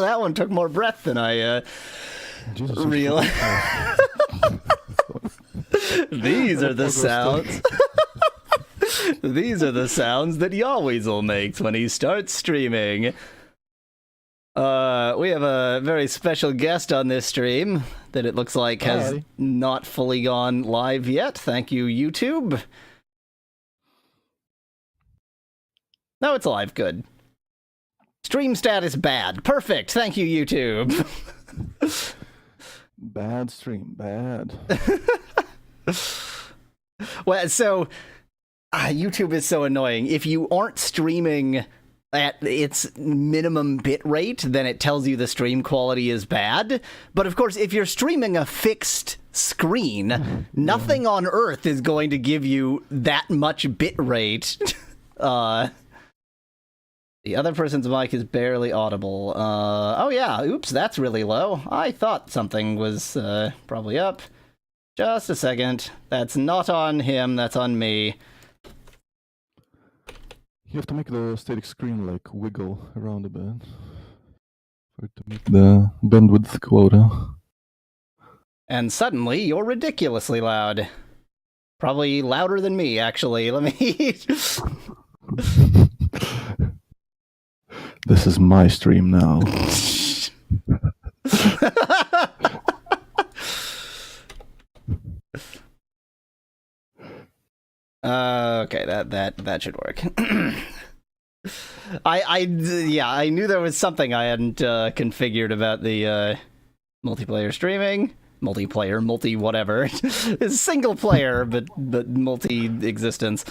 that one took more breath than I realized. These are the sounds. These are the sounds that Yahweasel makes when he starts streaming. We have a very special guest on this stream that it looks like has not fully gone live yet. Thank you, YouTube. No, it's live. Good. Stream status bad. Perfect. Thank you, YouTube. Bad stream. Bad. Well, so YouTube is so annoying. If you aren't streaming at its minimum bit rate, then it tells you the stream quality is bad. But of course, if you're streaming a fixed screen, nothing on Earth is going to give you that much bit rate. The other person's mic is barely audible. Oh yeah, oops, that's really low. I thought something was probably up. Just a second. That's not on him, that's on me. You have to make the static screen like wiggle around a bit for it to meet the bandwidth quota. And suddenly, you're ridiculously loud. Probably louder than me, actually. Let me... This is my stream now. Okay, that should work. I knew there was something I hadn't configured about the multiplayer streaming. Multi-whatever. It's single player, but multi-existence.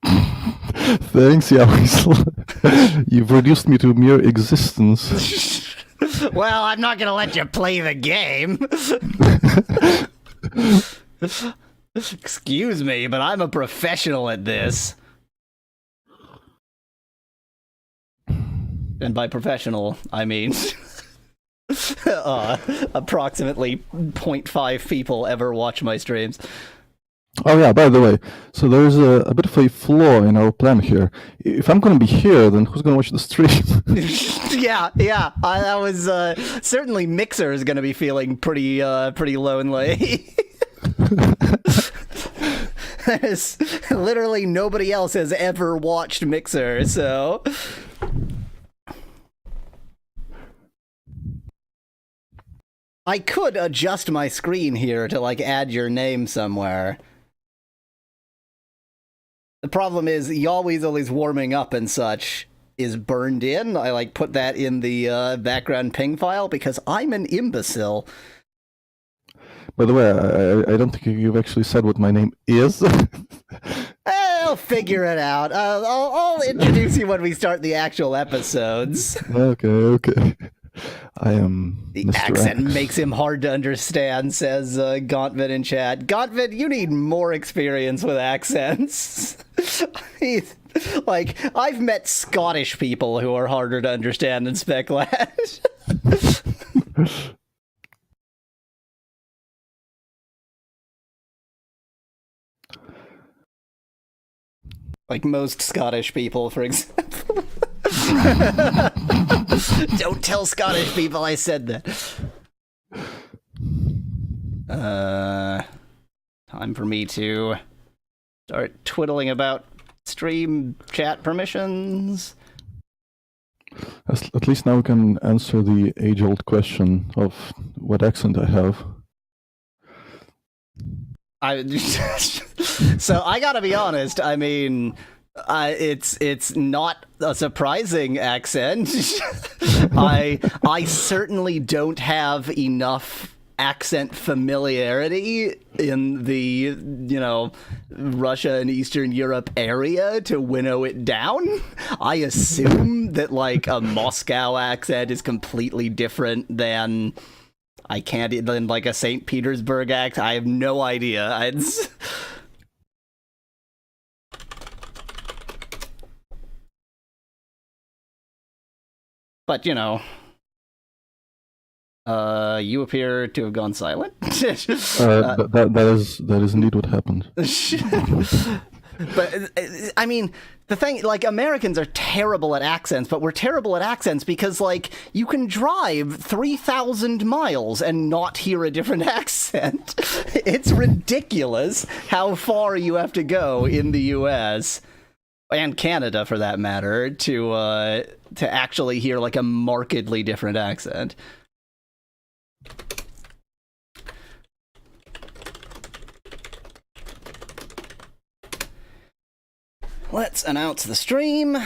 Thanks, Yahweasel. You've reduced me to mere existence. Well, I'm not gonna let you play the game. Excuse me, but I'm a professional at this. And by professional, I mean approximately 0.5 people ever watch my streams. Oh yeah, by the way, so there's a bit of a flaw in our plan here. If I'm going to be here, then who's going to watch the stream? Yeah. That was certainly Mixer is going to be feeling pretty lonely. There's literally nobody else has ever watched Mixer, so... I could adjust my screen here to, like, add your name somewhere. The problem is, Yahweasel is warming up and such is burned in. I, like, put that in the background ping file because I'm an imbecile. By the way, I don't think you've actually said what my name is. I'll figure it out. I'll introduce you when we start the actual episodes. Okay. I am The Mr. accent X. makes him hard to understand, says Gauntvid in chat. Gauntvid, you need more experience with accents. Like, I've met Scottish people who are harder to understand than Specklad. Like most Scottish people, for example. Don't tell Scottish people I said that. Time for me to start twiddling about stream chat permissions. At least now we can answer the age-old question of what accent I have. So I gotta be honest, I mean, it's not a surprising accent. I certainly don't have enough accent familiarity in the, Russia and Eastern Europe area to winnow it down. I assume that, like, a Moscow accent is completely different than... than, like, a St. Petersburg accent. I have no idea. But, you appear to have gone silent. That is indeed what happened. But, I mean, the thing, like, Americans are terrible at accents, but we're terrible at accents because, like, you can drive 3,000 miles and not hear a different accent. It's ridiculous how far you have to go in the U.S., and Canada, for that matter, to actually hear, like, a markedly different accent. Let's announce the stream.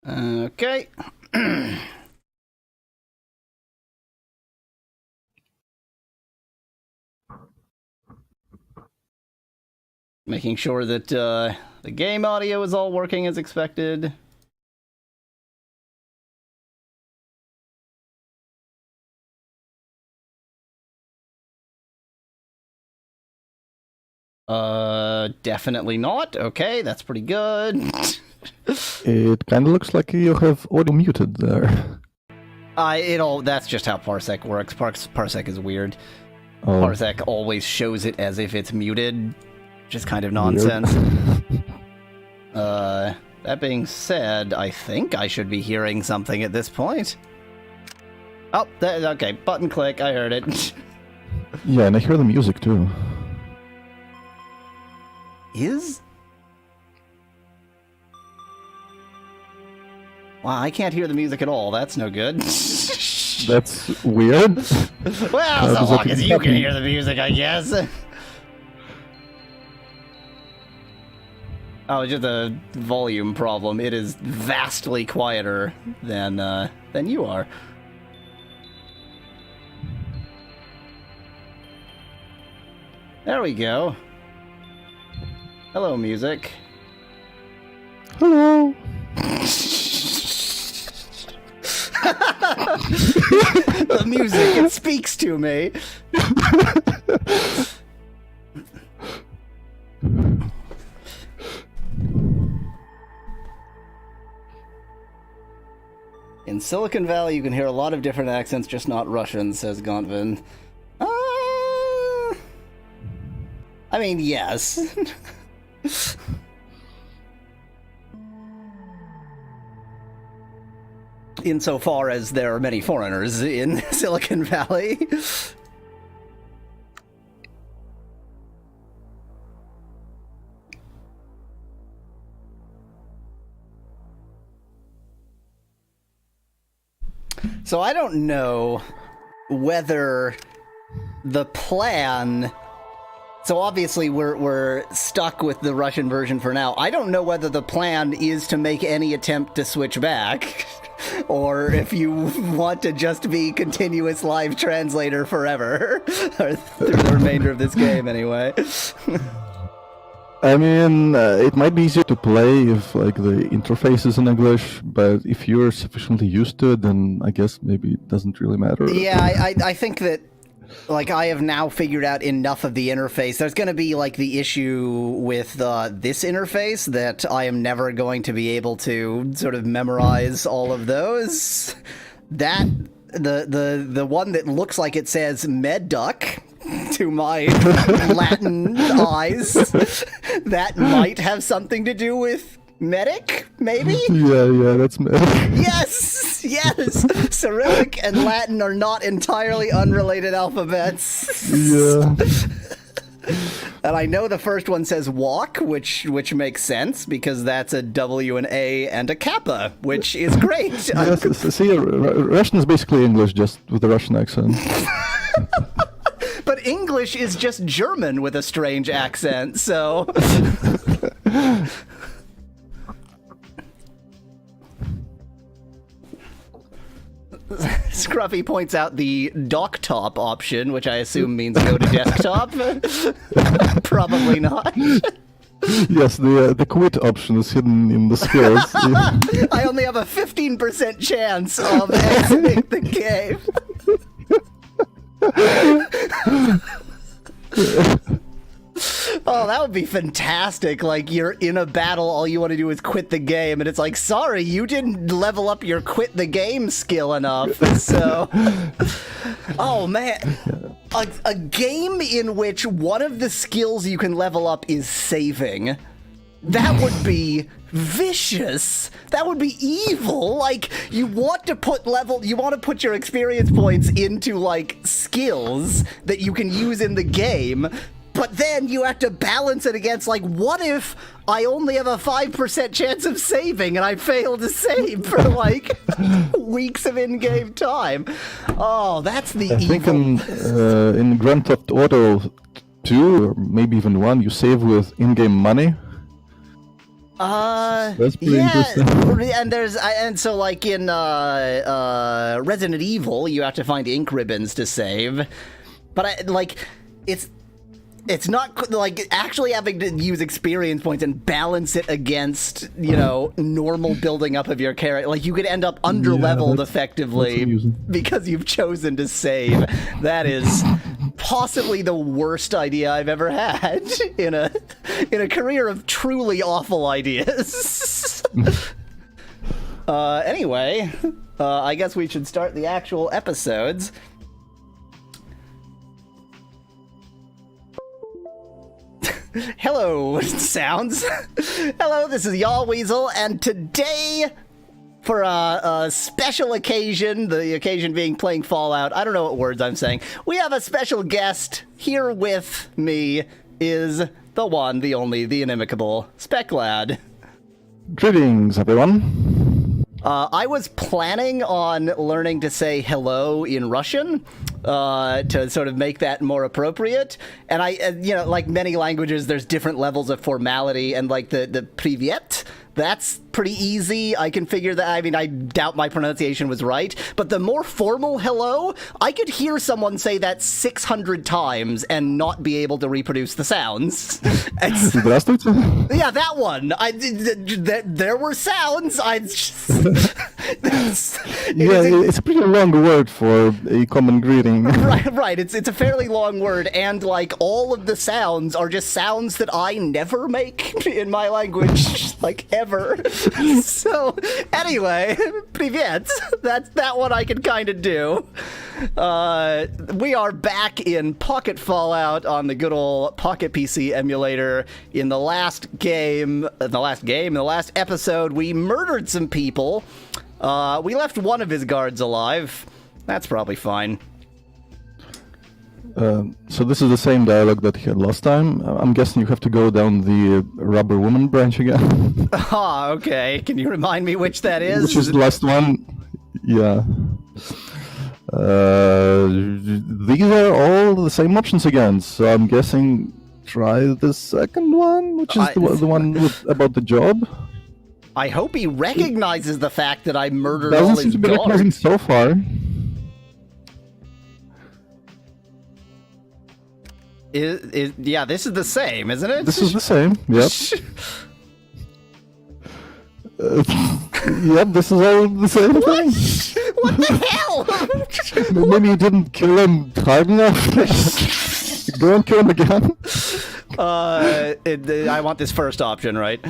Okay. Making sure that the game audio is all working as expected. Definitely not. Okay, that's pretty good. It kind of looks like you have audio muted there. That's just how Parsec works. Parsec is weird. Oh. Parsec always shows it as if it's muted, which is kind of nonsense. That being said, I think I should be hearing something at this point. Oh, okay, button click, I heard it. Yeah, and I hear the music too. Wow, I can't hear the music at all. That's no good. That's weird. Well, so long as you can hear the music, I guess. Oh, it's just a volume problem. It is vastly quieter than you are. There we go. Hello, music. Hello. The music, it speaks to me. In Silicon Valley, you can hear a lot of different accents, just not Russian, says Gontvin. I mean, yes. Insofar as there are many foreigners in Silicon Valley. So I don't know whether the plan... So obviously we're stuck with the Russian version for now. I don't know whether the plan is to make any attempt to switch back, or if you want to just be continuous live translator forever, or through the remainder of this game anyway. I mean, it might be easier to play if like the interface is in English, but if you're sufficiently used to it, then I guess maybe it doesn't really matter. Yeah, I think that, like, I have now figured out enough of the interface. There's going to be, like, the issue with this interface that I am never going to be able to sort of memorize all of those. That, the one that looks like it says MedDuck to my Latin eyes, that might have something to do with medic, maybe? Yeah, that's medic. Yes! Cyrillic and Latin are not entirely unrelated alphabets. Yeah. And I know the first one says walk, which makes sense, because that's a W, an A, and a kappa, which is great. Yes, see, Russian is basically English, just with a Russian accent. But English is just German with a strange accent, so... Scruffy points out the docktop option, which I assume means go to desktop. Probably not. Yes, the quit option is hidden in the skills. I only have a 15% chance of exiting the game. Oh, that would be fantastic. Like, you're in a battle, all you want to do is quit the game, and it's like, sorry, you didn't level up your quit the game skill enough. So, oh man, a game in which one of the skills you can level up is saving. That would be vicious. That would be evil. Like, you want to put your experience points into, like, skills that you can use in the game, but then you have to balance it against, like, what if I only have a 5% chance of saving and I fail to save for, like, weeks of in-game time? Oh, that's the evil. I think in Grand Theft Auto 2, or maybe even 1, you save with in-game money. That's pretty interesting. And so like in Resident Evil, you have to find ink ribbons to save, but it's not like actually having to use experience points and balance it against, you know, normal building up of your character. Like, you could end up under-leveled effectively because you've chosen to save. That is possibly the worst idea I've ever had in a career of truly awful ideas. Anyway, I guess we should start the actual episodes. Hello, sounds. Hello, this is Yahweasel, and today, for a special occasion, the occasion being playing Fallout, I don't know what words I'm saying, we have a special guest. Here with me is the one, the only, the inimicable Spec-Lad. Greetings, everyone. I was planning on learning to say hello in Russian to sort of make that more appropriate. And I, you know, like many languages, there's different levels of formality, and like the privyet, that's pretty easy. I can figure that. I mean, I doubt my pronunciation was right, but the more formal hello, I could hear someone say that 600 times and not be able to reproduce the sounds. Yeah, that one. There were sounds. It's a pretty long word for a common greeting. Right. It's a fairly long word, and like all of the sounds are just sounds that I never make in my language, like ever. So anyway, привет. That's that one I can kind of do. We are back in Pocket Fallout on the good old Pocket PC emulator. In the last episode, we murdered some people. We left one of his guards alive. That's probably fine. So this is the same dialogue that he had last time. I'm guessing you have to go down the rubber woman branch again. Ah, okay. Can you remind me which that is? Which is the last one. Yeah. These are all the same options again, so I'm guessing try the second one, which is the one about the job. I hope he recognizes the fact that I murdered all his seem to be guards. recognizing so far. Yeah, this is the same, isn't it? This is the same, yep. Yep, this is all the same thing. What the hell? Maybe you didn't kill him hard enough. Go and kill him again. I want this first option, right?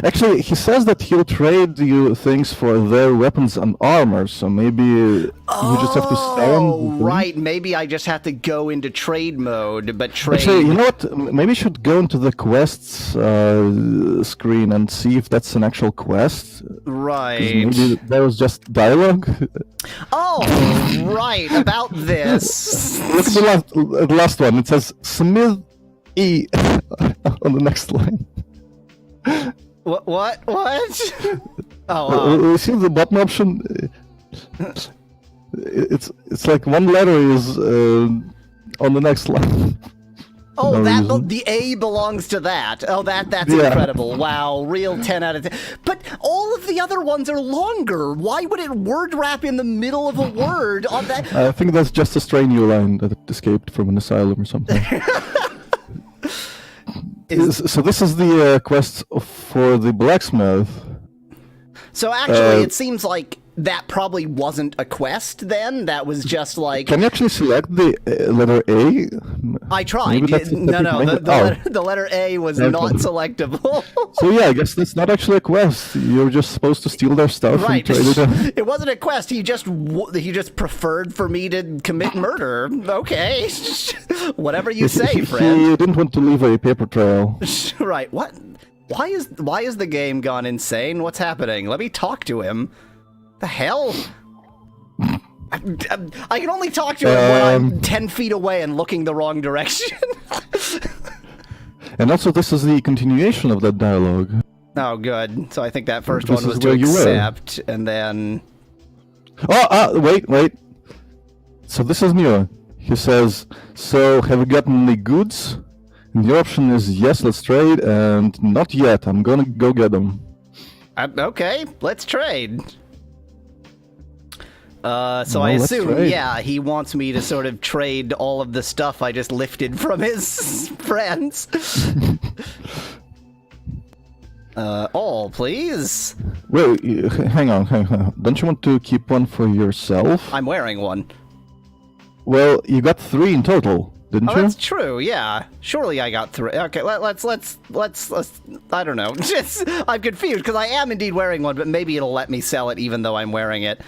Actually, he says that he'll trade you things for their weapons and armor, so maybe you just have to sell them. Oh, right. Maybe I just have to go into trade mode, but trade... Actually, you know what? Maybe you should go into the quests screen and see if that's an actual quest. Right. Maybe that was just dialogue. Oh, right. About this. Look at the last one. It says Smith E on the next line. What? Oh, see the button option? It's like one letter is on the next line. Oh, the A belongs to that. Oh, that's incredible. Wow, real 10 out of 10. But all of the other ones are longer. Why would it word wrap in the middle of a word on that? I think that's just a stray new line that escaped from an asylum or something. So this is the quest for the blacksmith. So actually, it seems like that probably wasn't a quest then. That was just like... Can you actually select the letter A? I tried. Maybe that's No, the the letter A was not selectable. So yeah, I guess that's not actually a quest. You're just supposed to steal their stuff Right. and trade it. It wasn't a quest. He just preferred for me to commit murder. Okay. Whatever you say, friend. He didn't want to leave a paper trail. Right. What? Why is the game gone insane? What's happening? Let me talk to him. The hell? I can only talk to him when I'm 10 feet away and looking the wrong direction. And also, this is the continuation of that dialogue. Oh, good. So I think that first This one was is to where you were. accept, and then... Wait. So this is new. He says, so have you gotten any goods? And the option is yes, let's trade, and not yet. I'm gonna go get them. Okay, let's trade. So Well, I let's assume, trade. yeah, he wants me to sort of trade all of the stuff I just lifted from his friends. All, please. Wait, hang on. Don't you want to keep one for yourself? I'm wearing one. Well, you got 3 in total, didn't Oh, you? that's true. Yeah, surely I got 3. Okay, let's. I don't know. I'm confused because I am indeed wearing one, but maybe it'll let me sell it even though I'm wearing it.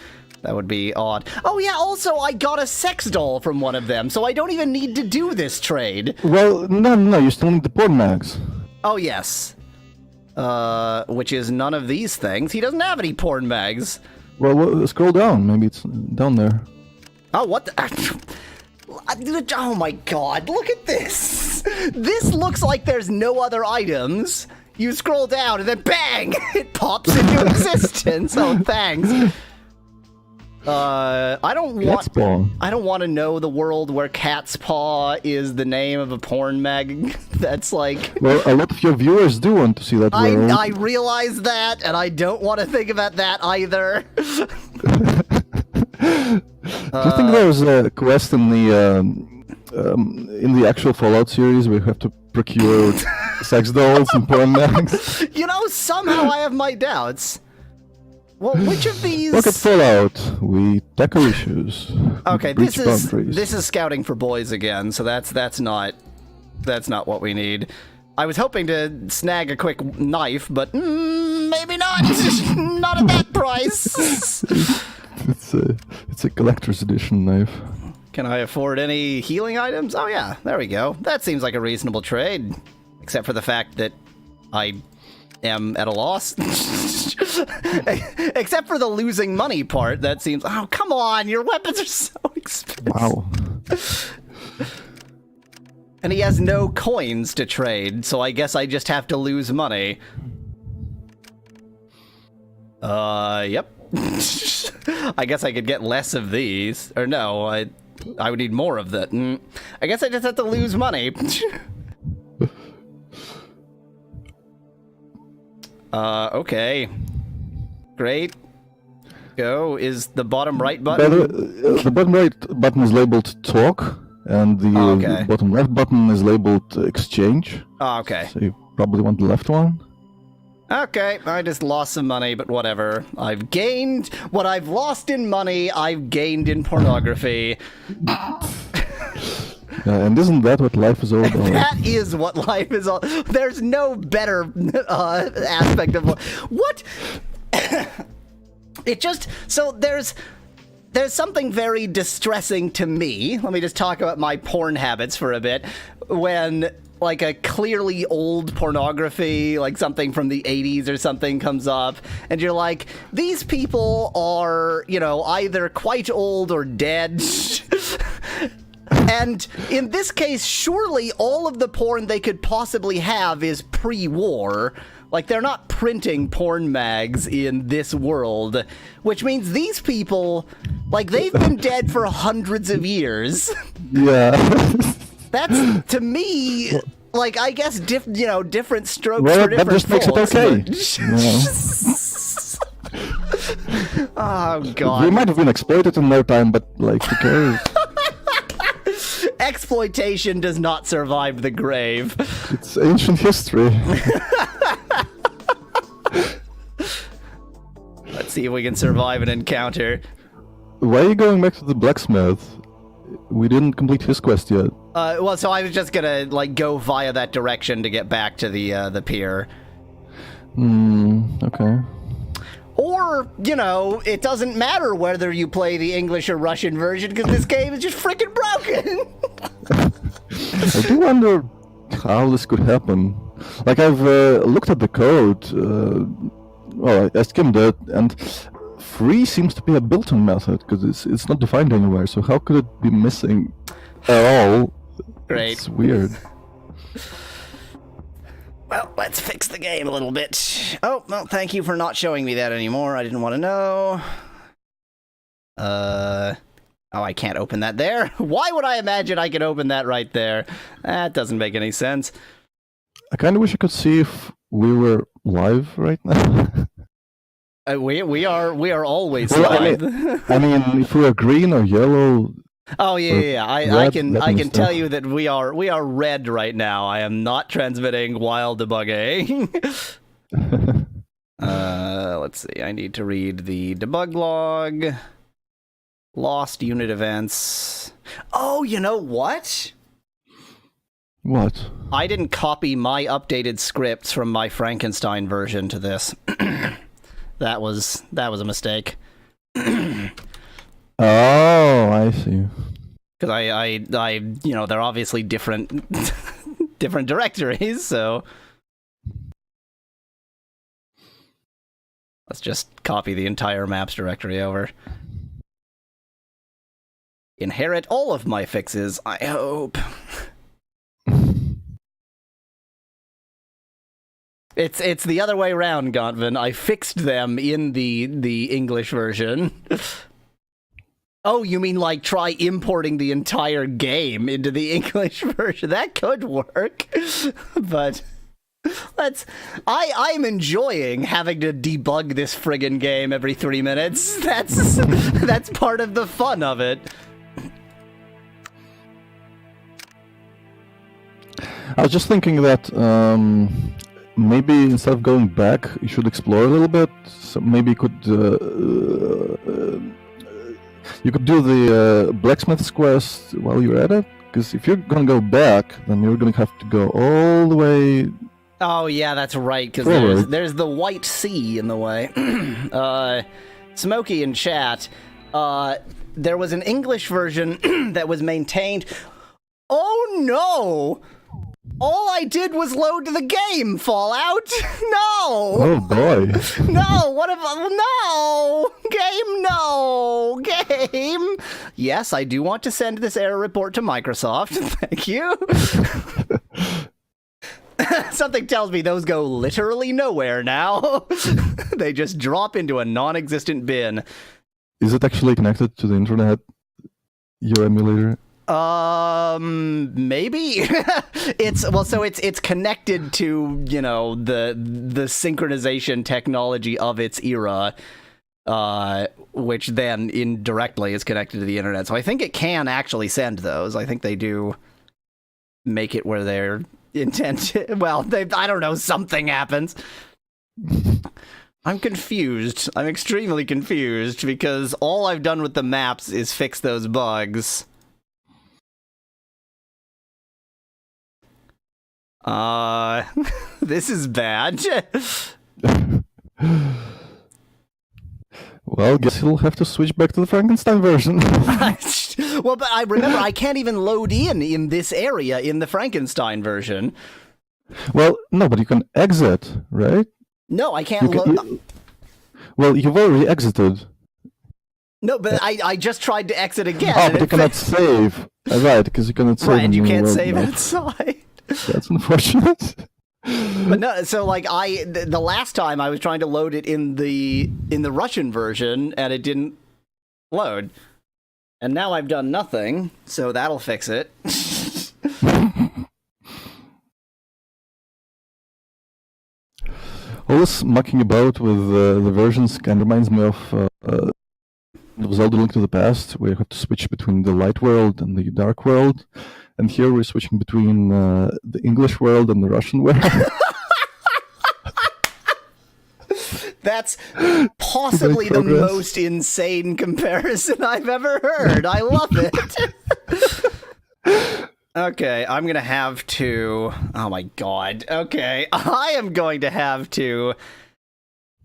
That would be odd. Oh yeah. Also, I got a sex doll from one of them, so I don't even need to do this trade. Well, no, you still need the porn mags. Oh yes. Which is none of these things. He doesn't have any porn mags. Well, scroll down. Maybe it's down there. Oh, what the... Oh my god, look at this! This looks like there's no other items. You scroll down and then bang! It pops into existence. Oh, thanks. I don't Cat's paw. want to know the world where Cat's Paw is the name of a porn mag. That's like... Well, a lot of your viewers do want to see that world. I realize that, and I don't want to think about that either. Do you think there was a quest in the actual Fallout series where you have to procure sex dolls and porn mags? You know, somehow I have my doubts. Well, which of these... Look at Fallout. We tackle issues. Okay, breach this boundaries. is scouting for boys again, so that's not what we need. I was hoping to snag a quick knife, but maybe not. Not at that price. It's a collector's edition knife. Can I afford any healing items? Oh yeah, there we go. That seems like a reasonable trade, except for the fact that I am at a loss. Except for the losing money part, that seems... Oh, come on, your weapons are so expensive. Wow. And he has no coins to trade, so I guess I just have to lose money. Yep. I guess I could get less of these. Or no, I would need more of that. I guess I just have to lose money. Okay. Great. Go. Is the bottom right button? The bottom right button is labeled talk, and the bottom left button is labeled exchange. Oh, okay. So you probably want the left one. Okay, I just lost some money, but whatever. I've gained what I've lost in money, I've gained in pornography. And isn't that what life is all about? That is what life is all... There's no better aspect of... What? It just... So there's something very distressing to me. Let me just talk about my porn habits for a bit. When... like a clearly old pornography, like something from the 80s or something comes up, and you're like, these people are, you know, either quite old or dead. And in this case, surely all of the porn they could possibly have is pre-war. Like, they're not printing porn mags in this world, which means these people, like, they've been dead for hundreds of years. Yeah. That's, to me, like, I guess, different strokes Well, for different that just makes it folks, okay. Oh, They God. might have been exploited in their time, but, like, who cares? Exploitation does not survive the grave. It's ancient history. Let's See if we can survive an encounter. Why are you going back to the blacksmith? We didn't complete his quest yet. Well, so I was just gonna like go via that direction to get back to the pier. Okay. Or, you know, it doesn't matter whether you play the English or Russian version because this game is just freaking broken. I do wonder how this could happen. Like, I've looked at the code. Well, I skimmed it, and free seems to be a built-in method because it's not defined anywhere. So how could it be missing at all? Great. It's weird. Well, let's fix the game a little bit. Oh, well, thank you for not showing me that anymore. I didn't want to know. Oh, I can't open that there. Why would I imagine I could open that right there? That doesn't make any sense. I kind of wish I could see if we were live right now. We are always Well, live. I mean, if we are green or yellow. Oh yeah. I can tell you that we are red right now. I am not transmitting while debugging. Let's see. I need to read the debug log. Lost unit events. Oh, you know what? What? I didn't copy my updated scripts from my Frankenstein version to this. That was a mistake. Oh, I see. Because I, you know, they're obviously different, different directories. So let's just copy the entire maps directory over. Inherit all of my fixes, I hope. It's the other way around, Gontvin. I fixed them in the English version. Oh, you mean like try importing the entire game into the English version? That could work, but I'm enjoying having to debug this friggin' game every 3 minutes. That's part of the fun of it. I was just thinking that maybe instead of going back, you should explore a little bit. So maybe you could do the blacksmith's quest while you're at it. Because if you're gonna go back, then you're gonna have to go all the way. Oh yeah, that's right. Because there's the White Sea in the way. Smokey in chat. There was an English version that was maintained. Oh no! All I did was load the game, Fallout! No! Oh boy. No, what if... No! Game! Yes, I do want to send this error report to Microsoft. Thank you. Something tells me those go literally nowhere now. They just drop into a non-existent bin. Is it actually connected to the internet? Your emulator? Maybe. It's connected to, you know, the synchronization technology of its era, which then indirectly is connected to the internet. So I think it can actually send those. I think they do make it where they're intended. Well, I don't know, something happens. I'm confused. I'm extremely confused because all I've done with the maps is fix those bugs. This is bad. Well, guess you'll have to switch back to the Frankenstein version. Well, but I remember I can't even load in this area in the Frankenstein version. Well, no, but you can exit, right? No, I can't load. Well, you've already exited. No, but I just tried to exit again. Oh, but you cannot save. Right, because you cannot save. Right, you can't save outside. That's unfortunate. But no, so like the last time I was trying to load it in the Russian version and it didn't load. And now I've done nothing, so that'll fix it. All this mucking about with the versions kind of reminds me of Zelda Link to the Past, where you have to switch between the light world and the dark world. And here we're switching between the English world and the Russian world. That's possibly the most insane comparison I've ever heard. I love it. Okay, I'm going to have to... Oh my god. Okay, I am going to have to...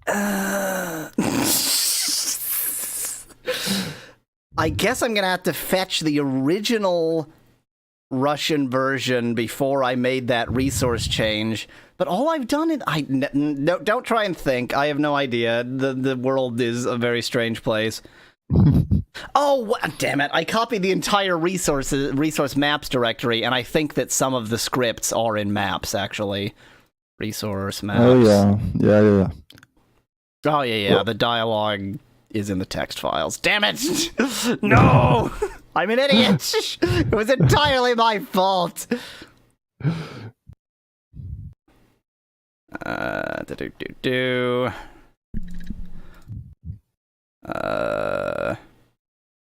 I guess I'm going to have to fetch the original Russian version before I made that resource change. But all I've done is... No, don't try and think. I have no idea. The world is a very strange place. Oh, damn it. I copied the entire resource maps directory, and I think that some of the scripts are in maps, actually. Resource maps. Oh, yeah. Oh, yeah. Well, the dialogue is in the text files. Damn it! No! I'm an idiot! It was entirely my fault!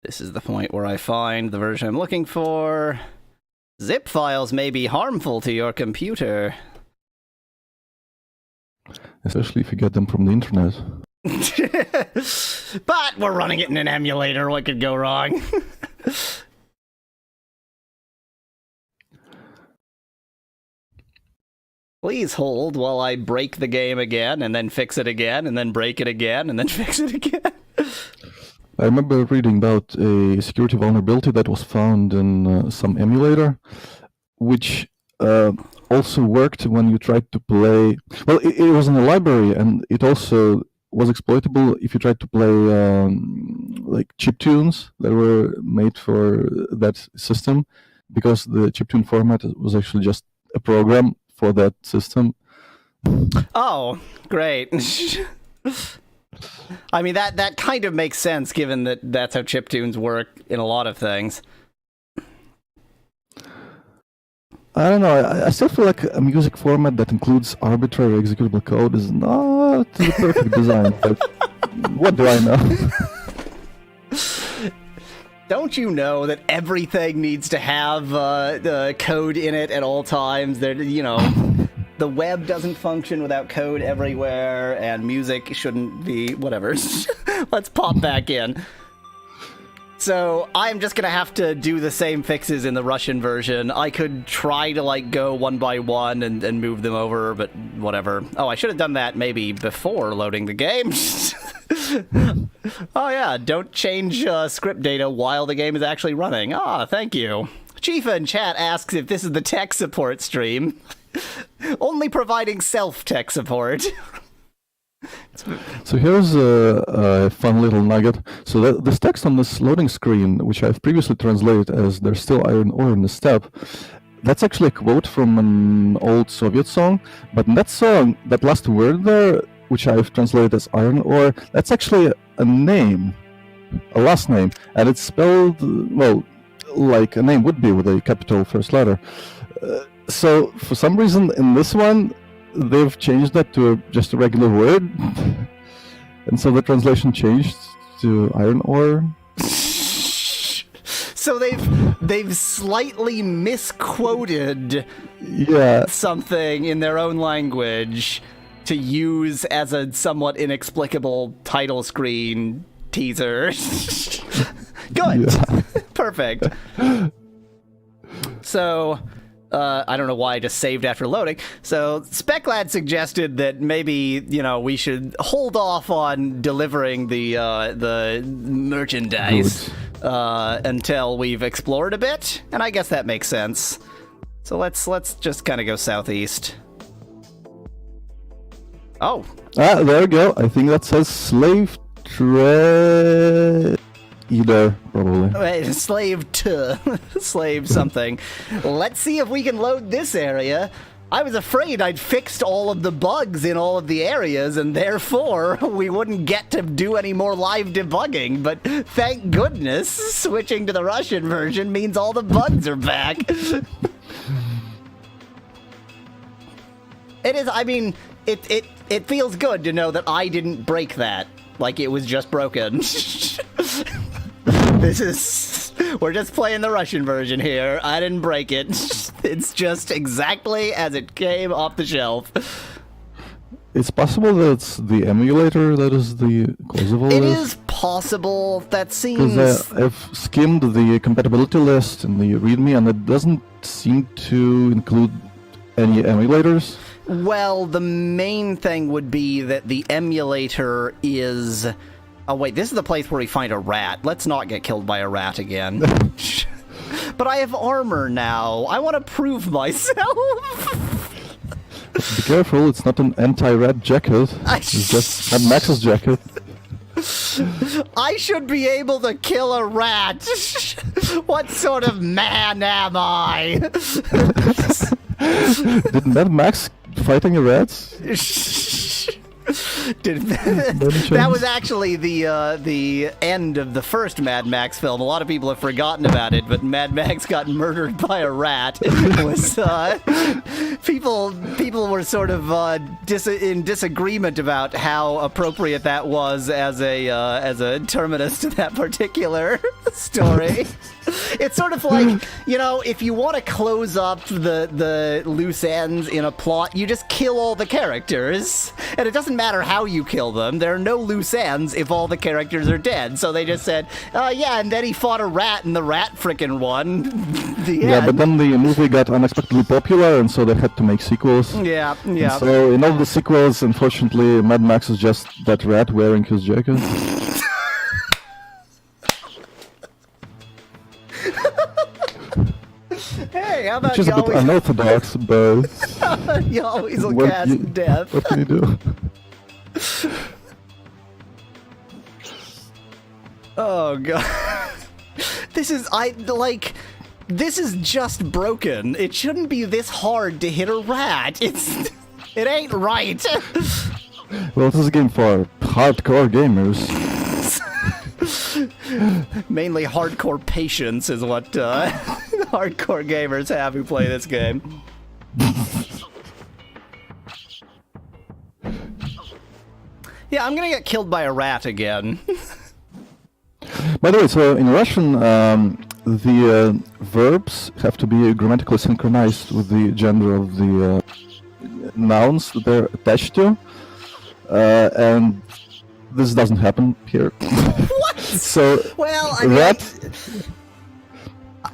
This is the point where I find the version I'm looking for. Zip files may be harmful to your computer. Especially if you get them from the internet. But we're running it in an emulator. What could go wrong? Please hold while I break the game again, and then fix it again, and then break it again, and then fix it again. I remember reading about a security vulnerability that was found in some emulator, which also worked when you tried to play... Well, it was in a library, and it also was exploitable if you tried to play like chiptunes that were made for that system, because the chiptune format was actually just a program for that system. Oh, great. I mean, that kind of makes sense, given that that's how chiptunes work in a lot of things. I don't know, I still feel like a music format that includes arbitrary executable code is not the perfect design, but what do I know? Don't you know that everything needs to have code in it at all times? There, you know, the web doesn't function without code everywhere, and music shouldn't be... Whatever. Let's pop back in. So, I'm just gonna have to do the same fixes in the Russian version. I could try to, like, go one by one and move them over, but whatever. Oh, I should have done that maybe before loading the game. Oh yeah, don't change script data while the game is actually running. Ah, thank you. Chifa in chat asks if this is the tech support stream. Only providing self-tech support. So here's a fun little nugget. So this text on this loading screen, which I've previously translated as "there's still iron ore in the steppe," that's actually a quote from an old Soviet song. But in that song, that last word there, which I've translated as iron ore, that's actually a name, a last name, and it's spelled, well, like a name would be with a capital first letter. So for some reason in this one, they've changed that to just a regular word, and so the translation changed to iron ore. So they've slightly misquoted something in their own language to use as a somewhat inexplicable title screen teaser. Good. Yeah. Perfect. So, I don't know why I just saved after loading. So, SpecLad suggested that maybe, you know, we should hold off on delivering the merchandise until we've explored a bit, and I guess that makes sense. So let's just kind of go southeast. Oh. Ah, there we go. I think that says slave trade. Either, probably. Wait, slave to. Slave something. Let's see if we can load this area. I was afraid I'd fixed all of the bugs in all of the areas, and therefore we wouldn't get to do any more live debugging, but thank goodness switching to the Russian version means all the bugs are back. It is, I mean, it feels good to know that I didn't break that, like it was just broken. We're just playing the Russian version here. I didn't break it. It's just exactly as it came off the shelf. it's possible that it's the emulator that is the cause of all It this. is possible. That seems... Because I've skimmed the compatibility list in the README, and it doesn't seem to include any emulators. Well, the main thing would be that the emulator is... Oh, wait, this is the place where we find a rat. Let's not get killed by a rat again. But I have armor now. I want to prove myself. Be careful, it's not an anti-rat jacket. It's just Mad Max's jacket. I should be able to kill a rat. What sort of man am I? Did Mad Max fight any rats? That was actually the end of the first Mad Max film. A lot of people have forgotten about it, but Mad Max got murdered by a rat. It was people were sort of in disagreement about how appropriate that was as a terminus to that particular story. It's sort of like, you know, if you want to close up the loose ends in a plot, you just kill all the characters. And it doesn't matter how you kill them. There are no loose ends if all the characters are dead. So they just said, yeah, and then he fought a rat and the rat frickin' won. Yeah, but then the movie got unexpectedly popular, and so they had to make sequels. Yeah. And so in all the sequels, unfortunately, Mad Max is just that rat wearing his jacket. Hey, how about Which is a bit unorthodox, but... Yahweasel cast death. What can you do? Oh, God. This is just broken. It shouldn't be this hard to hit a rat. It ain't right. Well, this is a game for hardcore gamers. Mainly hardcore patience is what hardcore gamers have who play this game. Yeah, I'm gonna get killed by a rat again. By the way, so in Russian, the verbs have to be grammatically synchronized with the gender of the nouns that they're attached to, and this doesn't happen here. What? So, well, I mean,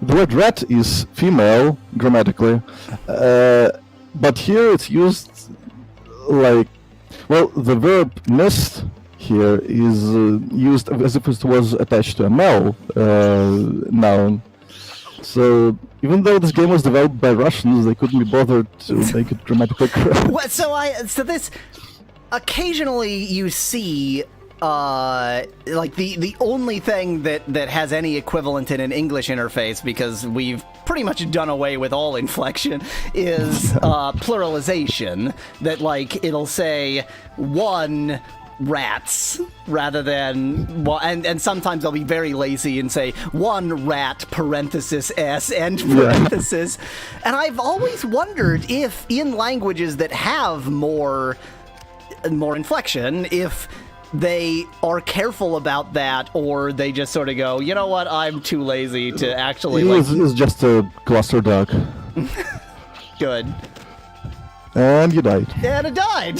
the word rat is female grammatically, but here it's used like, well, the verb missed here is used as if it was attached to a male noun. So even though this game was developed by Russians, they couldn't be bothered to make it grammatically correct. What? So this occasionally you see. Like the only thing that has any equivalent in an English interface, because we've pretty much done away with all inflection, is pluralization. That, like, it'll say one rats rather than and sometimes they'll be very lazy and say one rat parenthesis s end parenthesis. And I've always wondered if in languages that have more inflection, if they are careful about that, or they just sort of go, you know what, I'm too lazy to actually... It's just a cluster duck. Good. And you died. And it died!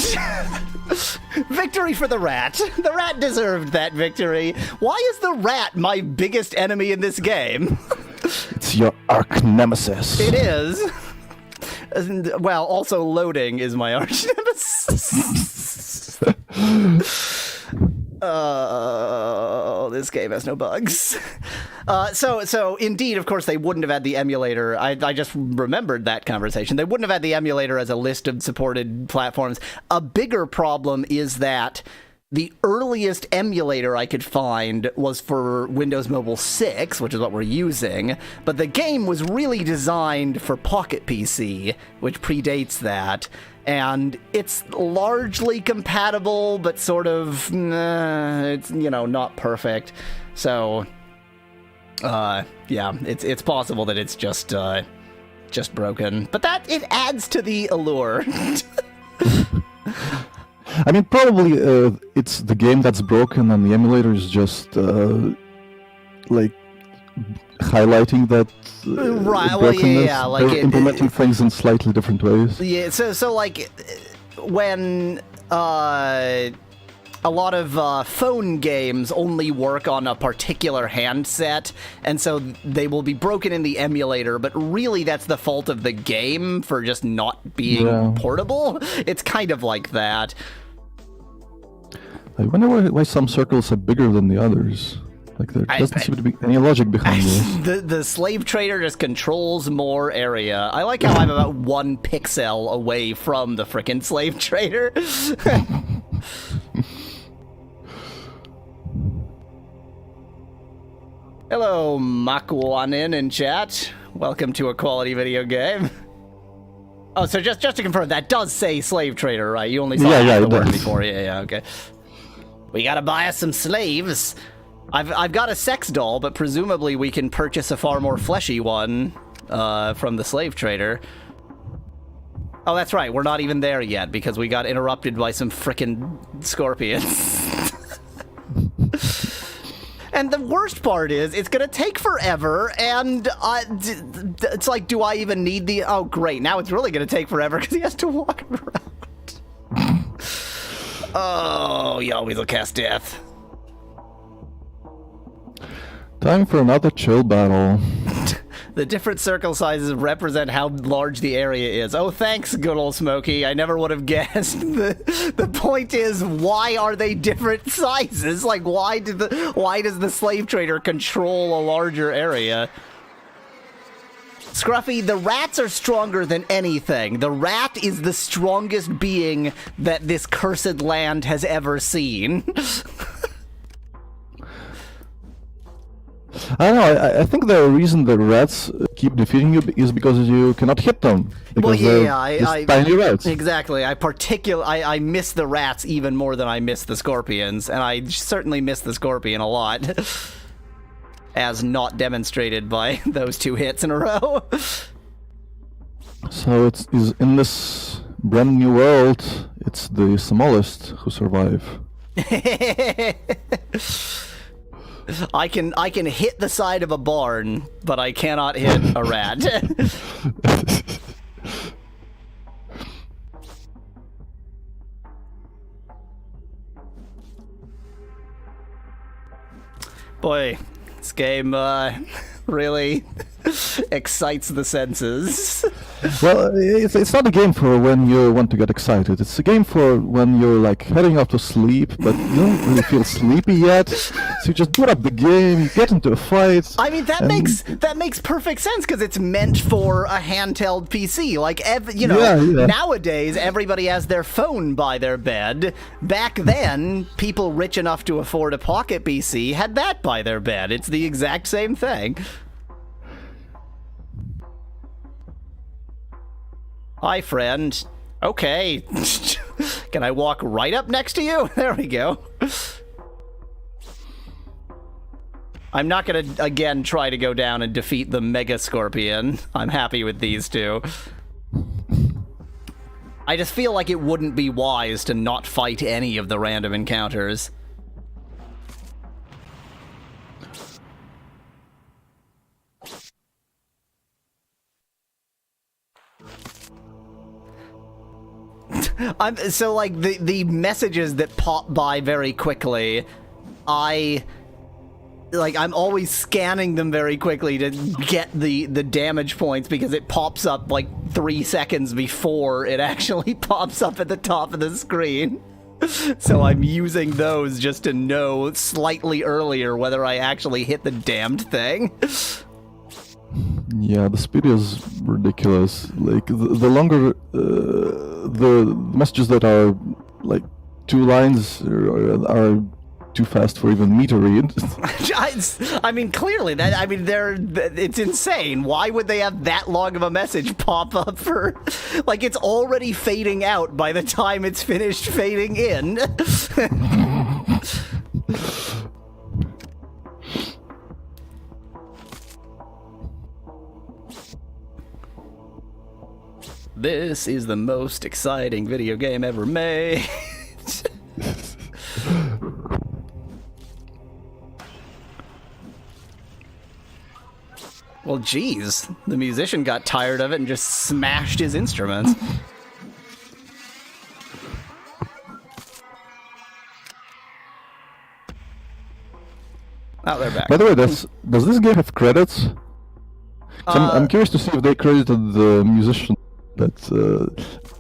Victory for the rat. The rat deserved that victory. Why is the rat my biggest enemy in this game? It's your arch nemesis. It is. Well, also loading is my arch nemesis. This game has no bugs. So indeed, of course, they wouldn't have had the emulator. I just remembered that conversation. They wouldn't have had the emulator as a list of supported platforms. A bigger problem is that the earliest emulator I could find was for Windows Mobile 6, which is what we're using, but the game was really designed for Pocket PC, which predates that. And it's largely compatible, but sort of, it's, you know, not perfect. So, yeah, it's possible that it's just broken. But that, it adds to the allure. I mean, probably it's the game that's broken, and the emulator is just like highlighting that right. Well, brokenness. yeah, like they're implementing things in slightly different ways. Yeah. So like when phone games only work on a particular handset, and so they will be broken in the emulator, but really that's the fault of the game for just not being portable. It's kind of like that. I wonder why some circles are bigger than the others. Like, there doesn't seem to be any logic behind this. The slave trader just controls more area. I like how I'm about 1 pixel away from the frickin' slave trader. Hello, Makwanin in chat. Welcome to a quality video game. Oh, so just to confirm, that does say slave trader, right? You only saw the word before. Yeah, okay. We gotta buy us some slaves. I've got a sex doll, but presumably we can purchase a far more fleshy one from the slave trader. Oh, that's right. We're not even there yet because we got interrupted by some frickin' scorpions. And the worst part is, it's gonna take forever, and it's like, do I even need the... Oh, great. Now it's really gonna take forever because he has to walk around. Oh, Yahweasel cast death. Time for another chill battle. The different circle sizes represent how large the area is. Oh, thanks, good old Smokey. I never would have guessed. The point is, why are they different sizes? Like, why does the slave trader control a larger area? Scruffy, the rats are stronger than anything. The rat is the strongest being that this cursed land has ever seen. I don't know, I think the reason the rats keep defeating you is because you cannot hit them. Because they're tiny rats. Exactly. I miss the rats even more than I miss the scorpions, and I certainly miss the scorpion a lot. As not demonstrated by those 2 hits in a row. So it's in this brand new world, it's the smallest who survive. I can hit the side of a barn, but I cannot hit a rat. Boy, this game really excites the senses. Well, it's not a game for when you want to get excited. It's a game for when you're like heading off to sleep, but you don't really feel sleepy yet. So you just boot up the game, you get into a fight. I mean, that makes perfect sense because it's meant for a handheld PC. Like, nowadays everybody has their phone by their bed. Back then, people rich enough to afford a pocket PC had that by their bed. It's the exact same thing. Hi, friend. Okay. Can I walk right up next to you? There we go. I'm not gonna, again, try to go down and defeat the Mega Scorpion. I'm happy with these 2. I just feel like it wouldn't be wise to not fight any of the random encounters. So like the messages that pop by very quickly, I'm always scanning them very quickly to get the damage points because it pops up like 3 seconds before it actually pops up at the top of the screen. So I'm using those just to know slightly earlier whether I actually hit the damned thing. Yeah, the speed is ridiculous. Like, the longer the messages that are like 2 lines are too fast for even me to read. I mean, clearly, it's insane. Why would they have that long of a message pop up for... Like, it's already fading out by the time it's finished fading in. This is the most exciting video game ever made. Well, geez, the musician got tired of it and just smashed his instruments. Oh, they're back. By the way, does this game have credits? So I'm curious to see if they credited the musician that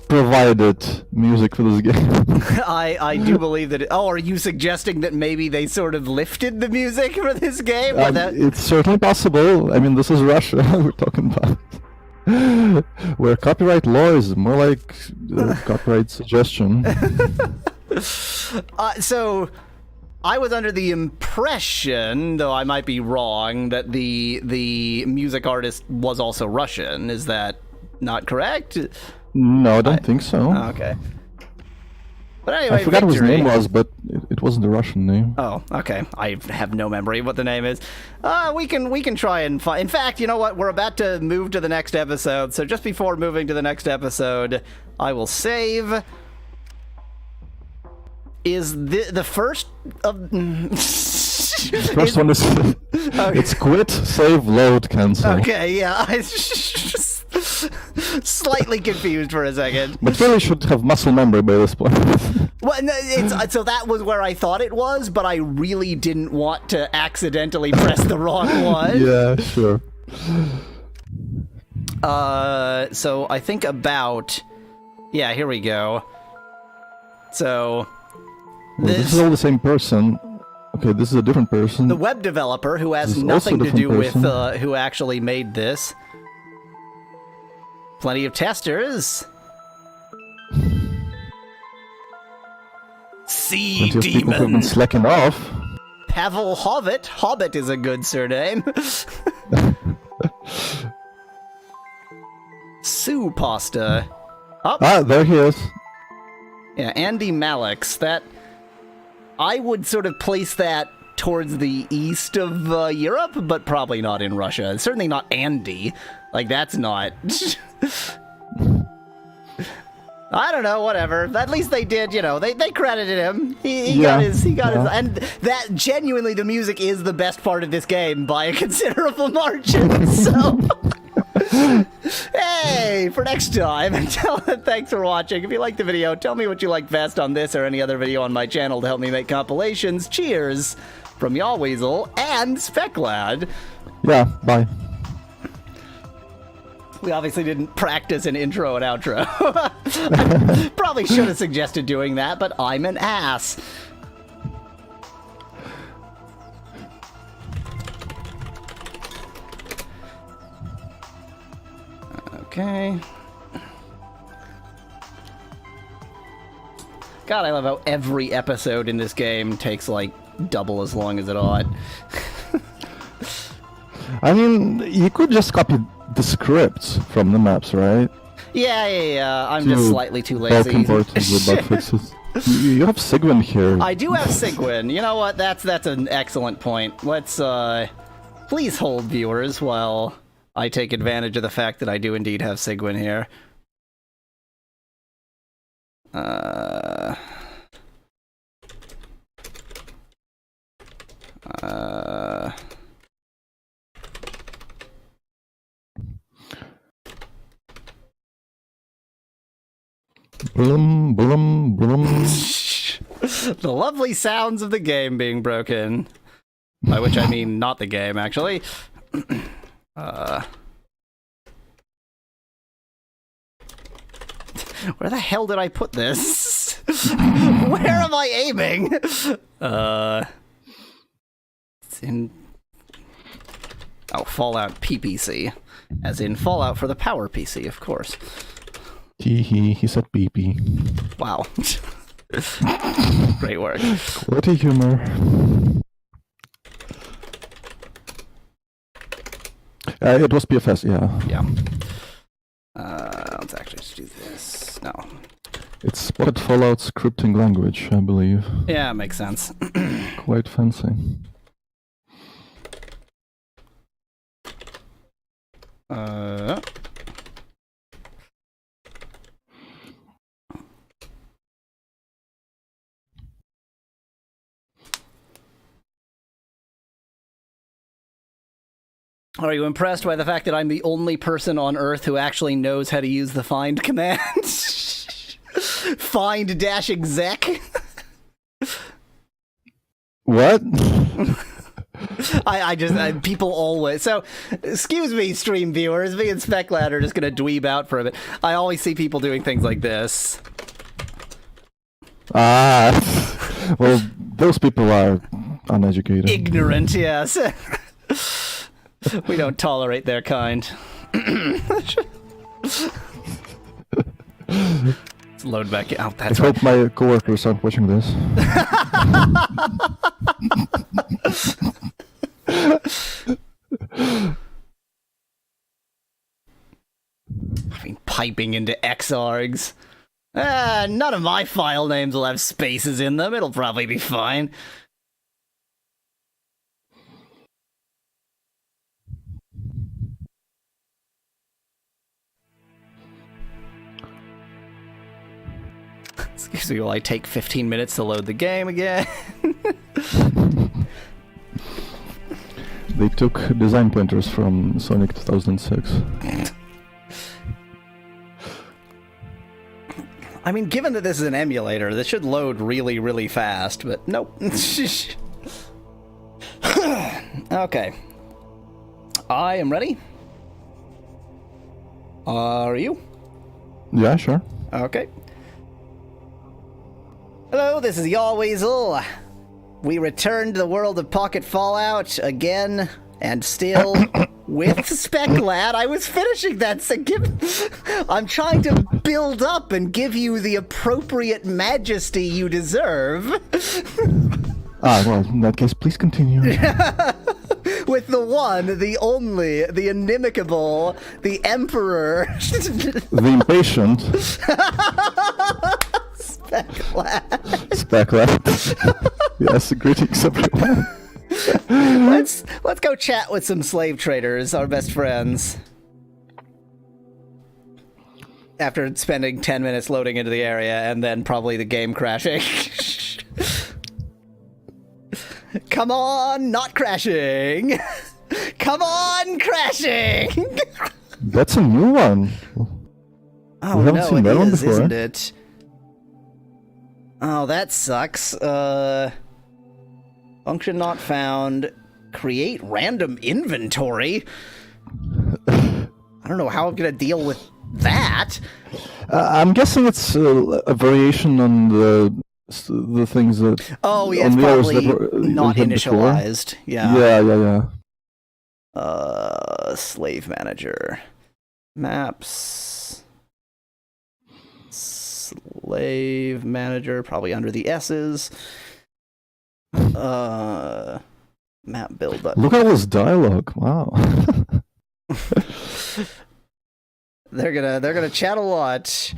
provided music for this game. I do believe that. Oh, are you suggesting that maybe they sort of lifted the music for this game? Or that... It's certainly possible. I mean, this is Russia we're talking about. Where copyright law is more like copyright suggestion. So, I was under the impression, though I might be wrong, that the music artist was also Russian. Is that not correct? No, I don't think so. Oh, okay. But anyway, I forgot what his victory. name was, but it wasn't a Russian name. Oh, okay. I have no memory of what the name is. We can try and find. In fact, you know what? We're about to move to the next episode, so just before moving to the next episode, I will save. Is the first of First one is okay. It's quit, save, load, cancel. Okay, yeah, I just slightly confused for a second. But really should have muscle memory by this point. Well, no, so that was where I thought it was, but I really didn't want to accidentally press the wrong one. Yeah, sure. So I think about... Yeah, here we go. So... Well, this is all the same person. Okay, this is a different person. The web developer who has This is nothing also a to do with different who actually made this. Plenty of testers. Sea Plenty of people who have been demon. slacking off. P.A.L.L.O.U.T. Hobbit is a good surname. Sue Pasta. Oh, Ah, there he is. yeah, Andy Malix. That I would sort of place that towards the east of Europe, but probably not in Russia. Certainly not Andy. Like, that's not... I don't know, whatever. At least they did, you know, they credited him. He got his, and that, genuinely, the music is the best part of this game by a considerable margin, so... Hey, for next time, thanks for watching. If you liked the video, tell me what you like best on this or any other video on my channel to help me make compilations. Cheers from Yahweasel and Speclad. Yeah, bye. We obviously didn't practice an intro and outro. I probably should have suggested doing that, but I'm an ass. Okay. God, I love how every episode in this game takes like double as long as it ought. I mean, you could just copy the scripts from the maps, right? Yeah. I'm just slightly too Bulk lazy. import the bug fixes. You have Sigwin here. I do have Sigwin. You know what? That's an excellent point. Let's please hold, viewers, while I take advantage of the fact that I do indeed have Sigwin here. Blum, blum, blum. The lovely sounds of the game being broken. By which I mean not the game, actually. Where the hell did I put this? Where am I aiming? It's in... Oh, Fallout PPC. As in Fallout for the Power PC, of course. He said beepy. Wow. Great work. Quality humor. It was PFS, yeah. Yeah. Let's actually just do this. No. It's Pocket F.A.L.L.O.U.T. scripting language, I believe. Yeah, it makes sense. Quite fancy. Are you impressed by the fact that I'm the only person on Earth who actually knows how to use the find command? Find-exec? What? People always. So, excuse me, stream viewers. Me and SpecLad are just going to dweeb out for a bit. I always see people doing things like this. Well, those people are uneducated. Ignorant, yes. We don't tolerate their kind. Let's load back out. That's I hope my coworkers aren't watching this. I mean, piping into Xargs. None of my file names will have spaces in them. It'll probably be fine. Excuse me, will I take 15 minutes to load the game again? They took design pointers from Sonic 2006. I mean, given that this is an emulator, this should load really, really fast, but nope. Okay. I am ready. Are you? Yeah, sure. Okay. Hello, this is Yahweasel. We returned to the world of Pocket Fallout again, and still with SpecLad. I was finishing that. So I'm trying to build up and give you the appropriate majesty you deserve. Well, in that case, please continue. With the one, the only, the inimicable, the emperor. The impatient. SpecLad. Yes, greetings everyone. Let's go chat with some slave traders, our best friends. After spending 10 minutes loading into the area and then probably the game crashing. Come on, not crashing. Come on, crashing. That's a new one. Oh we haven't no, seen that one is, before. isn't it? Oh, that sucks. Function not found. Create random inventory? I don't know how I'm gonna deal with that. I'm guessing it's a variation on the things that... Oh, yeah, it's on the others probably that were, not had before. initialized. Yeah. Yeah. Slave manager. Maps. Slave manager, probably under the S's. Map build up. Look at all this dialogue. Wow. They're gonna chat a lot.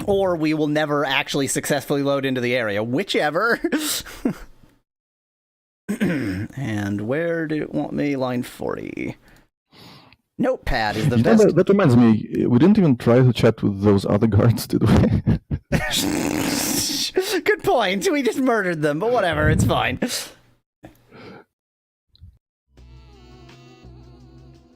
Or we will never actually successfully load into the area. Whichever. And where did it want me? Line 40. Notepad is the best. That reminds me, we didn't even try to chat with those other guards, did we? Good point. We just murdered them, but whatever, it's fine.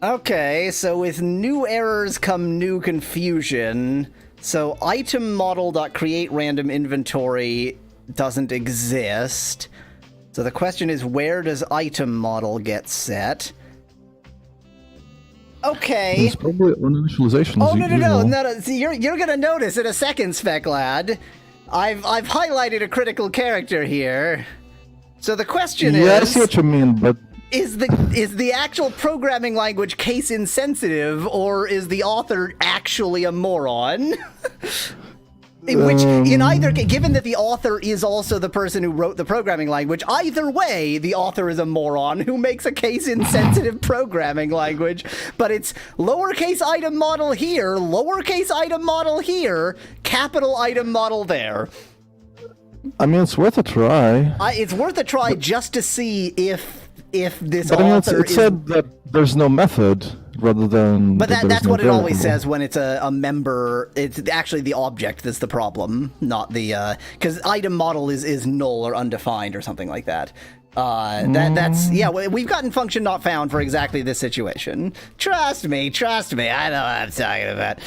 Okay, so with new errors come new confusion. So item model.create random inventory doesn't exist. So the question is, where does item model get set? Okay. It's probably on initializations. Oh, no. See, you're gonna notice in a second, SpecLad. I've highlighted a critical character here. So the question is... Yeah, I see what you mean, but... Is the actual programming language case insensitive, or is the author actually a moron? In either case, given that the author is also the person who wrote the programming language, either way, the author is a moron who makes a case-insensitive programming language. But it's lowercase item model here, lowercase item model here, capital item model there. I mean, it's worth a try. It's worth a try just to see if this but author it said that there's no method rather than... But that's no what it always variable. says when it's a member. It's actually the object that's the problem, not the... Because item model is null or undefined or something like that. That's... Yeah, we've gotten function not found for exactly this situation. Trust me, I know what I'm talking about.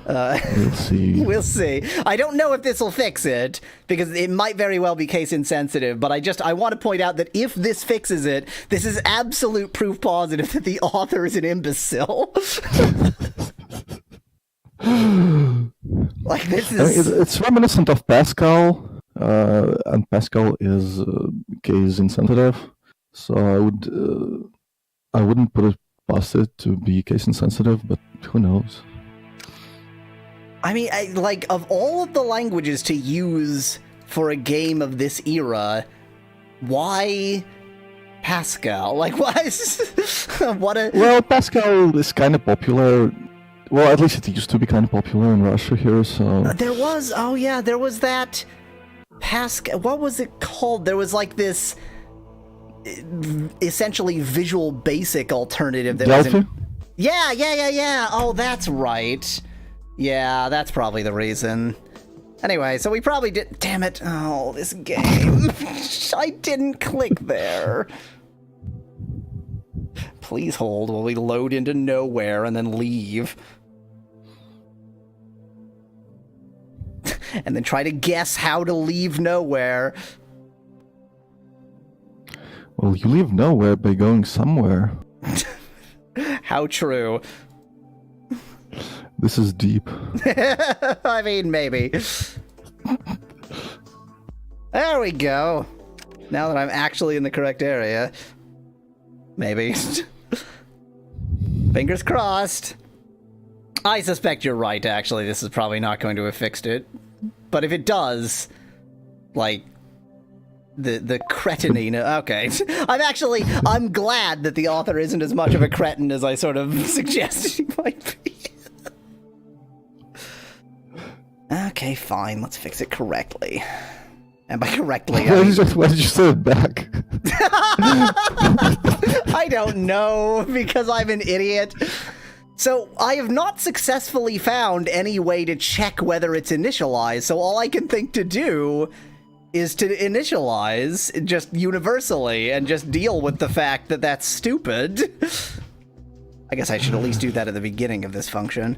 We'll see. We'll see. I don't know if this will fix it, because it might very well be case insensitive, but I want to point out that if this fixes it, this is absolute proof positive that the author is an imbecile. Like, this is... It's reminiscent of Pascal, and Pascal is case insensitive, so I wouldn't put it past it to be case insensitive, but who knows? I mean, like, of all of the languages to use for a game of this era, why Pascal? Like, why Well, Pascal is kind of popular. Well, at least it used to be kind of popular in Russia here, so... There was that Pascal... What was it called? There was, like, this essentially Visual Basic alternative that Delphi? was in... Yeah. Oh, that's right. Yeah, that's probably the reason. Anyway, so we probably did... Damn it. Oh, this game. I didn't click there. Please hold while we load into nowhere and then leave. And then try to guess how to leave nowhere. Well, you leave nowhere by going somewhere. How true. This is deep. I mean, maybe. There we go. Now that I'm actually in the correct area. Maybe. Fingers crossed. I suspect you're right, actually. This is probably not going to have fixed it. But if it does, like, the cretinine... Okay. I'm glad that the author isn't as much of a cretin as I sort of suggested he might be. Okay, fine. Let's fix it correctly. And by correctly, I mean... Why did you say it back? I don't know, because I'm an idiot. So, I have not successfully found any way to check whether it's initialized, so all I can think to do is to initialize just universally and just deal with the fact that that's stupid. I guess I should at least do that at the beginning of this function.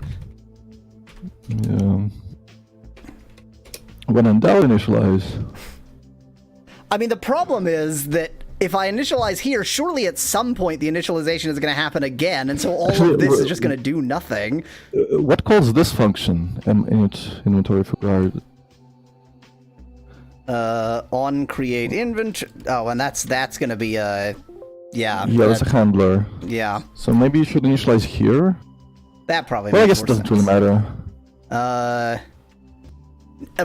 Yeah. When in doubt, initialize. I mean, the problem is that if I initialize here, surely at some point the initialization is going to happen again, and so all of this is just going to do nothing. What calls this function? Init inventory for guard. On create inventory. Oh, and that's going to be a... Yeah. Yeah, that's a handler. Yeah. So maybe you should initialize here? That probably Well, I makes guess it more doesn't really matter.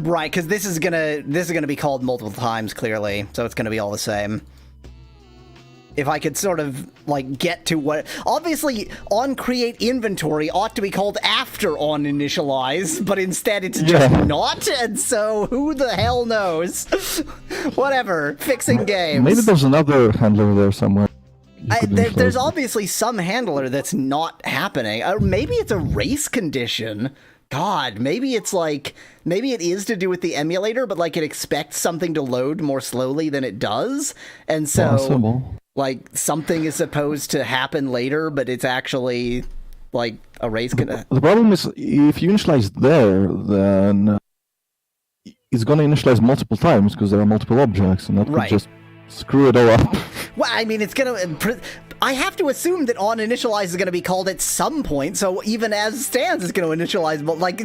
Right, because this is gonna be called multiple times, clearly, so it's gonna be all the same. If I could sort of, like, get to what... Obviously, on create inventory ought to be called after on initialize, but instead it's just not, and so who the hell knows? Whatever, fixing games. Maybe there's another handler there somewhere. There's obviously some handler that's not happening. Or maybe it's a race condition. God, maybe it's like... Maybe it is to do with the emulator, but, like, it expects something to load more slowly than it does, and so... Possible. Like, something is supposed to happen later, but it's actually, like, a race... The problem is, if you initialize there, then it's going to initialize multiple times, because there are multiple objects, and that could just screw it all up. Well, I mean, it's going to... I have to assume that on initialize is going to be called at some point, so even as stands, it's going to initialize, but, like...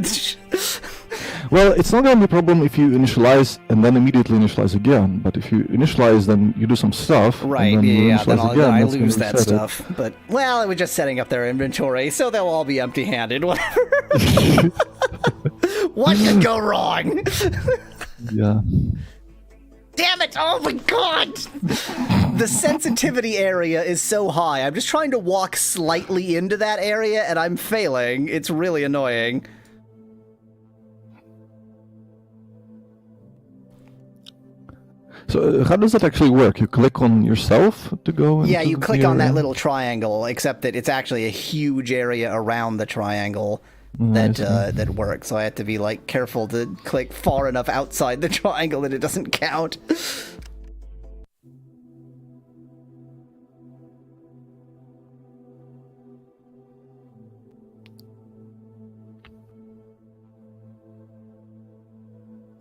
Well, it's not going to be a problem if you initialize and then immediately initialize again. But if you initialize, then you do some stuff. Right, and then then I lose that stuff. But, well, it was just setting up their inventory, so they'll all be empty-handed, whatever. What could go wrong? Yeah. Damn it! Oh my god! The sensitivity area is so high. I'm just trying to walk slightly into that area, and I'm failing. It's really annoying. So how does that actually work? You click on yourself to go into... Yeah, you click on that little triangle, except that it's actually a huge area around the triangle that works. So I have to be, like, careful to click far enough outside the triangle that it doesn't count.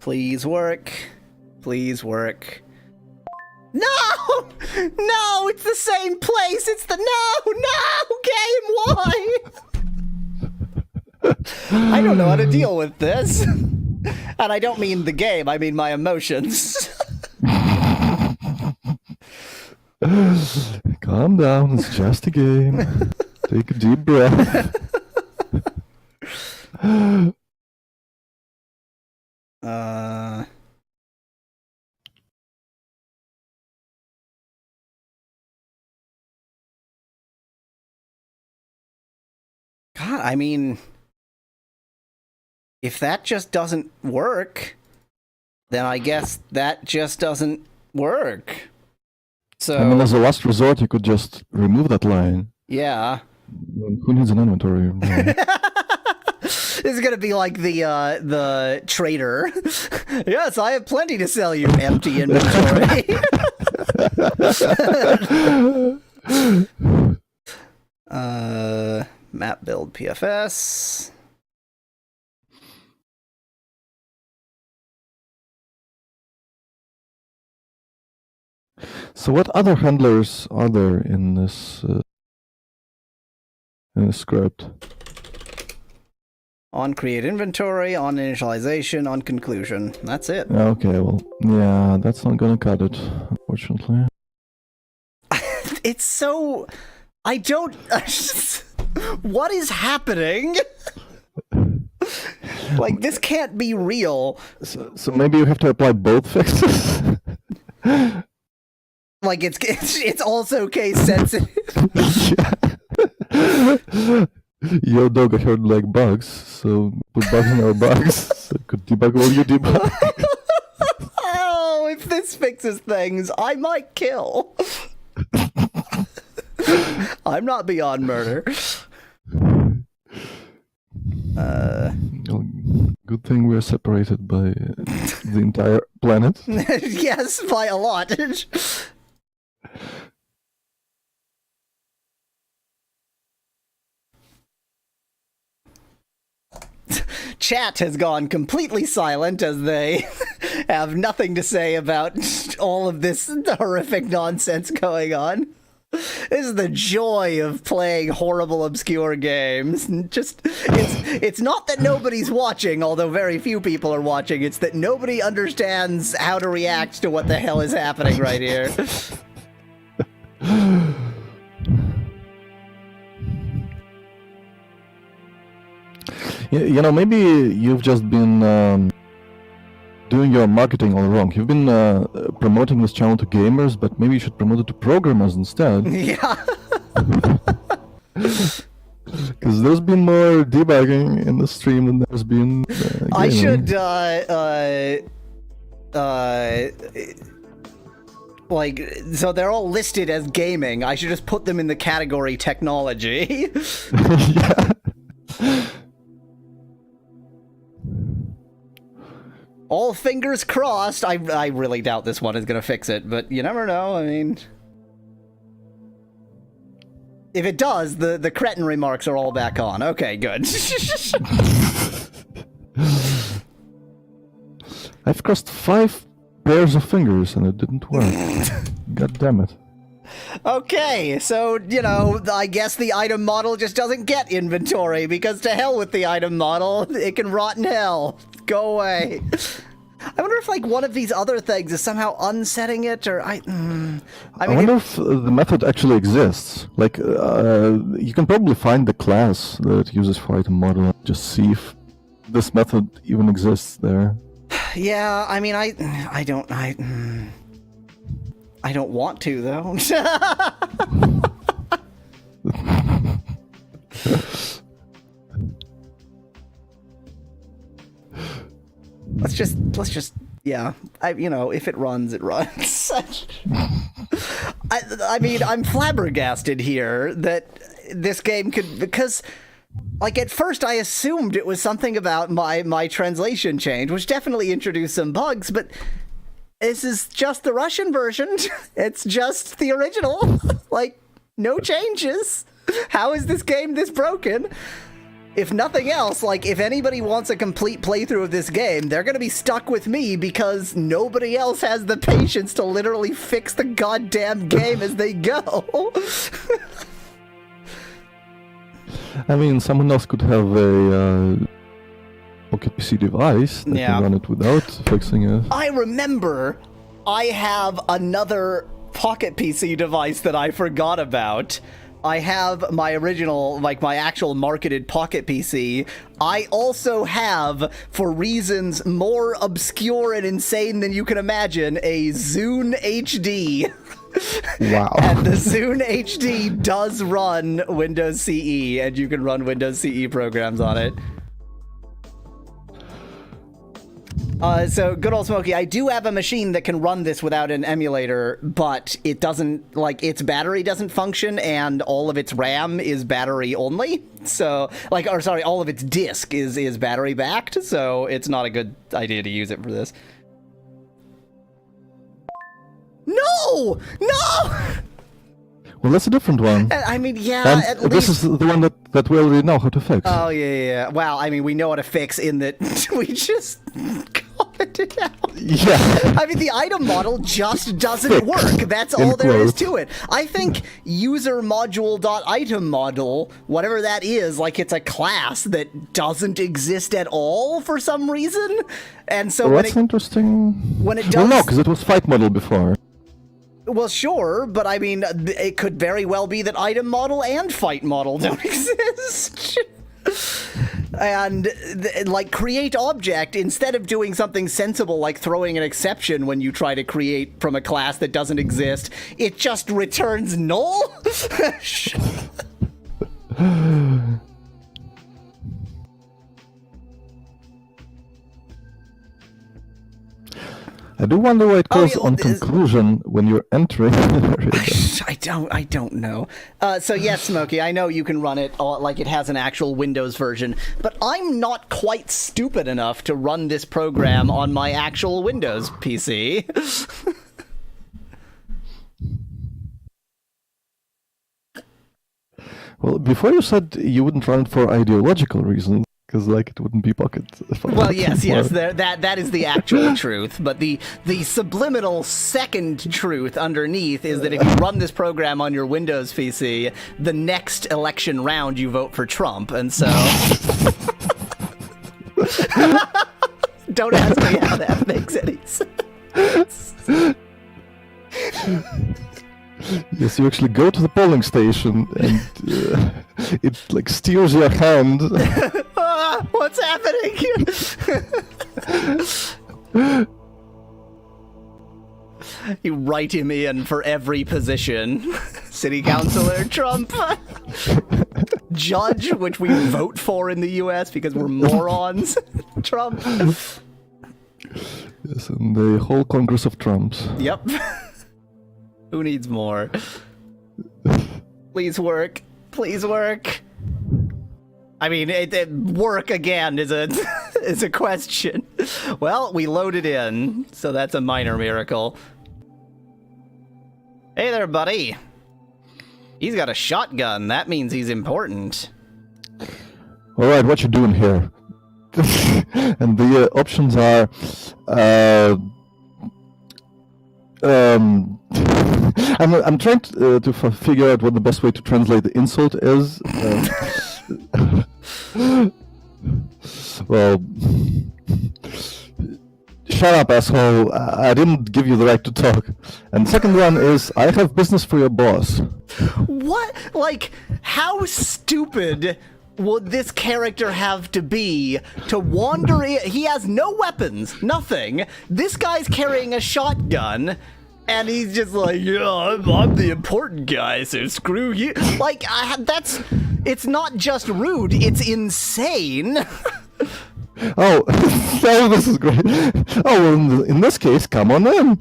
Please work. Please work. No! No, it's the same place. It's the game. Why? I don't know how to deal with this. And I don't mean the game, I mean my emotions. Calm down, it's just a game. Take a deep breath. God, I mean, if that just doesn't work, then I guess that just doesn't work. So, I mean, as a last resort, you could just remove that line. Yeah. Who needs an inventory? This is gonna be like the trader. Yes, I have plenty to sell you. Empty inventory. Map build PFS. So what other handlers are there in this script? On create inventory, on initialization, on conclusion. That's it. Okay, well, yeah, that's not gonna cut it, unfortunately. It's so... I don't... What is happening? Like, this can't be real. So maybe you have to apply both fixes? Like, it's also case sensitive. Yo, dog, I heard like bugs, so put bugs in our bugs. So could debug all you debug. Oh, if this fixes things, I might kill. I'm not beyond murder. Good thing we're separated by the entire planet. Yes, by a lot. Chat has gone completely silent as they have nothing to say about all of this horrific nonsense going on. This is the joy of playing horrible, obscure games. Just, it's not that nobody's watching, although very few people are watching. It's that nobody understands how to react to what the hell is happening right here. You know, maybe you've just been doing your marketing all wrong. You've been promoting this channel to gamers, but maybe you should promote it to programmers instead. Yeah. Because there's been more debugging in the stream than there's been gaming. I should, like, so they're all listed as gaming. I should just put them in the category technology. Yeah. All fingers crossed. I really doubt this one is going to fix it, but you never know. I mean, if it does, the cretin remarks are all back on. Okay, good. I've crossed 5 pairs of fingers and it didn't work. God damn it. Okay, so, you know, I guess the item model just doesn't get inventory, because to hell with the item model. It can rot in hell. Go away. I wonder if, like, one of these other things is somehow unsetting it, or I mean, I wonder if the method actually exists. Like, you can probably find the class that uses for item model and just see if this method even exists there. Yeah, I mean, I don't want to, though. Let's just, yeah. You know, if it runs, it runs. I mean, I'm flabbergasted here that this game could, because, like, at first I assumed it was something about my translation change, which definitely introduced some bugs, but this is just the Russian version. It's just the original. Like, no changes. How is this game this broken? if nothing else, like, if anybody wants a complete playthrough of this game, they're gonna be stuck with me because nobody else has the patience to literally fix the goddamn game as they go. I mean, someone else could have a Pocket PC device that can run it without fixing it. I remember I have another Pocket PC device that I forgot about. I have my original, like my actual marketed Pocket PC. I also have, for reasons more obscure and insane than you can imagine, a Zune HD. Wow. And the Zune HD does run Windows CE, and you can run Windows CE programs on it. So, good old Smokey, I do have a machine that can run this without an emulator, but it doesn't, like, its battery doesn't function, and all of its RAM is battery only. So, like, or sorry, all of its disk is battery backed, so it's not a good idea to use it for this. No! No! Well, that's a different one. I mean, yeah, and at this least... is the one that we already know how to fix. Oh, yeah. Well, I mean, we know how to fix in that we just commented out. Yeah. I mean, the item model just doesn't work. That's all there is to it. I think user module.item model, whatever that is, like it's a class that doesn't exist at all for some reason. And so that's interesting. When it does... Well, no, because it was fight model before. Well, sure, but I mean, it could very well be that item model and fight model don't exist. And, like, create object, instead of doing something sensible like throwing an exception when you try to create from a class that doesn't exist, it just returns null? I do wonder why it goes on conclusion when you're entering an area. I don't know. So yes, Smokey, I know you can run it like it has an actual Windows version, but I'm not quite stupid enough to run this program on my actual Windows PC. Well, before you said you wouldn't run it for ideological reasons. Because, like, it wouldn't be Pocket. Well, yes, that is the actual truth. But the subliminal second truth underneath is that if you run this program on your Windows PC, the next election round you vote for Trump, and so don't ask me how that makes any sense. Yes, you actually go to the polling station and it like steers your hand. What's happening? You write him in for every position. City councilor, Trump. Judge, which we vote for in the US because we're morons, Trump. Yes, and the whole Congress of Trumps. Yep. Who needs more? Please work. Please work. I mean, work again is a question. Well, we loaded in, so that's a minor miracle. Hey there, buddy. He's got a shotgun. That means he's important. All right, what you doing here? And the options are. I'm trying to figure out what the best way to translate the insult is. Well, shut up, asshole. I didn't give you the right to talk. And the second one is, I have business for your boss. What? Like, how stupid would this character have to be to wander in? He has no weapons, nothing. This guy's carrying a shotgun, and he's just like, yeah, I'm the important guy, so screw you. Like, it's not just rude, it's insane. Oh, oh, this is great. Oh, well, in this case, come on in.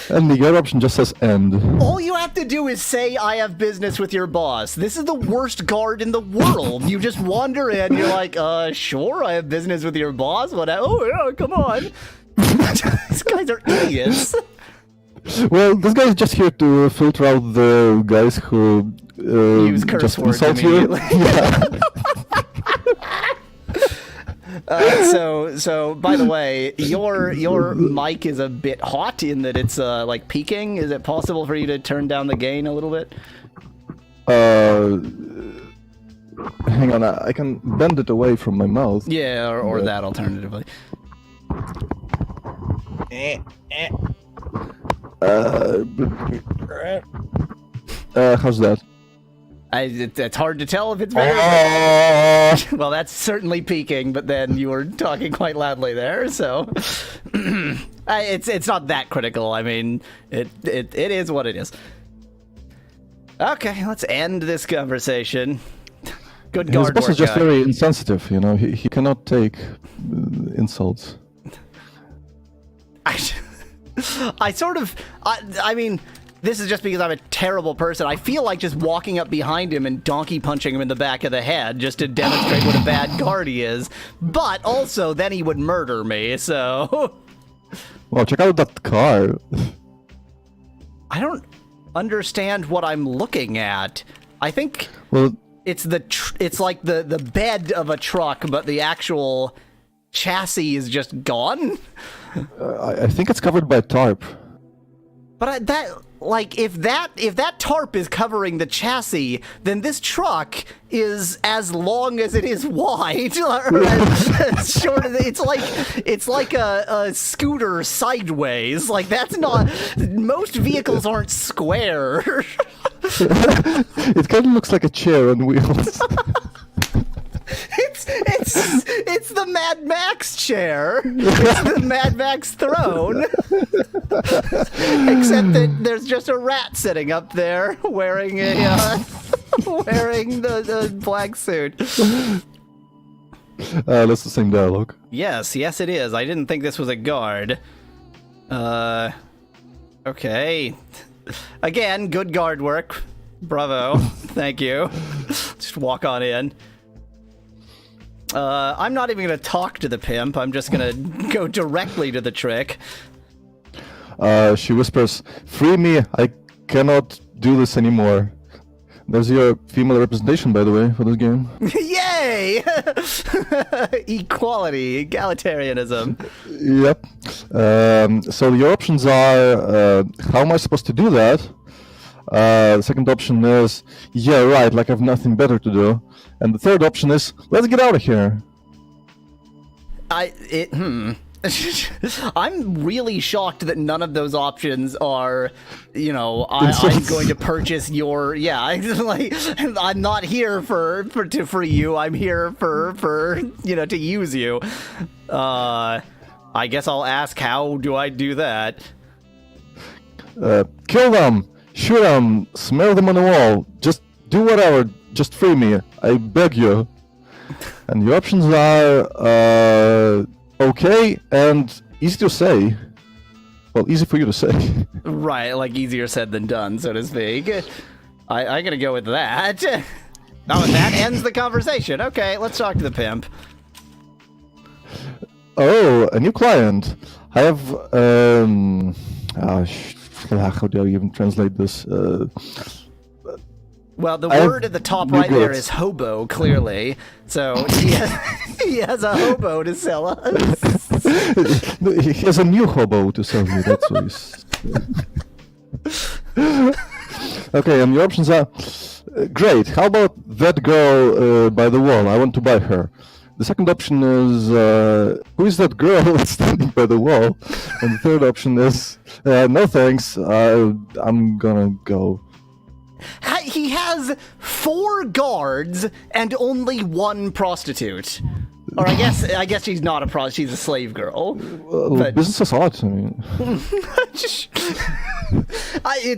and the other option just says end. All you have to do is say, I have business with your boss. This is the worst guard in the world. You just wander in, you're like, sure, I have business with your boss. What? Oh, yeah, come on. These guys are idiots. Well, this guy is just here to filter out the guys who use curse just words insult you. immediately. So by the way, your mic is a bit hot in that it's like peaking. Is it possible for you to turn down the gain a little bit? Hang on, I can bend it away from my mouth. Yeah, or that alternatively. How's that? It's hard to tell if it's better. Well, that's certainly peaking, but then you were talking quite loudly there, so it's not that critical. I mean, it is what it is. Okay, let's end this conversation. Good guard work, His boss is just guy. very insensitive, you know. He cannot take insults. I mean, this is just because I'm a terrible person. I feel like just walking up behind him and donkey punching him in the back of the head just to demonstrate what a bad guard he is. But also, then he would murder me, so... Well, check out that car. I don't understand what I'm looking at. I think Well, it's it's like the bed of a truck, but the actual chassis is just gone. I think it's covered by tarp. But if that tarp is covering the chassis, then this truck is as long as it is wide, or as short as it's like a scooter sideways. Like that's not. Most vehicles aren't square. It kind of looks like a chair on wheels. It's the Mad Max chair. It's the Mad Max throne. Except that there's just a rat sitting up there wearing wearing the black suit. That's the same dialogue. Yes, it is. I didn't think this was a guard. Okay. Again, good guard work. Bravo. Thank you. Just walk on in. I'm not even going to talk to the pimp. I'm just going to go directly to the trick. She whispers, "Free me! I cannot do this anymore." There's your female representation, by the way, for this game. Yay! Equality, egalitarianism. Yep. So your options are, how am I supposed to do that? The second option is, yeah, right, like I've nothing better to do. And the third option is, let's get out of here. I'm really shocked that none of those options are, I'm going to purchase your, I'm not here for you. I'm here for to use you. I guess I'll ask, how do I do that? Kill them, shoot them, smear them on the wall. Just do whatever. Just free me. I beg you. And the options are okay and easy to say. Well, easy for you to say. Right, like easier said than done, so to speak. I'm gonna go with that. Oh, and that ends the conversation. Okay, let's talk to the pimp. Oh, a new client. I have how do I even translate this? Well, the word at the top right there is hobo, clearly. So he has a hobo to sell us. He has a new hobo to sell me, that's what he's... Okay, and your options are... great, how about that girl by the wall? I want to buy her. The second option is, who is that girl standing by the wall? And the third option is, no thanks, I'm gonna go. He has 4 guards and only 1 prostitute. Or I guess she's not a prostitute, she's a slave girl. But... business is hard, I mean.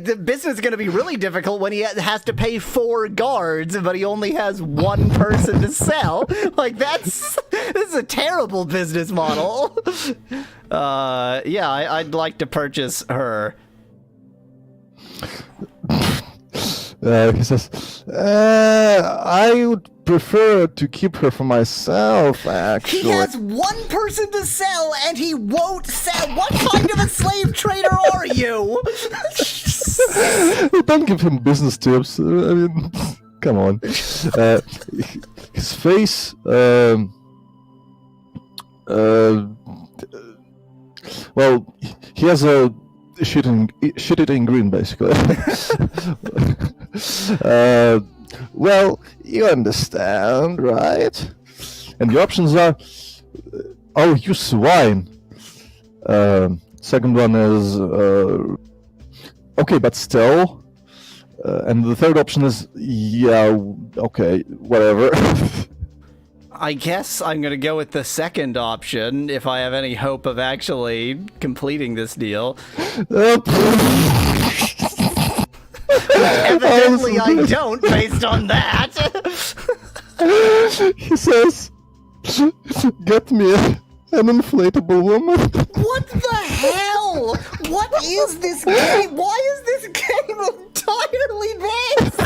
The business is going to be really difficult when he has to pay 4 guards, but he only has 1 person to sell. Like, this is a terrible business model. I'd like to purchase her. He says, I would prefer to keep her for myself, actually. He has 1 person to sell, and he won't sell. What kind of a slave trader are you? Don't give him business tips. I mean, come on. His face. Well, he has a shit-eating grin, basically. Well, you understand, right? And the options are, oh, you swine. Second one is, okay, but still. And the third option is, yeah, okay, whatever. I guess I'm gonna go with the second option if I have any hope of actually completing this deal. Evidently I don't, based on that. He says, get me an inflatable woman. What the hell? What is this game? Why is this game entirely based?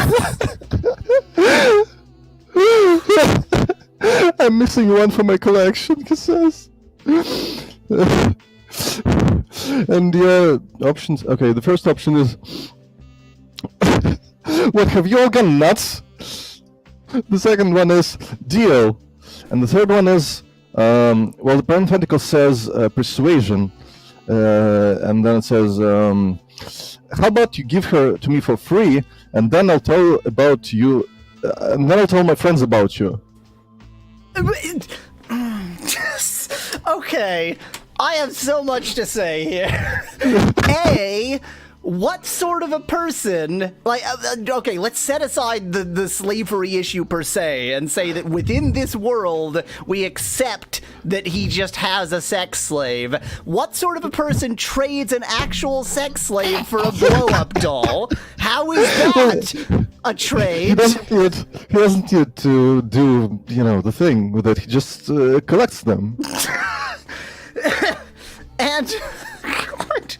I'm missing one from my collection, he says. And the options... Okay, the first option is... What, have you all gone nuts? The second one is deal. And the third one is... well, the parenthetical says persuasion. And then it says... how about you give her to me for free, and then I'll tell about you... and then I'll tell my friends about you. Okay, I have so much to say here. A, what sort of a person, like, okay, let's set aside the slavery issue per se and say that within this world, we accept that he just has a sex slave. What sort of a person trades an actual sex slave for a blow-up doll? How is that a trade? He doesn't need to do, you know, the thing with it. He just collects them. And... God.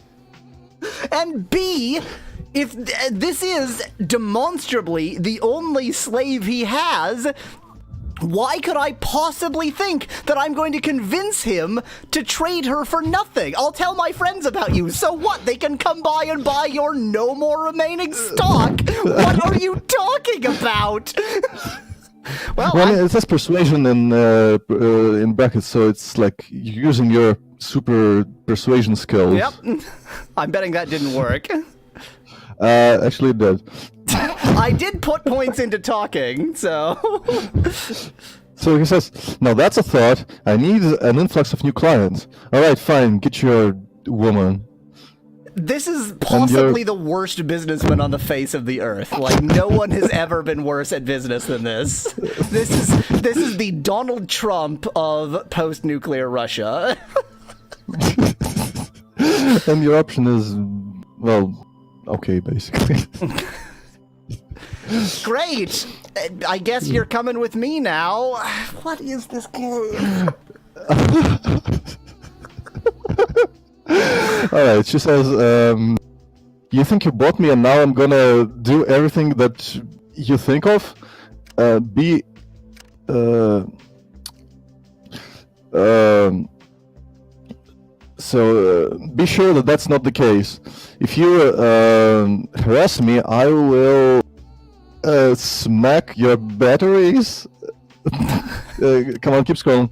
And B, if this is demonstrably the only slave he has, why could I possibly think that I'm going to convince him to trade her for nothing? I'll tell my friends about you. So what? They can come by and buy your no more remaining stock? What are you talking about? Well, it says persuasion in brackets, so it's like using your super persuasion skills. Yep. I'm betting that didn't work. Actually, it did. I did put points into talking, so... So he says, now that's a thought. I need an influx of new clients. All right, fine, get your woman. This is possibly the worst businessman on the face of the earth. Like, no one has ever been worse at business than this. This is the Donald Trump of post-nuclear Russia. And your option is, well, okay, basically. Great! I guess you're coming with me now. What is this game? Alright, she says, you think you bought me and now I'm gonna do everything that you think of? Be sure that that's not the case. If you harass me, I will smack your batteries. Come on, keep scrolling.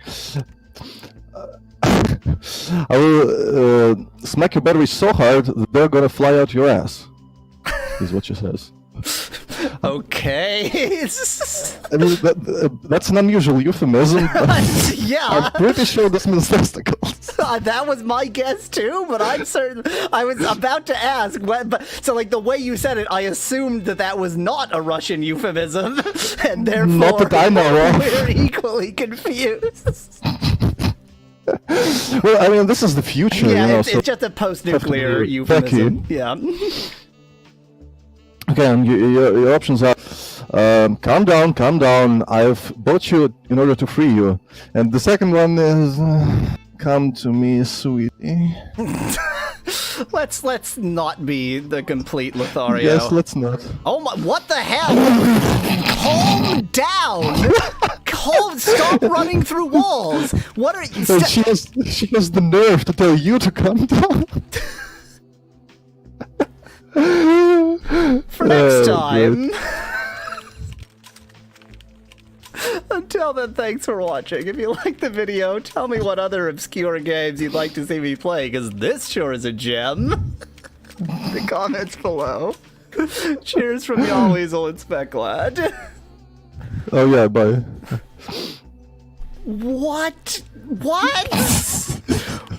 I will smack your batteries so hard that they're gonna fly out your ass. Is what she says. Okay. I mean, that's an unusual euphemism. Yeah. I'm pretty sure this means testicles. That was my guess too, but I'm certain. I was about to ask, so like the way you said it, I assumed that was not a Russian euphemism, and therefore not that I know of. We're equally confused. Well, I mean, this is the future. Yeah, you know, it's just a post-nuclear euphemism. Yeah. Okay, and your options are calm down, I've bought you in order to free you. And the second one is come to me, sweetie. Let's not be the complete Lothario. Yes, let's not. Oh my, what the hell? Calm down! Stop running through walls! What are you... She has the nerve to tell you to calm down. For next Oh, time. Until then, thanks for watching. If you liked the video, tell me what other obscure games you'd like to see me play, because this sure is a gem. The comments below. Cheers from Yahweasel and Spec-Lad. Oh yeah, bye. What? What?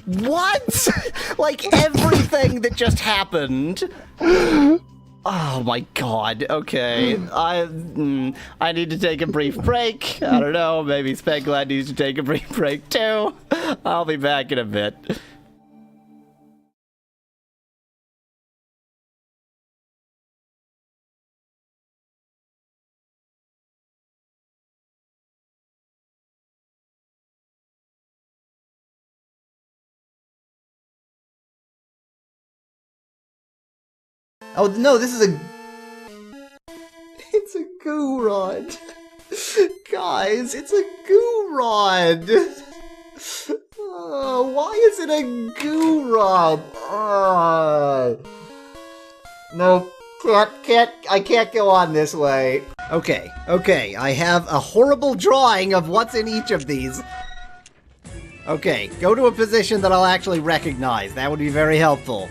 What? Like everything that just happened. Oh my god, okay. I need to take a brief break. I don't know, maybe Spec-Lad needs to take a brief break too. I'll be back in a bit. Oh no, this is a... It's a goo rod. Guys, it's a goo rod. Why is it a goo rod? No, I can't go on this way. Okay, I have a horrible drawing of what's in each of these. Okay, go to a position that I'll actually recognize. That would be very helpful.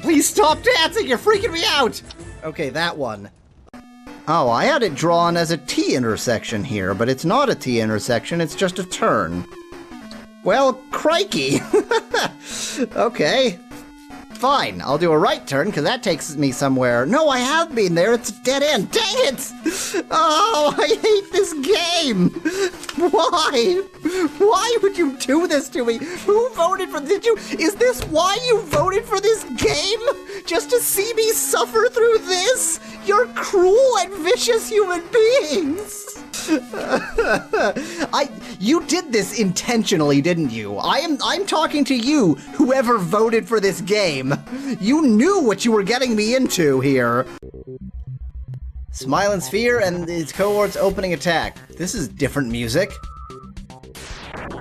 Please stop dancing! You're freaking me out! Okay, that one. Oh, I had it drawn as a T intersection here, but it's not a T intersection, it's just a turn. Well, crikey! Okay. Fine, I'll do a right turn, because that takes me somewhere. No, I have been there, it's a dead end. Dang it! Oh, I hate this game! Why? Why would you do this to me? Who voted for this? Is this why you voted for this game? Just to see me suffer through this? You're cruel and vicious human beings! You did this intentionally, didn't you? I'm talking to you, whoever voted for this game. You knew what you were getting me into here. Smiling Sphere and its cohort's opening attack. This is different music.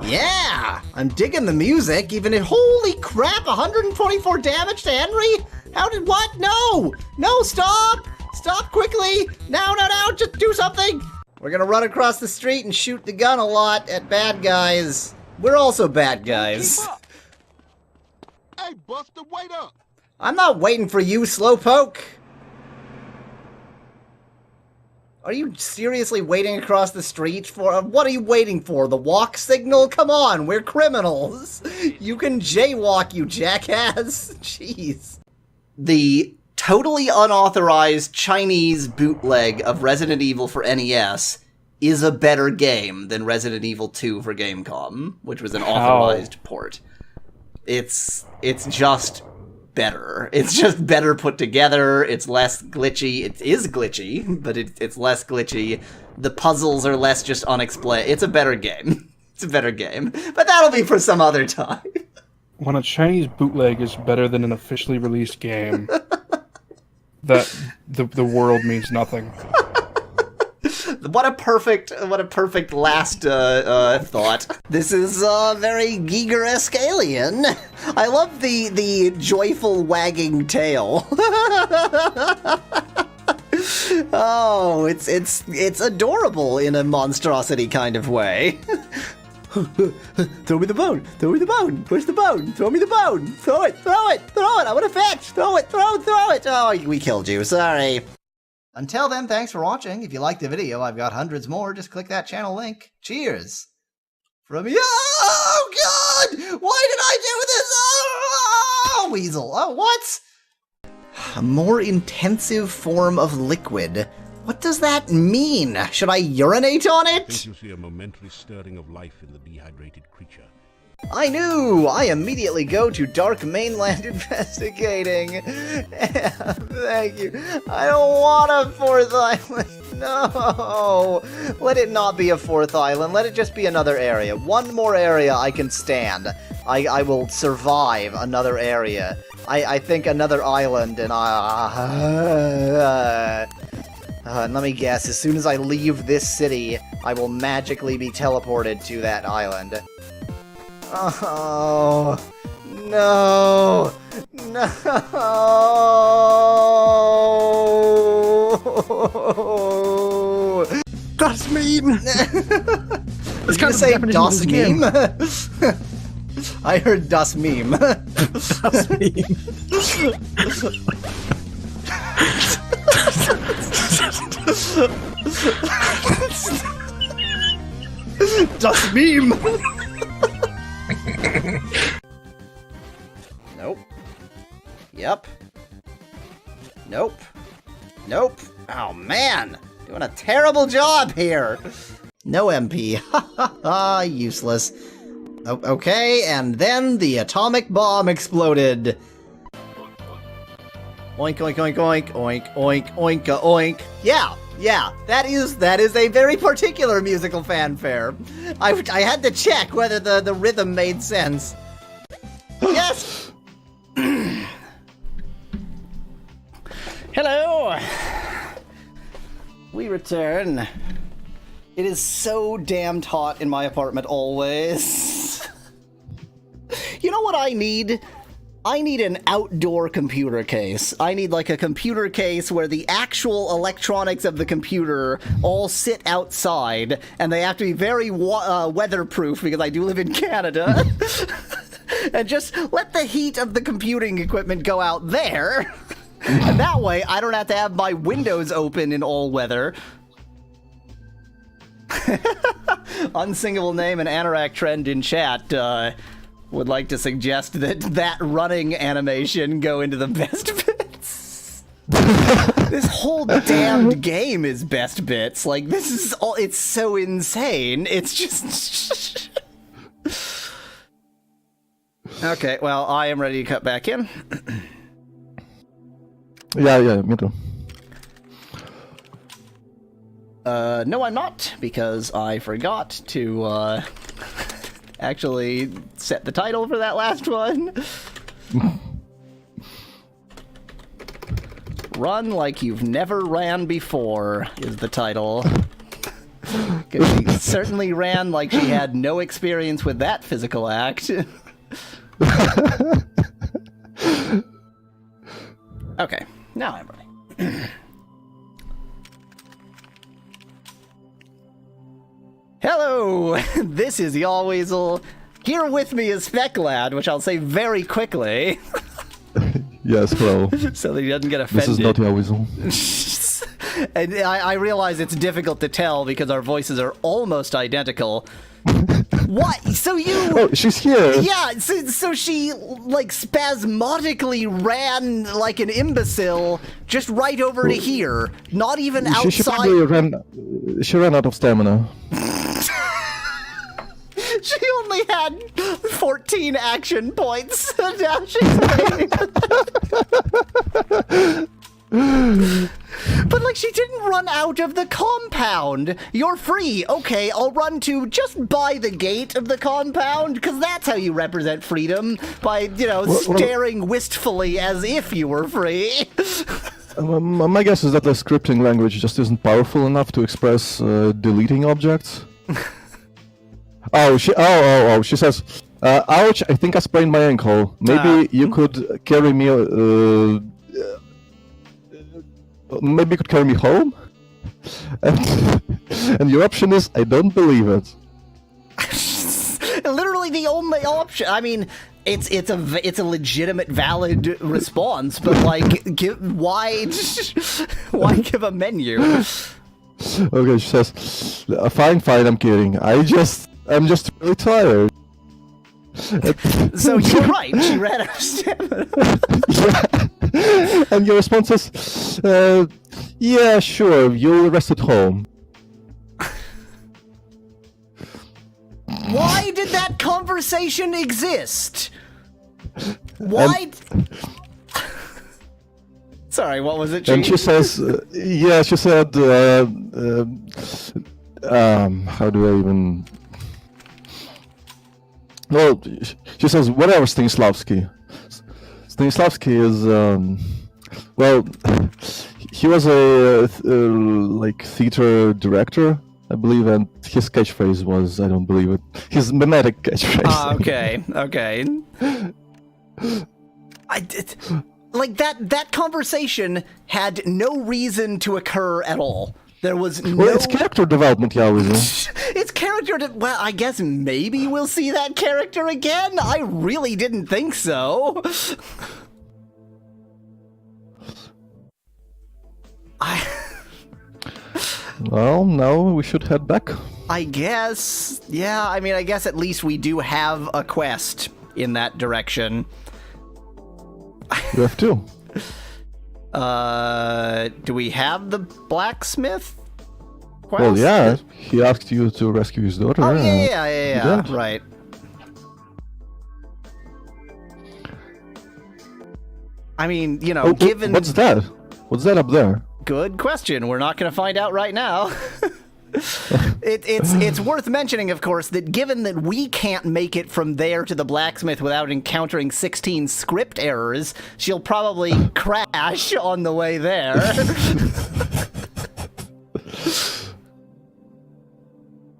Yeah! I'm digging the music, even if— holy crap, 124 damage to Henry? How did— what? No! No, stop! Stop quickly! No, just do something! We're gonna run across the street and shoot the gun a lot at bad guys. We're also bad guys. Hey, Buster, wait up! I'm not waiting for you, Slowpoke! Are you seriously waiting across the street for— what are you waiting for? The walk signal? Come on, we're criminals! You can jaywalk, you jackass! Jeez. The totally unauthorized Chinese bootleg of Resident Evil for NES is a better game than Resident Evil 2 for Gamecom, which was an authorized port. It's just better. It's just better put together. It's less glitchy. It is glitchy, but it's less glitchy. The puzzles are less just unexplained. It's a better game. It's a better game. But that'll be for some other time. When a Chinese bootleg is better than an officially released game, that the world means nothing. What a perfect last thought. This is a very Giger-esque alien. I love the joyful wagging tail. Oh, it's adorable in a monstrosity kind of way. Throw me the bone! Throw me the bone! Where's the bone? Throw me the bone! Throw it! Throw it! Throw it! I want to fetch! Throw it! Throw it! Oh, we killed you. Sorry. Until then, thanks for watching. If you liked the video, I've got hundreds more. Just click that channel link. Cheers! From me. Oh, God! Why did I do this? Oh, Weasel. Oh, what? A more intensive form of liquid. What does that mean? Should I urinate on it? You see a momentary stirring of life in the dehydrated creature. I knew! I immediately go to Dark Mainland investigating. Thank you. I don't want a fourth island. No! Let it not be a fourth island. Let it just be another area. One more area I can stand. I will survive another area. I think another island and and let me guess, as soon as I leave this city, I will magically be teleported to that island. Oh, no, No. Das Meme! Did you say Das Meme? I heard Das Meme. Das Meme. Das Meme! Nope. Yep. Nope. Nope. Oh man! Doing a terrible job here! No MP. Ha ha ha, useless. Okay, and then the atomic bomb exploded. Oink oink oink oink oink oink oinka oink. Yeah, that is a very particular musical fanfare. I had to check whether the rhythm made sense. Yes. Hello. We return. It is so damned hot in my apartment always. You know what I need? I need an outdoor computer case. I need like a computer case where the actual electronics of the computer all sit outside, and they have to be very weatherproof because I do live in Canada. And just let the heat of the computing equipment go out there. And that way I don't have to have my windows open in all weather. Unsingable name and anorak trend in chat would like to suggest that running animation go into the best bits. This whole damned game is best bits. Like, this is all, it's so insane. It's just... Okay, well, I am ready to cut back in. Yeah, me too. No, I'm not, because I forgot to, actually set the title for that last one. Run like you've never ran before is the title. Because she certainly ran like she had no experience with that physical act. Okay, now I'm ready. Hello, this is Yahweasel. Here with me is F.A.L.L.O.U.T, which I'll say very quickly. Yes, hello. So that he doesn't get offended. This is not Yahweasel. And I realize it's difficult to tell because our voices are almost identical. What? So you... Oh, she's here! Yeah, so she, like, spasmodically ran like an imbecile just right over to here. Not even outside... She probably ran out of stamina. She only had 14 action points. Now she's waiting. But, like, she didn't run out of the compound. You're free. Okay, I'll run to just by the gate of the compound, because that's how you represent freedom, by, you know, staring wistfully as if you were free. My guess is that the scripting language just isn't powerful enough to express deleting objects. She says, ouch, I think I sprained my ankle. Maybe you could carry me, maybe you could carry me home? And your option is, I don't believe it. Literally the only option. I mean, it's a legitimate, valid response, but like, why give a menu? Okay, she says, fine, I'm kidding. I'm just really tired. So you're right, she ran out of stamina. Yeah. And your response is, yeah, sure, you'll rest at home. Why did that conversation exist? Why? Sorry, what was it, Gene? And she says, yeah, she said, how do I even... Well, she says, whatever, Stanislavski. Stanislavski is, well, he was a, like, theater director, I believe, and his catchphrase was, I don't believe it, his mimetic catchphrase. Okay. Like that conversation had no reason to occur at all. There was no... Well, it's character development, Yahweasel. It's character... Well, I guess maybe we'll see that character again? I really didn't think so. Well, now we should head back. I guess. Yeah, I mean, I guess at least we do have a quest in that direction. You have two. Do we have the blacksmith quest? Well, yeah. He asked you to rescue his daughter. Oh, yeah. did. Right. I mean, you know, given... What's that? What's that up there? Good question. We're not going to find out right now. It's worth mentioning, of course, that given that we can't make it from there to the blacksmith without encountering 16 script errors, she'll probably crash on the way there.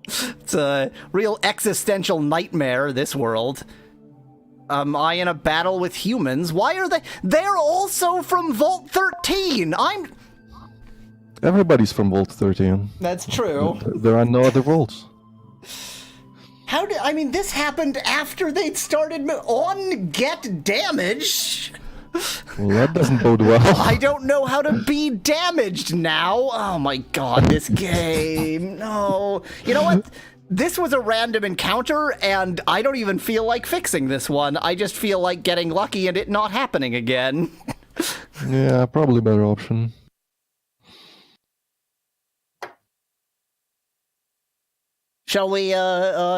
It's a real existential nightmare, this world. Am I in a battle with humans? Why are they... They're also from Vault 13! Everybody's from Vault 13. That's true. There are no other vaults. I mean, this happened after they'd started on get damage. Well, that doesn't bode well. I don't know how to be damaged now. Oh my god, this game. No. You know what? This was a random encounter, and I don't even feel like fixing this one. I just feel like getting lucky and it not happening again. Yeah, probably a better option. Shall we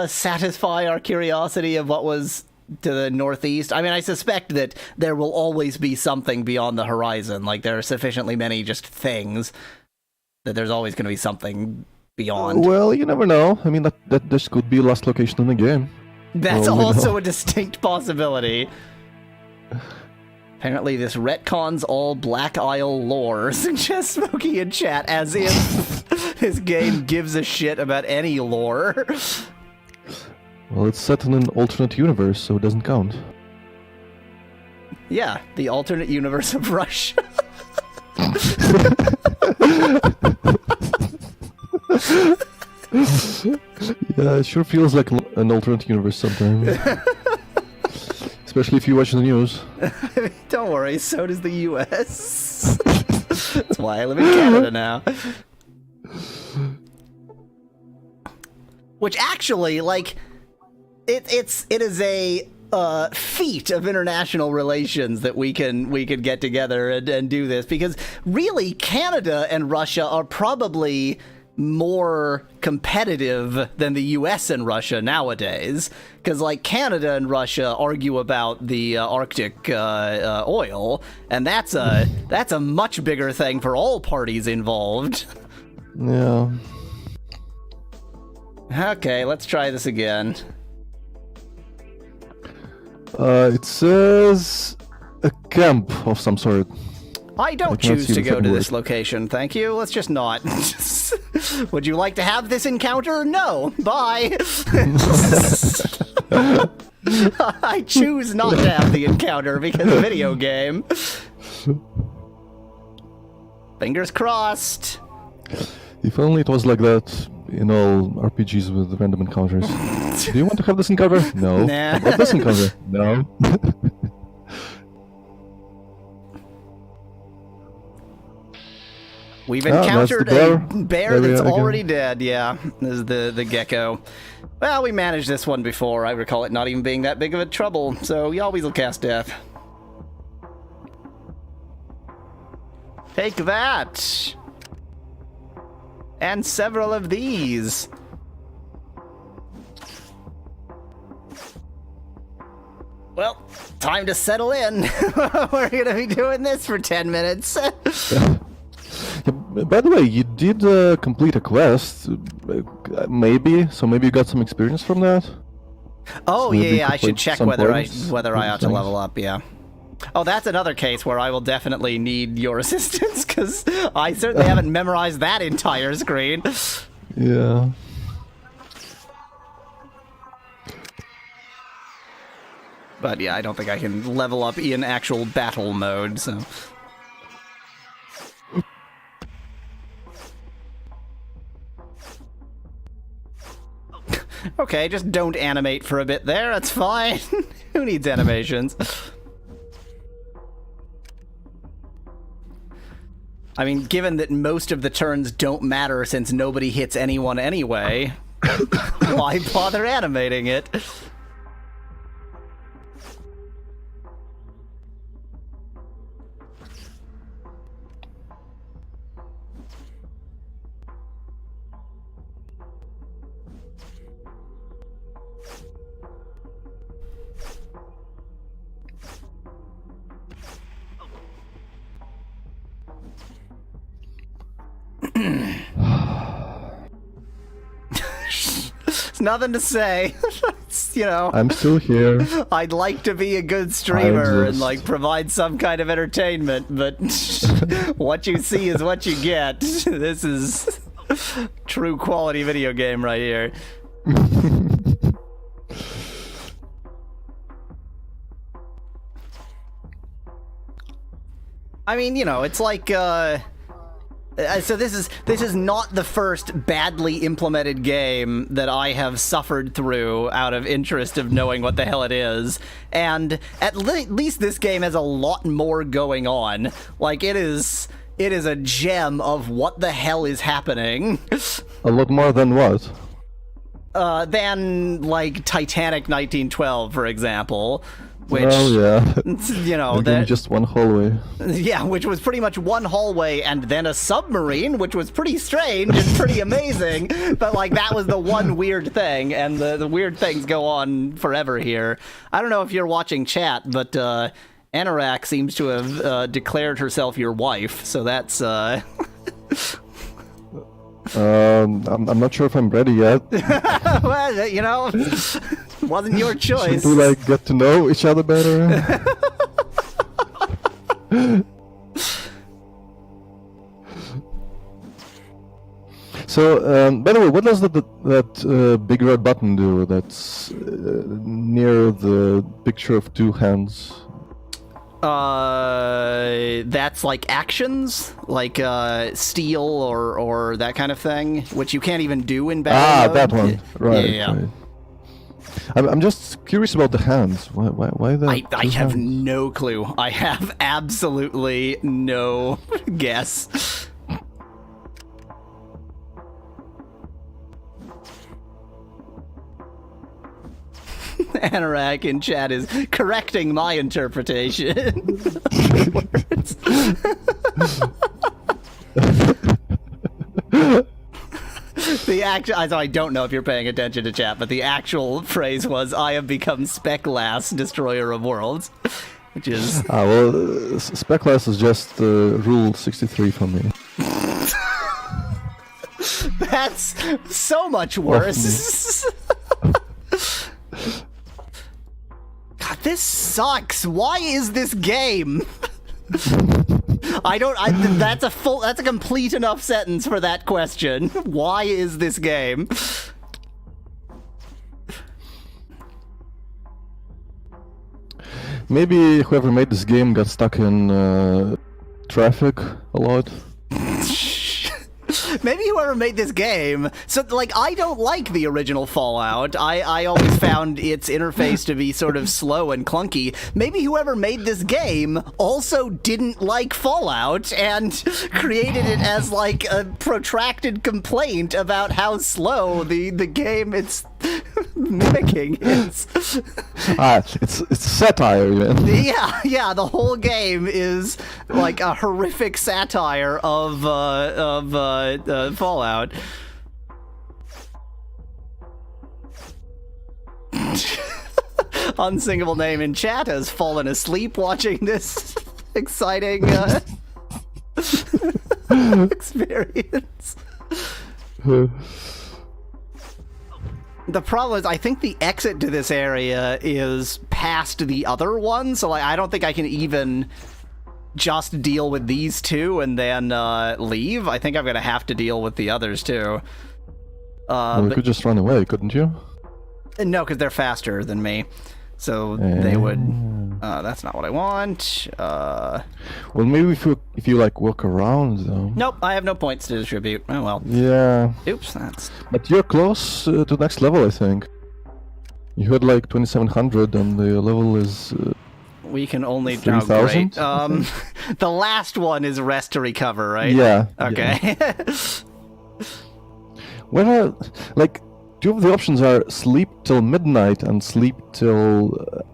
satisfy our curiosity of what was to the northeast? I mean, I suspect that there will always be something beyond the horizon. Like, there are sufficiently many just things that there's always going to be something beyond. Well, you never know. I mean, that this could be the last location in the game. That's well, also a distinct possibility. Apparently this retcons all Black Isle lore, suggests Smokey in chat, as if this game gives a shit about any lore. Well, it's set in an alternate universe, so it doesn't count. Yeah, the alternate universe of Russia. Yeah, it sure feels like an alternate universe sometimes. Especially if you watch the news. Don't worry, so does the US. That's why I live in Canada now. Which actually, like, it is a feat of international relations that we can get together and do this, because really Canada and Russia are probably more competitive than the US and Russia nowadays, because like Canada and Russia argue about the Arctic oil, and that's a much bigger thing for all parties involved. Yeah. Okay, let's try this again. It says a camp of some sort. I don't choose to go to this location, thank you. Let's just not. Would you like to have this encounter? No. Bye. I choose not to have the encounter because video game. Fingers crossed. If only it was like that in all RPGs with random encounters. Do you want to have this encounter? No. Nah. How about this encounter? No. We've encountered a bear that's again. already dead. Yeah, this is the gecko. Well, we managed this one before. I recall it not even being that big of a trouble. So Yahweasel cast death. Take that. And several of these. Well, time to settle in. We're going to be doing this for 10 minutes. Yeah, by the way, you did complete a quest, maybe. So maybe you got some experience from that. Oh so yeah, I should check whether I ought to things. level up. Yeah. Oh, that's another case where I will definitely need your assistance, because I certainly haven't memorized that entire screen. Yeah. But yeah, I don't think I can level up in actual battle mode, so... Okay, just don't animate for a bit there, that's fine. Who needs animations? I mean, given that most of the turns don't matter since nobody hits anyone anyway, why bother animating it? There's nothing to say. You know, I'm still here. I'd like to be a good streamer and like provide some kind of entertainment, but what you see is what you get. This is true quality video game right here. I mean, you know, it's like so this is not the first badly implemented game that I have suffered through out of interest of knowing what the hell it is, and at least this game has a lot more going on. Like, it is a gem of what the hell is happening. A lot more than what? Than like Titanic 1912, for example. Which, yeah, you know, that just one hallway. Yeah, which was pretty much one hallway and then a submarine, which was pretty strange and pretty amazing. But like, that was the one weird thing, and the weird things go on forever here. I don't know if you're watching chat, but Anorak seems to have declared herself your wife, so that's I'm not sure if I'm ready yet. Well, you know, wasn't your choice. Should we like get to know each other better? So, by the way, what does that big red button do? That's near the picture of two hands. That's like actions, like steal or that kind of thing, which you can't even do in battle mode. That one, right? Yeah. Right. I'm just curious about the hands. Why that? I have no clue. I have absolutely no guess. Anorak in chat is correcting my interpretation. Words. I don't know if you're paying attention to chat, but the actual phrase was, "I have become Specklass, destroyer of worlds," which is... well, Specklass is just rule 63 for me. That's so much worse. God, this sucks. Why is this game? That's a complete enough sentence for that question. Why is this game? Maybe whoever made this game got stuck in traffic a lot. Maybe whoever made this game... So, like, I don't like the original Fallout. I always found its interface to be sort of slow and clunky. Maybe whoever made this game also didn't like Fallout and created it as, like, a protracted complaint about how slow the game it's mimicking is. It's satire, man. Yeah, the whole game is like a horrific satire of Fallout. Unsingable name in chat has fallen asleep watching this exciting experience. The problem is, I think the exit to this area is past the other one, so I don't think I can even just deal with these two and then leave. I think I'm gonna have to deal with the others too. Well, you could just run away, couldn't you? No, because they're faster than me. So they would... that's not what I want. Well, maybe if you like walk around though. Nope, I have no points to distribute. Oh well. Yeah. Oops, that's... But you're close to the next level, I think. You had like 2700 and the level is... we can only... 3000? Oh, great. The last one is rest to recover, right? Yeah. Okay. Yeah. Well, like, two of the options are sleep till midnight and sleep till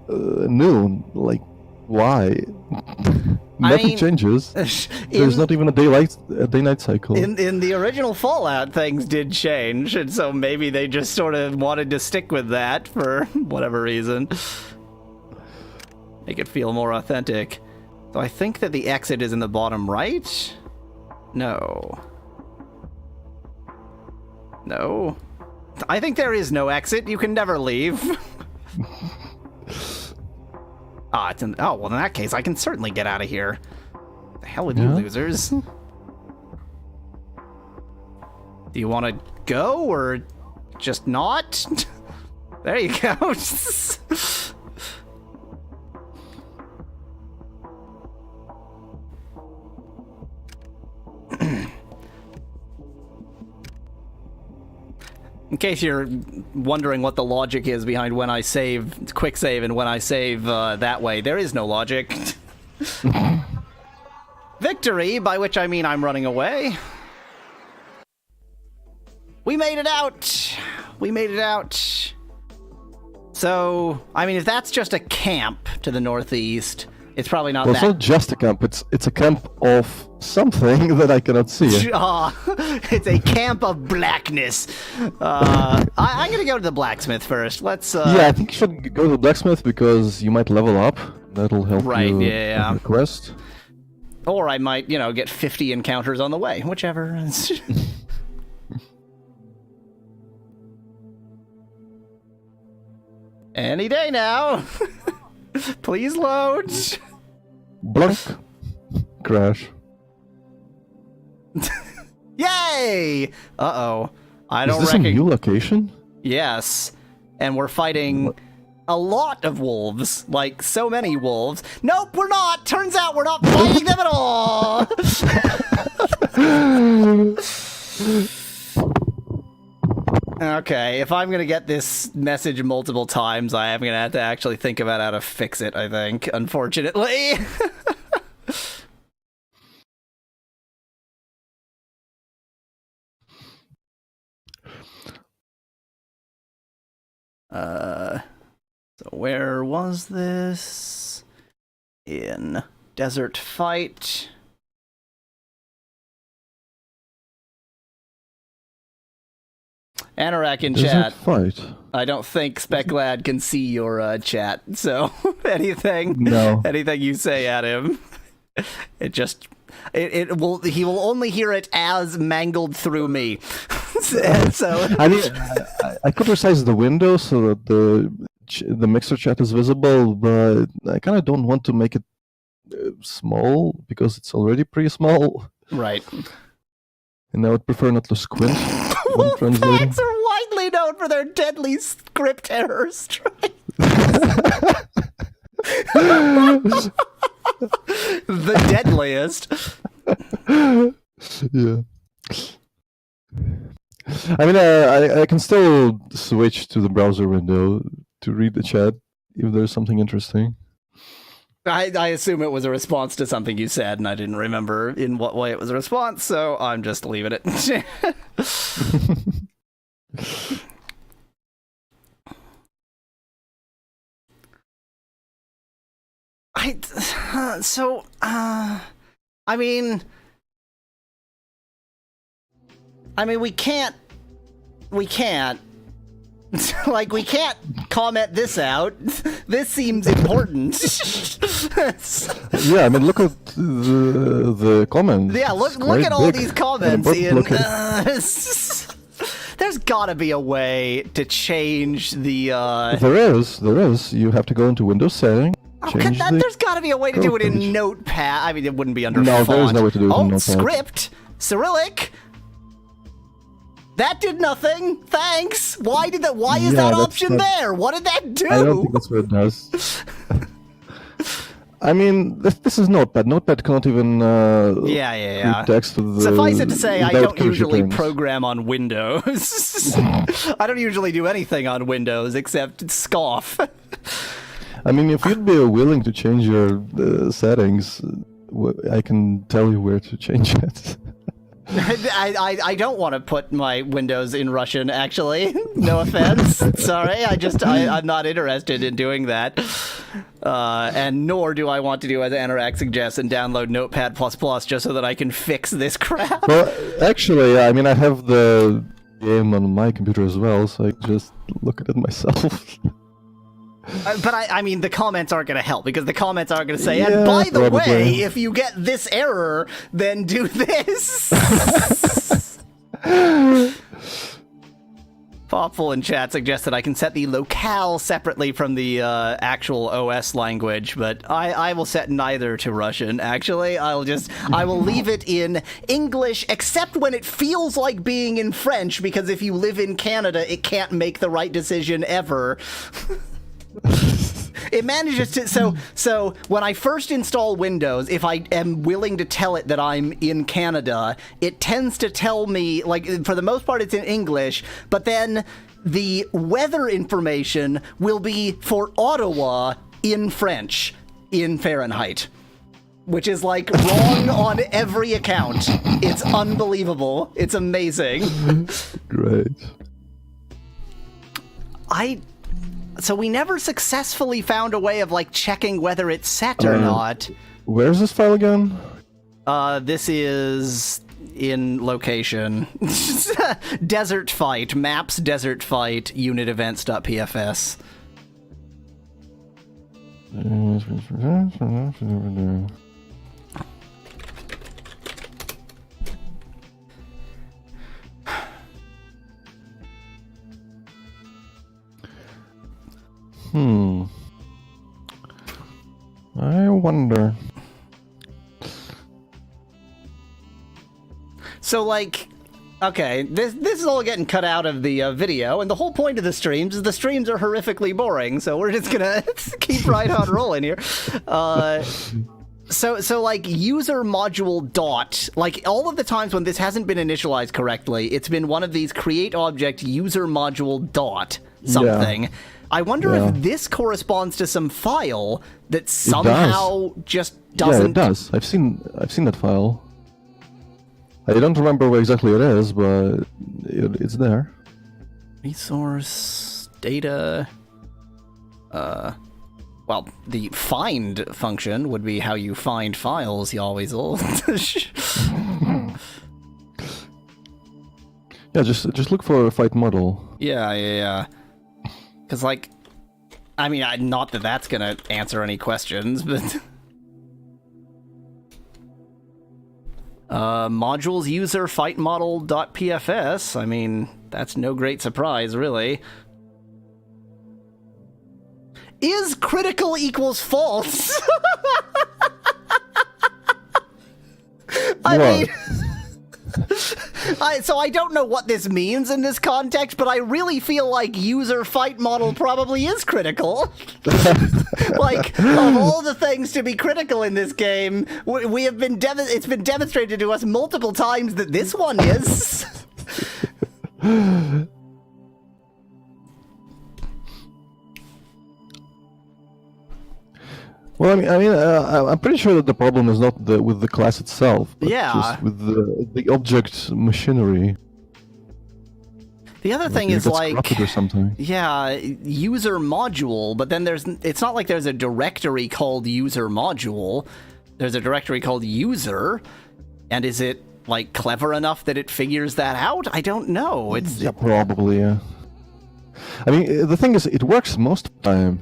noon. Like, why? Nothing changes. There's not even a day-night cycle. In the original Fallout, things did change, and so maybe they just sort of wanted to stick with that for whatever reason. Make it feel more authentic. So I think that the exit is in the bottom right? No. No. I think there is no exit. You can never leave. It's in... Oh, well, in that case, I can certainly get out of here. The hell with you losers. Do you want to go, or just not? There you go. In case you're wondering what the logic is behind when I save quick save and when I save that way, there is no logic. Victory, by which I mean I'm running away. We made it out! We made it out. So, I mean, if that's just a camp to the northeast, it's probably not well, that... it's not just a camp, it's a camp of something that I cannot see. It's a camp of blackness. I'm gonna go to the blacksmith first. Let's... Yeah, I think you should go to the blacksmith because you might level up. That'll help you yeah. with the quest. Or I might, get 50 encounters on the way, whichever. Any day now. Please load. Blank. Crash. Yay! Uh-oh. I don't Is this a new location? Yes. And we're fighting a lot of wolves. Like, so many wolves. Nope, we're not! Turns out we're not fighting them at all! Okay, if I'm gonna get this message multiple times, I am gonna have to actually think about how to fix it, I think, unfortunately. So where was this? In Desert Fight. Anorak in chat. Fight. I don't think SpecLad can see your chat, so anything you say at him, he will only hear it as mangled through me. So I mean, I could resize the window so that the mixer chat is visible, but I kind of don't want to make it small because it's already pretty small. Right. And I would prefer not to squint. Wolfpacks are widely known for their deadly script errors. The deadliest. Yeah. I mean, I can still switch to the browser window to read the chat if there's something interesting. I assume it was a response to something you said, and I didn't remember in what way it was a response, so I'm just leaving it. I mean, we can't, like, we can't comment this out. This seems important. Yeah, I mean, look at the comments. Yeah, look at all these comments, Ian. There's gotta be a way to change the, There is. You have to go into Windows settings. There's gotta be a way to do it in Notepad. I mean, it wouldn't be under font. No, there is no way to do it in Notepad. Script, Cyrillic. That did nothing. Thanks. Why is Yeah, that that's option not- there? What did that do? I don't think that's what it does. I mean, this is Notepad. Notepad cannot even Yeah. read text with Suffice it to say, I without don't case usually returns. program on Windows. I don't usually do anything on Windows except scoff. I mean, if you'd be willing to change your settings, I can tell you where to change it. I don't want to put my Windows in Russian, actually. No offense. Sorry, I'm not interested in doing that. And nor do I want to do as Anorak suggests and download Notepad++ just so that I can fix this crap. Well, actually, I mean, I have the game on my computer as well, so I can just look at it myself. But I mean, the comments aren't going to help, because the comments are going to say, and Yeah, by the probably. way, if you get this error, then do this. Popful in chat suggests that I can set the locale separately from the actual OS language, but I will set neither to Russian, actually. I will leave it in English, except when it feels like being in French, because if you live in Canada, it can't make the right decision ever. It manages to, so when I first install Windows, if I am willing to tell it that I'm in Canada, it tends to tell me, like, for the most part it's in English, but then the weather information will be for Ottawa in French, in Fahrenheit, which is, like, wrong on every account. It's unbelievable. It's amazing. Great. So we never successfully found a way of, like, checking whether it's set or not. Where's this file again? This is in location. Desert Fight, maps Desert Fight, unit events.pfs. I wonder. So, like, okay, this is all getting cut out of the video, and the whole point of the streams is the streams are horrifically boring, so we're just gonna keep right on rolling here. So like, user module dot, like, all of the times when this hasn't been initialized correctly, it's been one of these create object user module dot something. Yeah. I wonder if this corresponds to some file that somehow just doesn't... Yeah, it does. I've seen that file. I don't remember where exactly it is, but it's there. Resource, data... well, the find function would be how you find files, Yahweasel. Yeah, just look for a fight model. Yeah. Because, like, I mean, not that that's gonna answer any questions, but... modules user fight model.pfs, I mean, that's no great surprise, really. Is critical equals false? I mean... So I don't know what this means in this context, but I really feel like user fight model probably is critical. Like, of all the things to be critical in this game, we have been it's been demonstrated to us multiple times that this one is. Well, I mean, I'm pretty sure that the problem is not with the class itself, but just with the object machinery. The other thing is, like, or something. Yeah, user module, but then it's not like there's a directory called user module. There's a directory called user, and is it, like, clever enough that it figures that out? I don't know. Yeah, probably, yeah. I mean, the thing is, it works most of the time.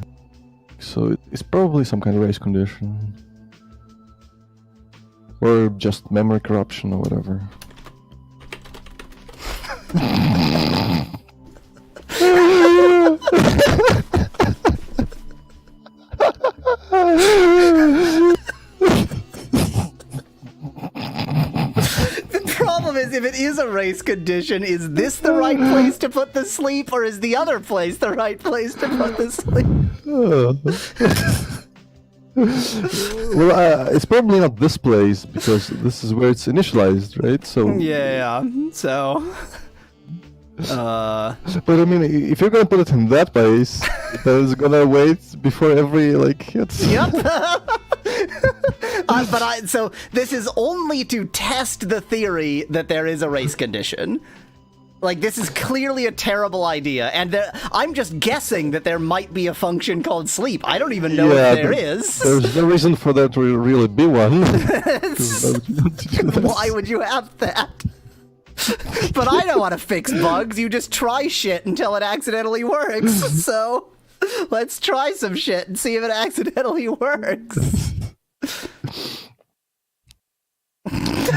So it's probably some kind of race condition. Or just memory corruption or whatever. The problem is, if it is a race condition. Is this the right place to put the sleep, or is the other place the right place to put the sleep? Well, it's probably not this place because this is where it's initialized, right? So Yeah, so... But I mean, if you're gonna put it in that place, then it's gonna wait before every hit. Yep. So this is only to test the theory that there is a race condition. Like, this is clearly a terrible idea, and I'm just guessing that there might be a function called sleep. I don't even know if there is. There's no reason for there to really be one. Why would you have that? But I know how to fix bugs. You just try shit until it accidentally works. So let's try some shit and see if it accidentally works.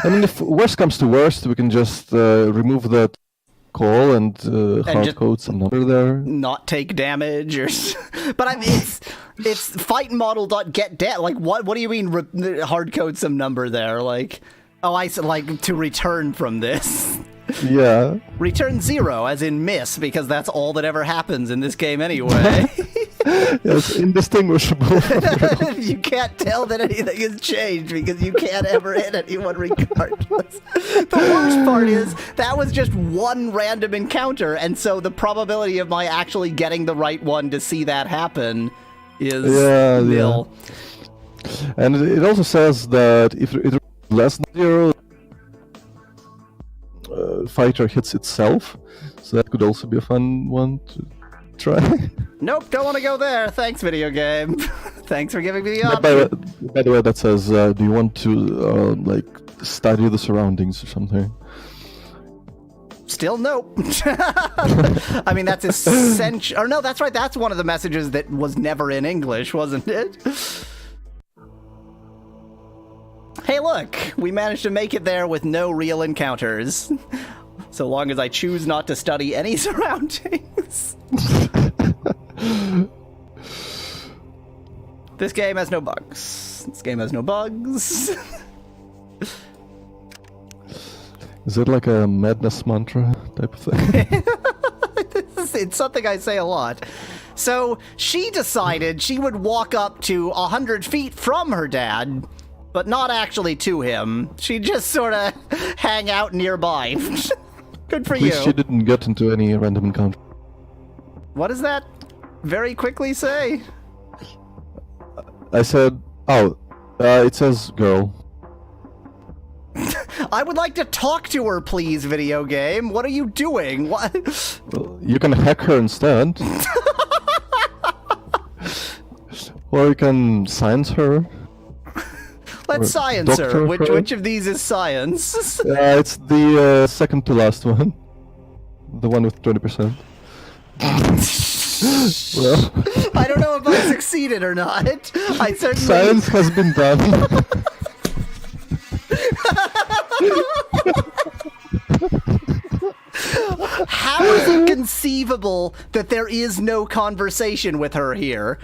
I mean, if worst comes to worst, we can just remove that call and hard code some number there. Not take damage, or but I mean, it's fight model.get like what do you mean hard code some number there? Like, oh, I said like to return from this. Yeah. Return 0 as in miss, because that's all that ever happens in this game anyway. Yes, indistinguishable. You can't tell that anything has changed because you can't ever hit anyone regardless. The worst part is that was just one random encounter, and so the probability of my actually getting the right one to see that happen is nil. Yeah. And it also says that if it is less than 0, fighter hits itself, so that could also be a fun one to try. Nope, don't want to go there. Thanks, video game. Thanks for giving me the option. By the way, that says, do you want to like study the surroundings or something? Still nope. I mean, that's essential. Or no, that's right. That's one of the messages that was never in English, wasn't it? Hey, look, we managed to make it there with no real encounters. So long as I choose not to study any surroundings. This game has no bugs. This game has no bugs. Is it like a madness mantra type of thing? It's something I say a lot. So she decided she would walk up to 100 feet from her dad, but not actually to him. She'd just sort of hang out nearby. Good for At you. least she didn't get into any random encounter. What does that very quickly say? I said, it says girl. I would like to talk to her, please, video game. What are you doing? What? Well, you can hack her instead. Or you can science her. Let's science her. Which of these is science? It's the second to last one. The one with 20%. Well, I don't know if I succeeded or not. I certainly... Science has been done. How is it conceivable that there is no conversation with her here?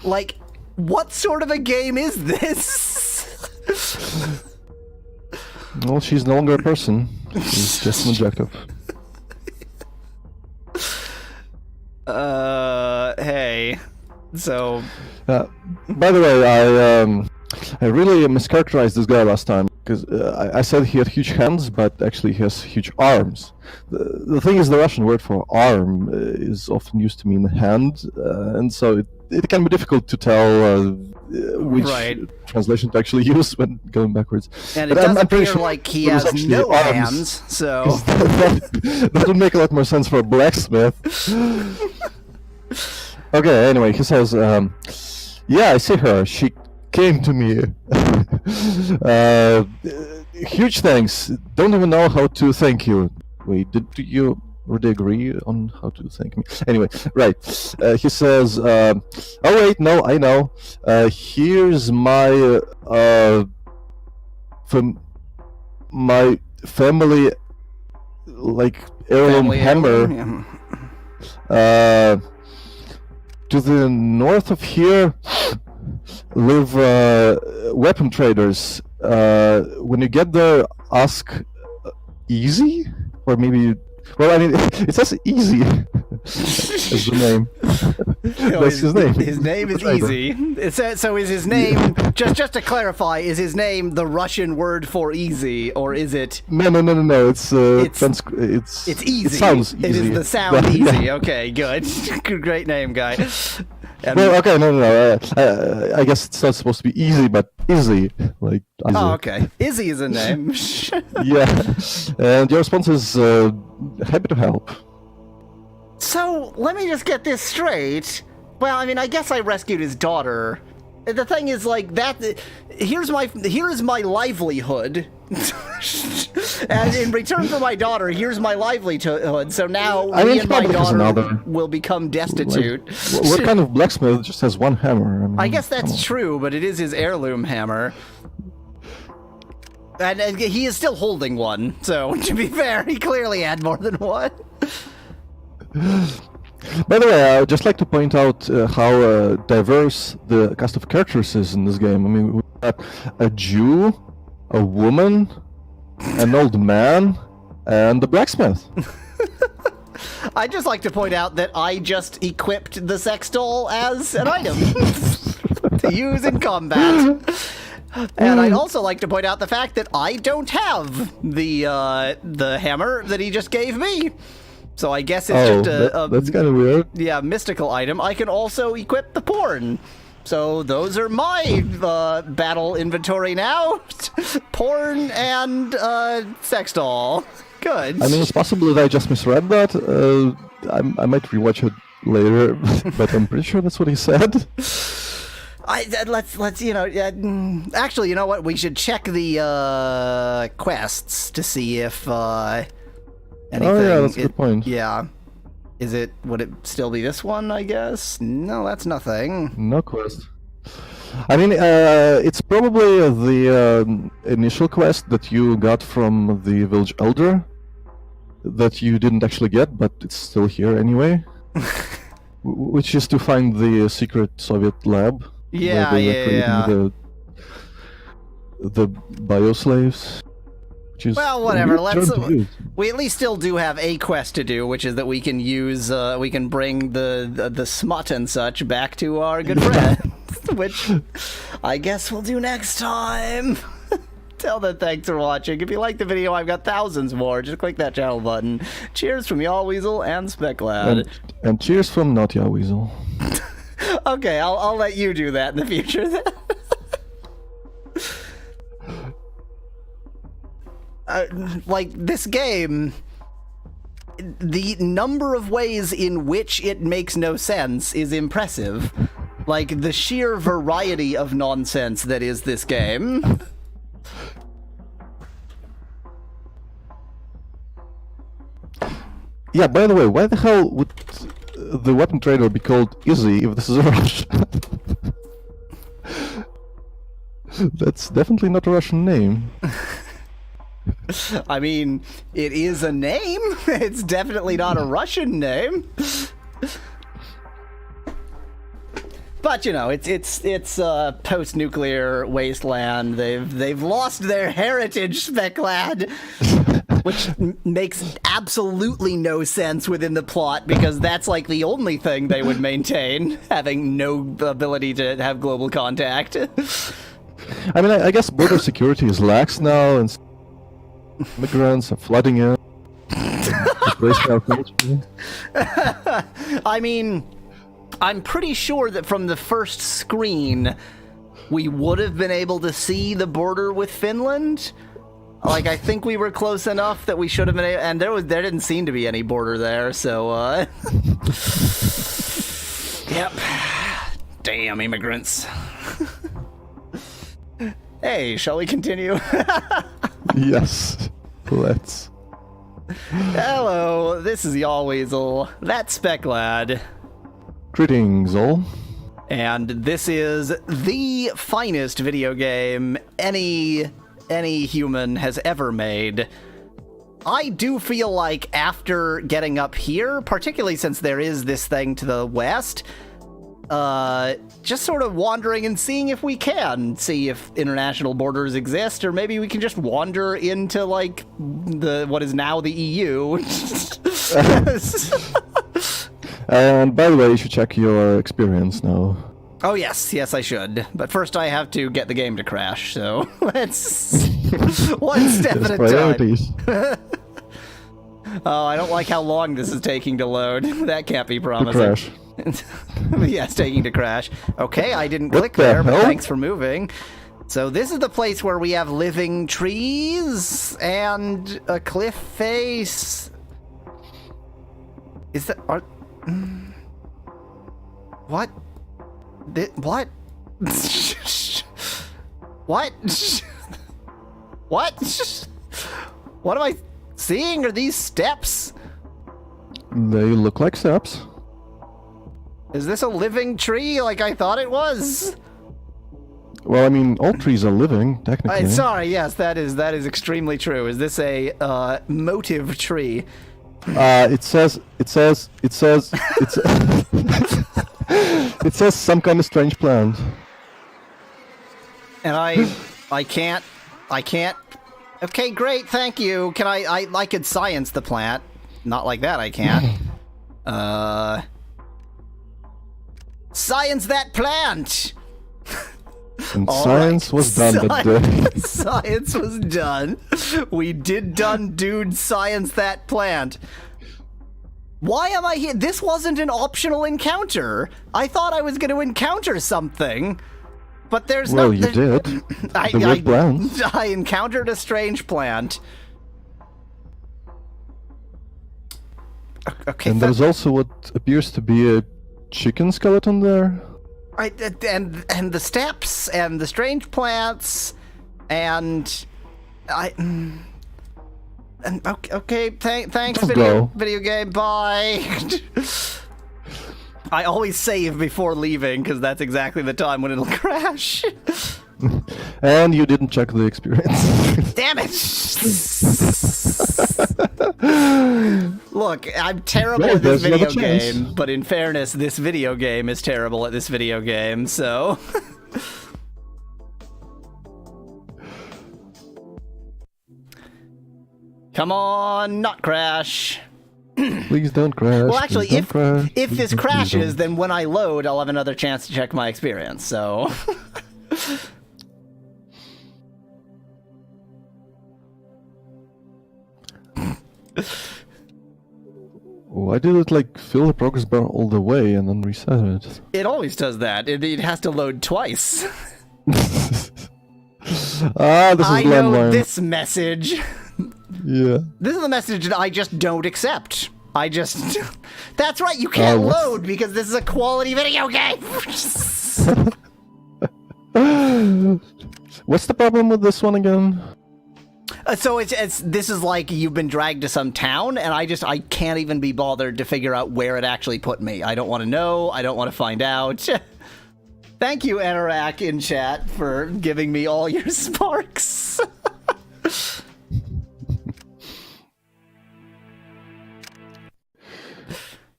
Like, what sort of a game is this? Well, she's no longer a person. She's just an objective. Hey. So... by the way, I really mischaracterized this guy last time, because I said he had huge hands, but actually he has huge arms. The thing is, the Russian word for arm is often used to mean hand, and so it can be difficult to tell which translation to actually use when going backwards. And but it does appear like he has no hands, so... that would make a lot more sense for a blacksmith. Okay, anyway, he says, yeah, I see her. She came to me. Huge thanks. Don't even know how to thank you. Wait, did you already agree on how to thank me? Anyway, right. He says, oh wait, no, I know. Here's my my family, like, heirloom hammer. To the north of here live weapon traders. When you get there, ask Easy? Or maybe... Well, I mean, it says Easy as the name. That's his name. His name is Easy. So is his name, just to clarify, is his name the Russian word for easy, or is it... No. It's easy. It sounds easy. It is the sound But, easy. yeah. Okay, good. Great name, guy. And- Well, okay, no. I guess it's not supposed to be easy, but Izzy. Like, Izzy. Oh, okay. Izzy is a name. Yeah. And your response is happy to help. So, let me just get this straight. Well, I mean, I guess I rescued his daughter. The thing is, like, that... Here is my livelihood. And in return for my daughter, here's my livelihood. So now me and my daughter will become destitute. Like, what kind of blacksmith just has one hammer? I mean, I guess that's true, but it is his heirloom hammer. And he is still holding one, so to be fair, he clearly had more than one. By the way, I'd just like to point out how diverse the cast of characters is in this game. I mean, we've got a Jew, a woman, an old man, and the blacksmith. I'd just like to point out that I just equipped the sex doll as an item to use in combat. And I'd also like to point out the fact that I don't have the hammer that he just gave me. So I guess it's just that's kind of weird. Yeah, mystical item. I can also equip the porn. So those are my battle inventory now. Porn and sex doll. Good. I mean, it's possible that I just misread that. I might rewatch it later, but I'm pretty sure that's what he said. Let's actually, you know what? We should check the quests to see if anything. Oh yeah, that's a good point. Yeah. Would it still be this one, I guess? No, that's nothing. No quest. I mean, it's probably the initial quest that you got from the village elder that you didn't actually get, but it's still here anyway. Which is to find the secret Soviet lab. Yeah, where they were creating the bioslaves. Well, whatever. We at least still do have a quest to do, which is that we can use, we can bring the smut and such back to our good friend, which I guess we'll do next time. Tell them thanks for watching. If you like the video, I've got thousands more. Just click that channel button. Cheers from Yahweasel and Speclad. And cheers from not Yahweasel. Okay, I'll let you do that in the future then. Like, this game, the number of ways in which it makes no sense is impressive. Like, the sheer variety of nonsense that is this game. Yeah, by the way, why the hell would the weapon trader be called Izzy if this is a Russian? That's definitely not a Russian name. I mean, it is a name. It's definitely not a Russian name. But you know, it's post-nuclear wasteland. They've lost their heritage, Speclad, which makes absolutely no sense within the plot because that's like the only thing they would maintain, having no ability to have global contact. I mean, I guess border security is lax now, and immigrants are flooding in. I mean, I'm pretty sure that from the first screen, we would have been able to see the border with Finland. Like, I think we were close enough that we should have been able, and there didn't seem to be any border there, so, Yep. Damn immigrants. Hey, shall we continue? Yes, let's. Hello, this is Yahweasel. That's Speclad. Greetings, all. And this is the finest video game any human has ever made. I do feel like after getting up here, particularly since there is this thing to the west, just sort of wandering and seeing if we can see if international borders exist, or maybe we can just wander into, like, what is now the EU. And by the way, you should check your experience now. Oh, yes, I should. But first I have to get the game to crash, so let's... one step at a Priorities. time. Oh, I don't like how long this is taking to load. That can't be To promising. crash. Yeah, it's taking to crash. Okay, I didn't What click the there, but hell? thanks for moving. So this is the place where we have living trees and a cliff face. Is that... What? What? What? What? What am I seeing? Are these steps? They look like steps. Is this a living tree like I thought it was? Well, I mean, all trees are living, technically. Sorry, yes, that is extremely true. Is this a motive tree? It says it says some kind of strange plant. And I can't. Okay, great, thank you. Can I could science the plant. Not like that, I can't. Science that plant! And All science right. was done that day. Science was done. We did dude science that plant. Why am I here? This wasn't an optional encounter. I thought I was going to encounter something. But there's Well, no... you did. The weird plants. I encountered a strange plant. Okay, And there's also what appears to be a chicken skeleton there. and the steps and the strange plants and okay, thanks Just go. video game, bye. I always save before leaving because that's exactly the time when it'll crash. And you didn't check the experience. Damn it! Look, I'm terrible Well, at this there's another video chance. game, but in fairness, this video game is terrible at this video game, so... Come on, not crash. Please don't crash. Well, actually, please don't crash. if Please this don't, please crashes, don't. then when I load, I'll have another chance to check my experience, so... Why did it like fill the progress bar all the way and then reset it? It always does that. It has to load twice. This is I know landline. this message. Yeah. This is the message that I just don't accept. I just... That's right, you can't what's- load because this is a quality video game. What's the problem with this one again? So this is like you've been dragged to some town, and I can't even be bothered to figure out where it actually put me. I don't want to know. I don't want to find out. Thank you, Anorak, in chat, for giving me all your sparks.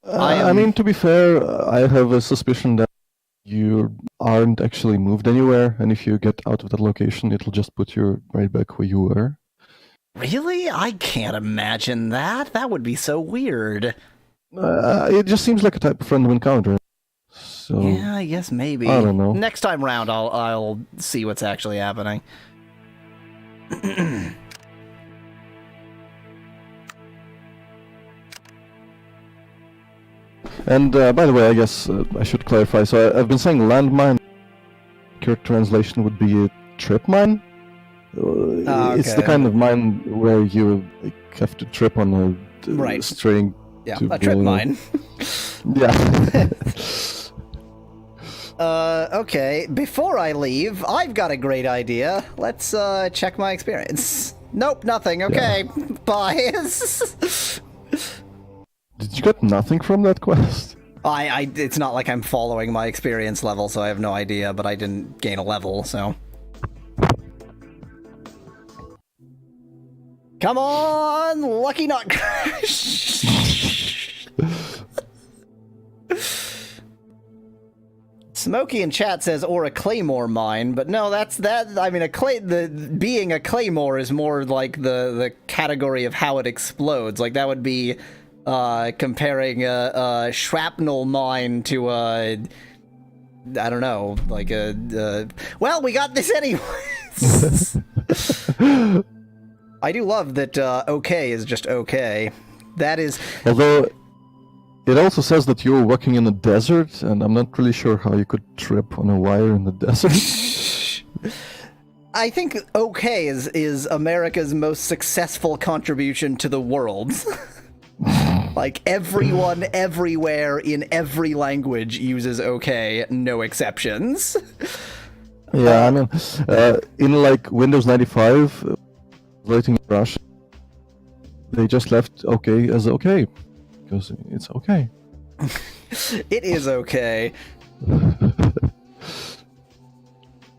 I mean, to be fair, I have a suspicion that you aren't actually moved anywhere, and if you get out of that location, it'll just put you right back where you were. Really? I can't imagine that. That would be so weird. It just seems like a type of random encounter. So, Yeah, I guess maybe. I don't know. Next time round, I'll see what's actually happening. And by the way, I guess I should clarify. So I've been saying landmine. Correct translation would be a trip mine. It's the okay. kind of mine where you have to trip on a Right. string. Yeah, to a trip blow. mine. Yeah. Okay, before I leave, I've got a great idea. Let's check my experience. Nope, nothing. Okay, bye. Did you get nothing from that quest? It's not like I'm following my experience level, so I have no idea, but I didn't gain a level, so. Come on, lucky not crash. Smokey in chat says, or a claymore mine, but no, that's that. I mean, being a claymore is more like the category of how it explodes. Like that would be comparing a shrapnel mine to a, I don't know, like well, we got this anyways. I do love that okay is just okay. That is... Although, it also says that you're working in a desert, and I'm not really sure how you could trip on a wire in the desert. I think okay is America's most successful contribution to the world. Like, everyone, everywhere, in every language uses okay, no exceptions. Yeah, I mean, in like Windows 95, writing in Russian, they just left okay as okay, because it's okay. It is okay.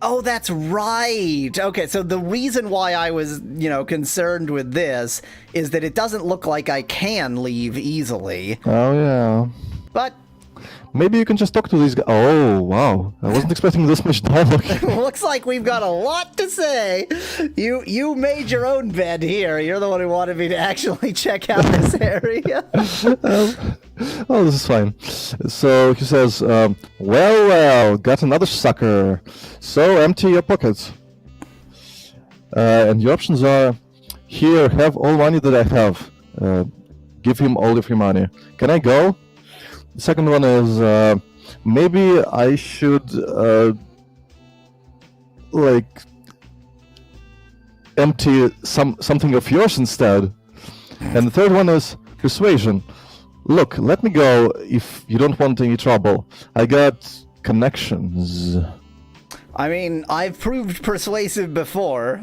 Oh, that's right. Okay, so the reason why I was, concerned with this is that it doesn't look like I can leave easily. Oh, yeah. But... maybe you can just talk to these guys. Oh, wow. I wasn't expecting this much dialogue. Looks like we've got a lot to say. You made your own bed here. You're the one who wanted me to actually check out this area. Oh, this is fine. So he says, well, got another sucker. So empty your pockets. And your options are, here, have all money that I have. Give him all of your money. Can I go? The second one is, maybe I should, empty something of yours instead. And the third one is persuasion. Look, let me go if you don't want any trouble. I got connections. I mean, I've proved persuasive before.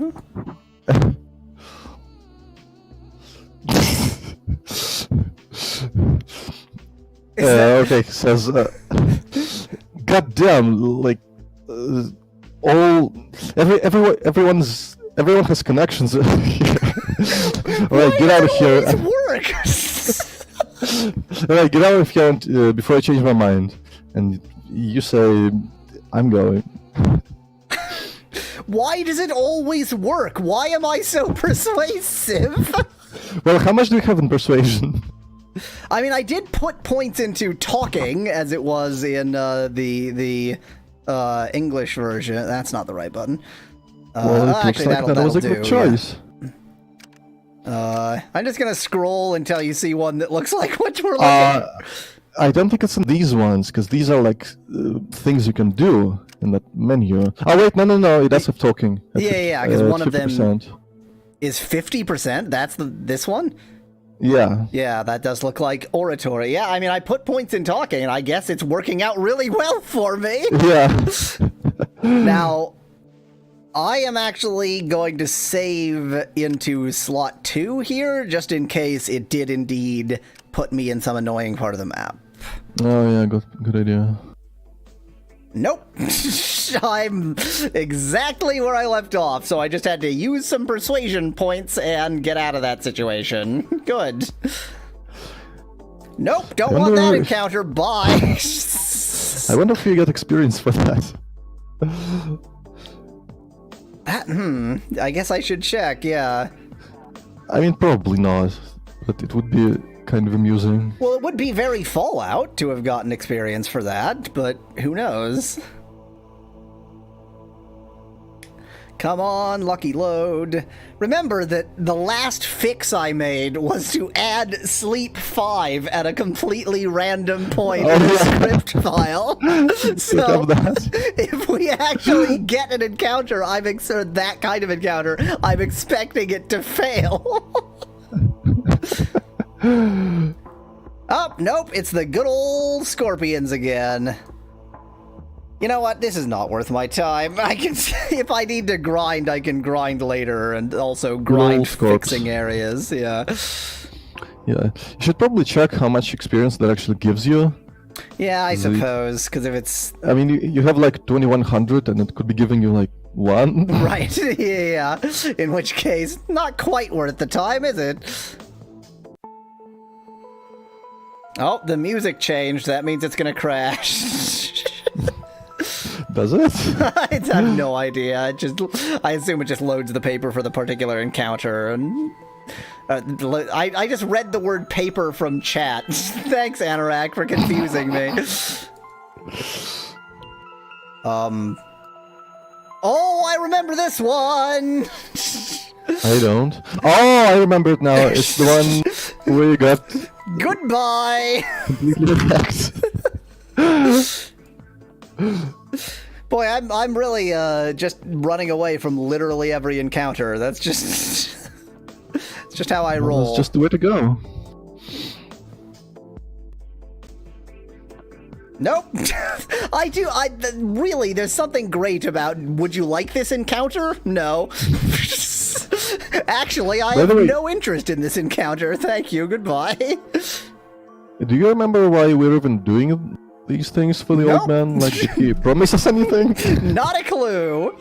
Okay, he says, goddamn, everyone has connections. Alright, get out of here. Work. Alright, get out of here before I change my mind. And you say, I'm going. Why does it always work? Why am I so persuasive? Well, how much do you have in persuasion? I mean, I did put points into talking, as it was in the English version. That's not the right button. Well, it looks like that was a good choice. I'm just gonna scroll until you see one that looks like what we're looking at. I don't think it's in these ones, because these are like things you can do in that menu. Oh wait, no, it does have talking. Yeah, because one of them 50%. Is 50%. That's this one. Yeah. Yeah, that does look like oratory. Yeah, I mean, I put points in talking, and I guess it's working out really well for me. Yeah. Now, I am actually going to save into slot 2 here, just in case it did indeed put me in some annoying part of the map. Oh yeah, good idea. Nope. I'm exactly where I left off, so I just had to use some persuasion points and get out of that situation. Good. Nope, don't want that encounter. Bye. I wonder if you get experience for that. I guess I should check, yeah. I mean, probably not, but it would be kind of amusing. Well, it would be very Fallout to have gotten experience for that, but who knows? Come on, lucky load. Remember that the last fix I made was to add sleep 5 at a completely random point in the script file. So, if we actually get an encounter, that kind of encounter, I'm expecting it to fail. Oh, nope, it's the good old scorpions again. You know what? This is not worth my time. I can, if I need to grind, I can grind later and also grind fixing areas. Yeah. Yeah. You should probably check how much experience that actually gives you. Yeah, I suppose, because if it's... I mean, you have like 2100 and it could be giving you like 1. Right, yeah. In which case, not quite worth the time, is it? Oh, the music changed. That means it's gonna crash. Does it? I have no idea. I assume it just loads the paper for the particular encounter, and I just read the word paper from chat. Thanks, Anorak, for confusing me. Oh, I remember this one. I don't. Oh, I remember it now. It's the one where you got Goodbye. completely attacked. Boy, I'm really just running away from literally every encounter. That's just it's just how I roll. That's just the way to go. Nope. Really, there's something great about, would you like this encounter? No. Actually, I have no interest in this encounter. Thank you. Goodbye. Do you remember why we're even doing these things for the old man? Like, did he promise us anything? Not a clue.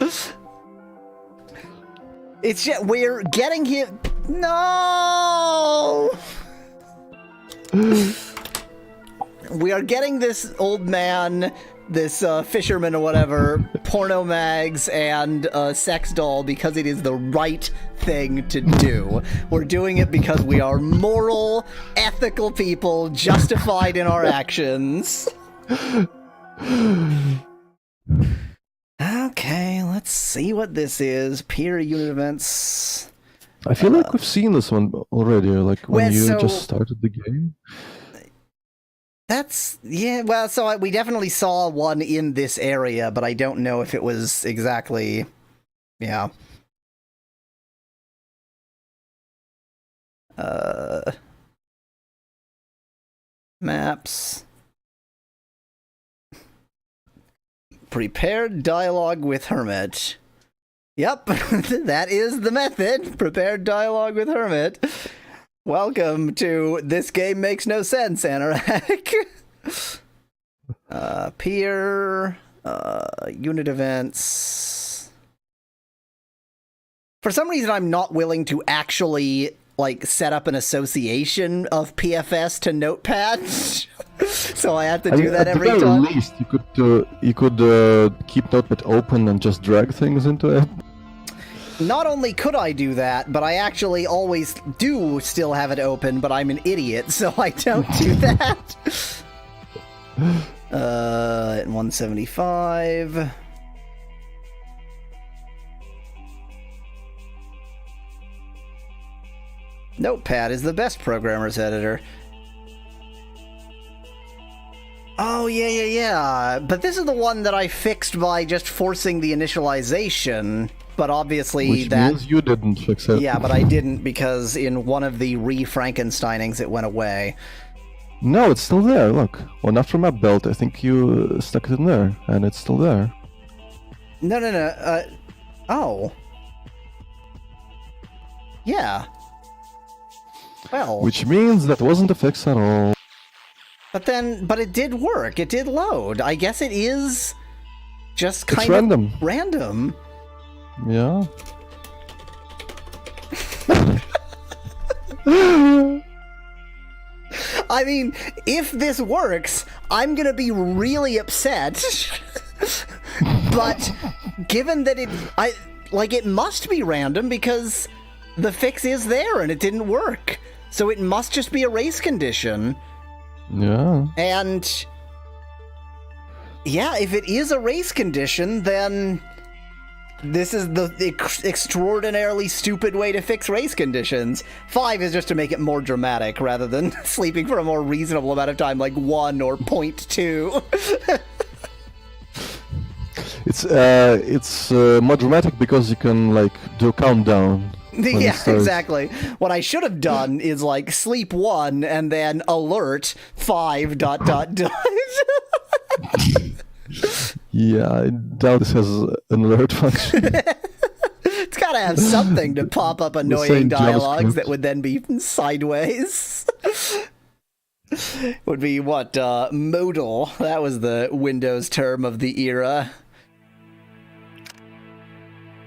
It's just, we're getting him. No! We are getting this old man, this fisherman or whatever, porno mags and a sex doll because it is the right thing to do. We're doing it because we are moral, ethical people, justified in our actions. Okay, let's see what this is. Peer unit events. I feel like we've seen this one already, like when you just started the game. Well, so we definitely saw one in this area, but I don't know if it was exactly, yeah. Maps. Prepared dialogue with Hermit. Yep, that is the method. Prepared dialogue with Hermit. Welcome to This Game Makes No Sense, Anorak. Peer, unit events. For some reason, I'm not willing to actually, like, set up an association of PFS to Notepad. So I have to do that every time. At least you could keep Notepad open and just drag things into it. Not only could I do that, but I actually always do still have it open, but I'm an idiot, so I don't do that. At 175. Notepad is the best programmer's editor. Oh, yeah. But this is the one that I fixed by just forcing the initialization. But obviously Which means you didn't fix it. Yeah, but I didn't because in one of the re-Frankensteinings it went away. No, it's still there, look. On Aftermap belt, I think you stuck it in there, and it's still there. No, oh. Yeah. Well. Which means that wasn't a fix at all. But it did work. It did load. I guess it is just kind of random. Yeah. I mean, if this works, I'm gonna be really upset. But given that it must be random because the fix is there and it didn't work. So it must just be a race condition. Yeah. And yeah, if it is a race condition, then this is the extraordinarily stupid way to fix race conditions. 5 is just to make it more dramatic rather than sleeping for a more reasonable amount of time, like 1 or 0.2. It's more dramatic because you can, like, do a countdown. Yeah, exactly. What I should have done is, like, sleep 1 and then alert 5... Yeah, I doubt this has an alert function. It's gotta have something to pop up annoying dialogues that would then be sideways. Would be what, modal. That was the Windows term of the era.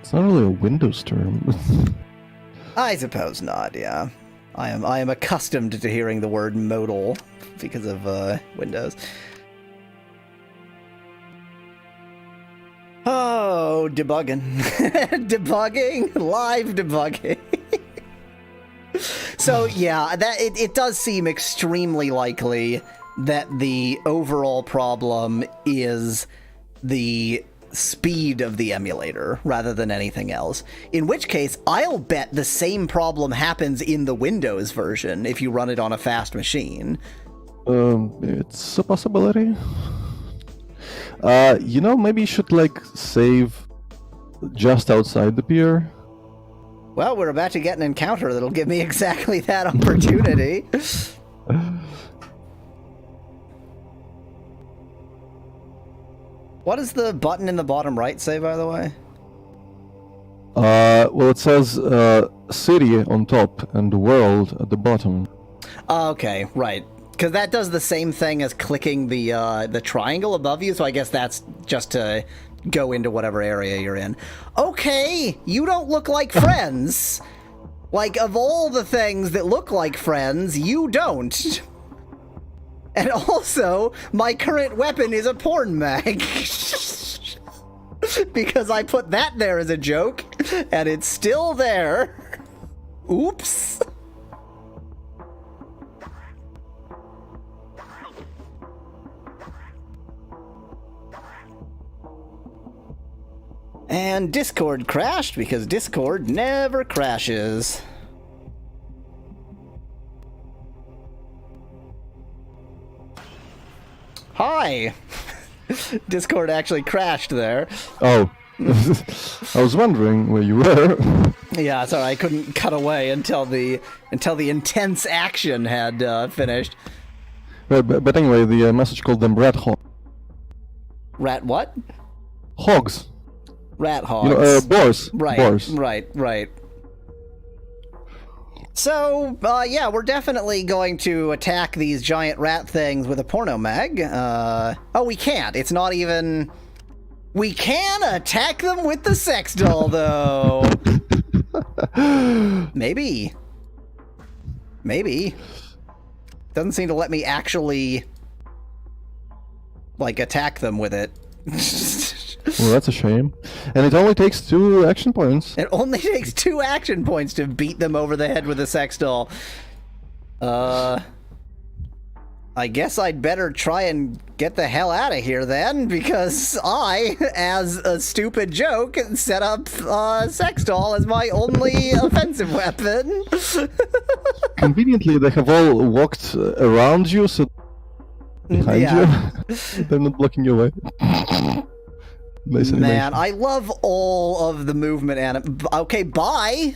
It's not really a Windows term. I suppose not, yeah. I am accustomed to hearing the word modal because of Windows. Oh, debugging. Debugging, live debugging. So yeah, it does seem extremely likely that the overall problem is the speed of the emulator rather than anything else. In which case, I'll bet the same problem happens in the Windows version if you run it on a fast machine. It's a possibility. Maybe you should save just outside the pier. Well, we're about to get an encounter that'll give me exactly that opportunity. What does the button in the bottom right say, by the way? Well, it says city on top and world at the bottom. Okay, right. Because that does the same thing as clicking the triangle above you, so I guess that's just to go into whatever area you're in. Okay, you don't look like friends. Like, of all the things that look like friends, you don't. And also, my current weapon is a porn mag. Because I put that there as a joke, and it's still there. Oops. And Discord crashed because Discord never crashes. Hi! Discord actually crashed there. Oh. I was wondering where you were. Yeah, sorry, I couldn't cut away until the intense action had finished. But anyway, the message called them rat hogs. Rat what? Hogs. Rat hogs. Boars. Right, Boars. right. So, yeah, we're definitely going to attack these giant rat things with a porno mag. Oh, we can't. It's not even... We can attack them with the sex doll, though. Maybe. Doesn't seem to let me actually, attack them with it. Well, that's a shame. And it only takes 2 action points. It only takes 2 action points to beat them over the head with a sex doll. I guess I'd better try and get the hell out of here then, because I, as a stupid joke, set up sex doll as my only offensive weapon. Conveniently, they have all walked around you, so behind you. They're not blocking your way. Nice animation. Man, I love all of the movement okay, bye!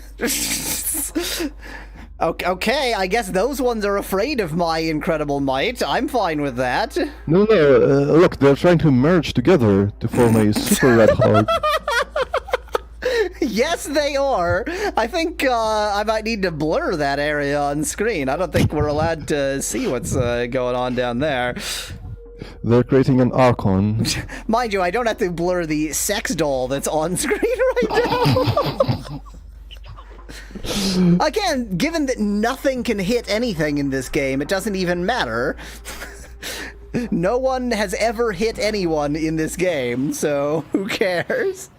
Okay, I guess those ones are afraid of my incredible might. I'm fine with that. No, look, they're trying to merge together to form a super red hog. Yes, they are. I think I might need to blur that area on screen. I don't think we're allowed to see what's going on down there. They're creating an Archon. Mind you, I don't have to blur the sex doll that's on screen right now. Again, given that nothing can hit anything in this game, it doesn't even matter. No one has ever hit anyone in this game, so who cares?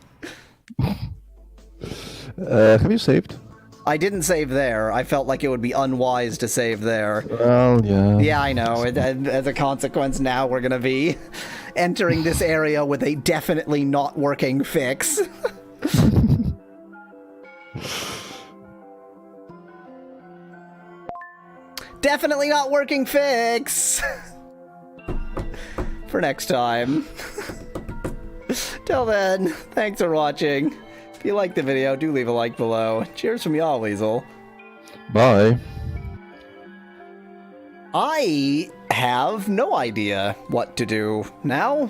Have you saved? I didn't save there. I felt like it would be unwise to save there. Well, yeah. Yeah, I know. As a consequence, now we're gonna be entering this area with a definitely not working fix. Definitely not working fix! For next time. Till then, thanks for watching. If you liked the video, do leave a like below. Cheers from Yahweasel. Bye. I have no idea what to do now.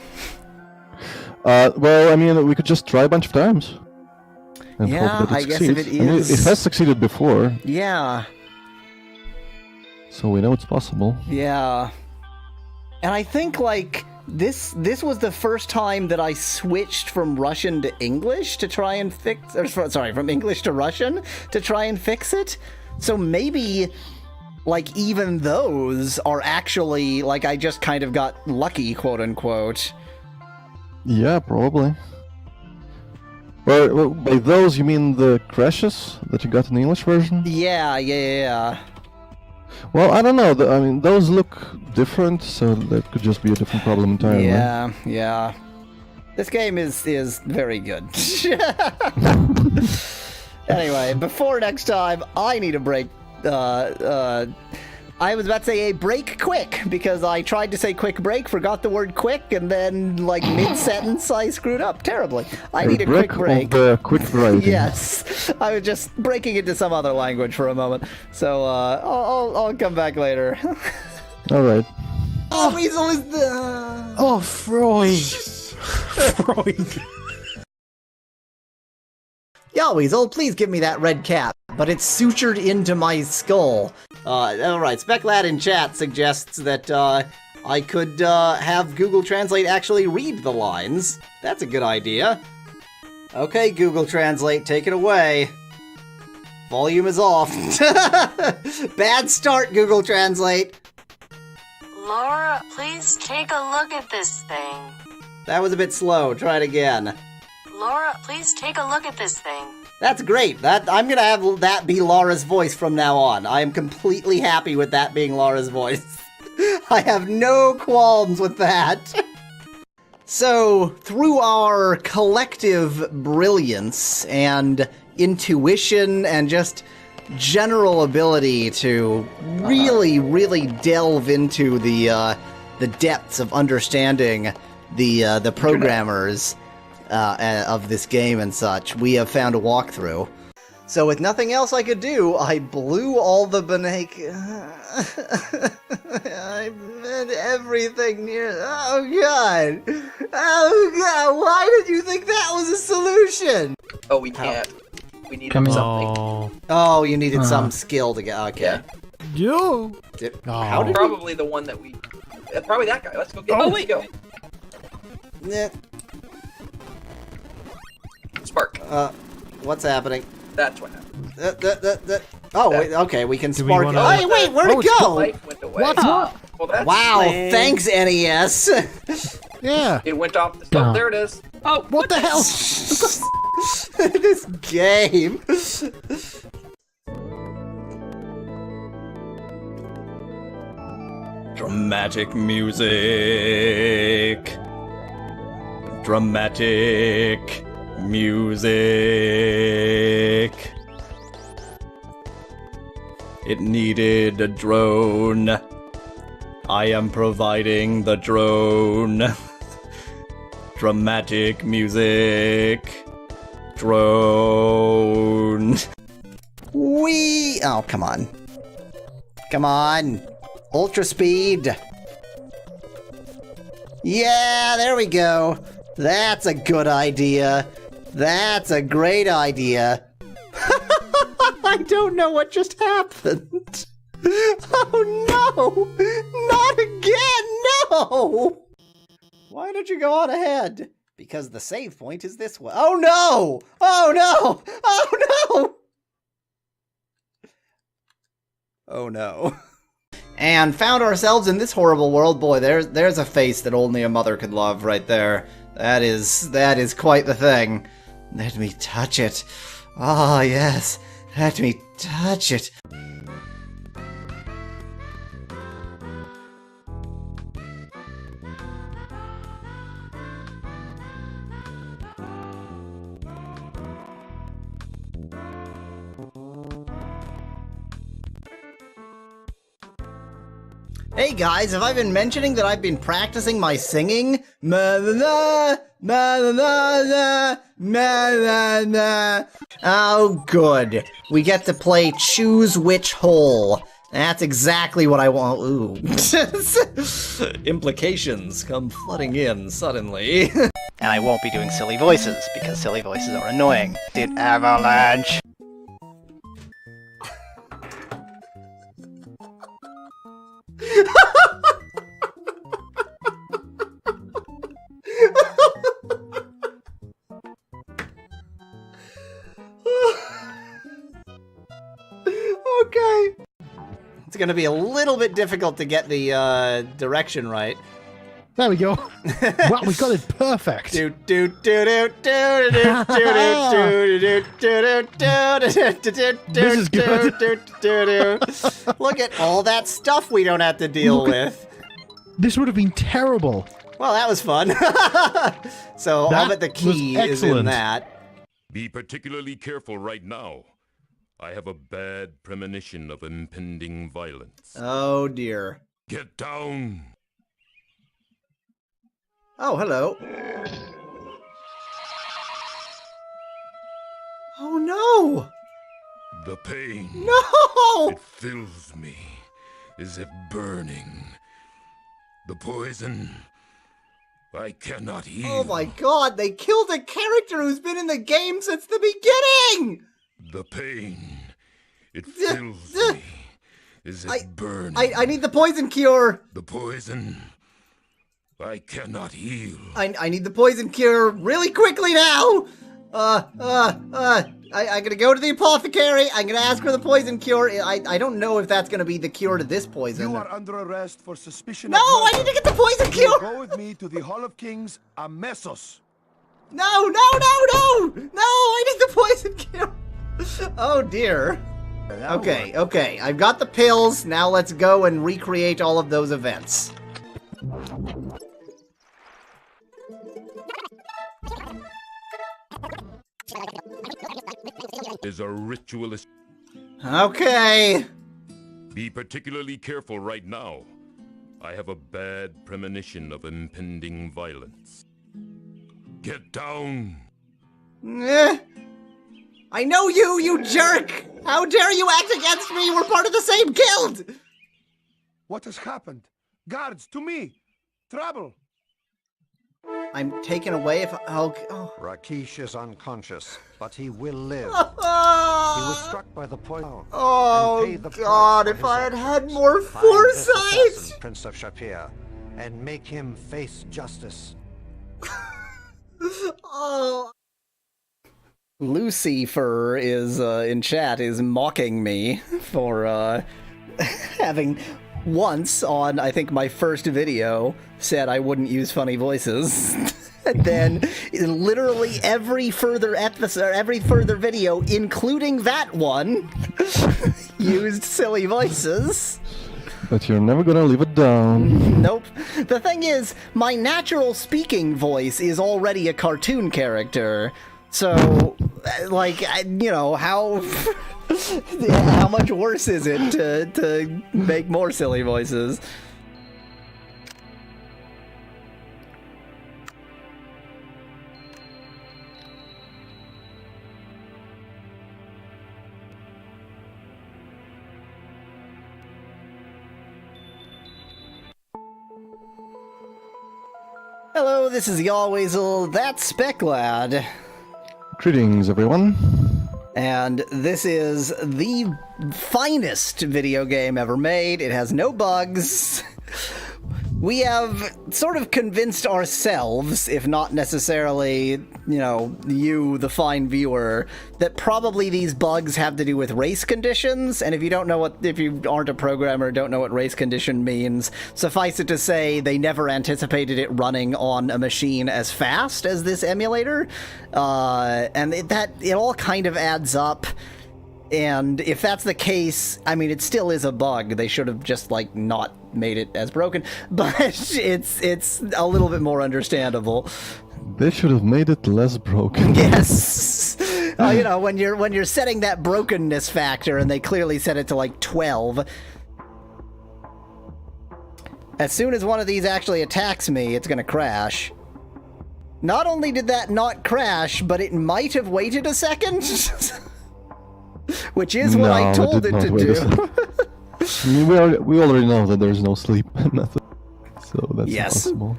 Well, I mean, we could just try a bunch of times. And Yeah, hope that it I guess if succeeds. it I mean, is- it has succeeded before, Yeah. so we know it's possible. Yeah. And I think, this was the first time that I switched from Russian to English to try and fix... from English to Russian to try and fix it. So maybe, even those are actually, I just kind of got lucky, quote-unquote. Yeah, probably. Well, by those you mean the crashes that you got in the English version? Yeah. Well, I don't know. I mean, those look different, so that could just be a different problem entirely. Yeah. This game is very good. Anyway, before next time, I need a break. I was about to say a break quick, because I tried to say quick break, forgot the word quick, and then, like, mid-sentence, I screwed up terribly. I need a quick break. Quick variety. Yes. I was just breaking into some other language for a moment. So, I'll come back later. Alright. Yahweasel is the... Oh, Freud. Freud. Yahweasel, please give me that red cap, but it's sutured into my skull. Alright, SpecLad in chat suggests that, I could, have Google Translate actually read the lines. That's a good idea. Okay, Google Translate, take it away. Volume is off. Bad start, Google Translate. Laura, please take a look at this thing. That was a bit slow. Try it again. Laura, please take a look at this thing. That's great. I'm gonna have that be Laura's voice from now on. I am completely happy with that being Laura's voice. I have no qualms with that. So, through our collective brilliance and intuition and just general ability to really delve into the depths of understanding the programmers of this game and such, we have found a walkthrough. So with nothing else I could do, I blew all the I meant everything near... Oh god! Why did you think that was a solution? Oh, we can't. We need Come in. something. Oh, you needed some skill to get... Okay. Yo. How did Probably the one that we... probably that guy. Let's go get him. Let's go. Spark. What's happening? That's what happened. Oh, wait, okay, we can spark... wanna- Hey, wait, where'd it go? Light went away. What? Well, that's Wow, lame. thanks, NES! Yeah. It went off the stove. Oh. There it is. Oh, What the hell? This game. Dramatic music. Dramatic music. It needed a drone. I am providing the drone. Dramatic music. Drone. Wee! Oh, come on. Come on. Ultra speed. Yeah, there we go. That's a good idea. That's a great idea. I don't know what just happened. Oh no! Not again! No! Why did you go on ahead? Because the save point is this way. Oh no! Oh no! Oh no! Oh no. And found ourselves in this horrible world. Boy, there's a face that only a mother could love right there. That is quite the thing. Let me touch it. Ah, yes. Let me touch it. Hey guys, have I been mentioning that I've been practicing my singing? Oh, good. We get to play Choose Which Hole. That's exactly what I want. Ooh. Implications come flooding in suddenly. And I won't be doing silly voices, because silly voices are annoying. Did Avalanche. Okay. It's gonna be a little bit difficult to get the direction right. There we go. Wow, we got it perfect. Do do do do do do do do do do. This is good. Look at all that stuff we don't have to deal with. This would have been terrible. Well, that was fun. So I'll bet the key is in that. Be particularly careful right now. I have a bad premonition of impending violence. Oh dear. Get down! Oh, hello. Oh no! The pain. No! It fills me as if burning. The poison. I cannot heal. Oh my god, they killed a character who's been in the game since the beginning! The pain. It fills me as if burning. I need the poison cure! The poison. I cannot heal. I need the poison cure really quickly now! I'm gonna go to the apothecary. I'm gonna ask for the poison cure. I don't know if that's gonna be the cure to this poison. You are under arrest for suspicion No, of murder. I need to get the poison You will cure! go with me to the Hall of Kings, Amesos. No, no, no, no! No, I need the poison cure! Oh dear. Okay, okay, I've got the pills. Now let's go and recreate all of those events. Is a ritualist. Okay. Be particularly careful right now. I have a bad premonition of impending violence. Get down! Eh. I know you, you jerk! How dare you act against me? We're part of the same guild! What has happened? Guards, to me! Trouble! I'm taken away if oh. Rakesh is unconscious, but he will live. He was struck by the poison. Oh, and paid the price God, for if his I had actions. had more Find this foresight! assassin, Prince of Shapir, and make him face justice. Oh. Lucifer is in chat is mocking me for having once on I think my first video said I wouldn't use funny voices. And then literally every further episode, every further video, including that one, used silly voices. But you're never gonna leave it down. Nope. The thing is, my natural speaking voice is already a cartoon character. So, like, you know, how much worse is it to make more silly voices? Hello, this is Yahweasel, that's Specklad. Greetings, everyone. And this is the finest video game ever made. It has no bugs. We have sort of convinced ourselves, if not necessarily, you know, you, the fine viewer, that probably these bugs have to do with race conditions. And if you don't know if you aren't a programmer, don't know what race condition means, suffice it to say they never anticipated it running on a machine as fast as this emulator. And it all kind of adds up. And if that's the case, I mean, it still is a bug. They should have just, like, not made it as broken. But it's a little bit more understandable. They should have made it less broken. Yes. You know, when you're setting that brokenness factor, and they clearly set it to, like, 12. As soon as one of these actually attacks me, it's gonna crash. Not only did that not crash, but it might have waited a second. Which is what I told it to do. I mean, we already know that there's no sleep method, so that's impossible.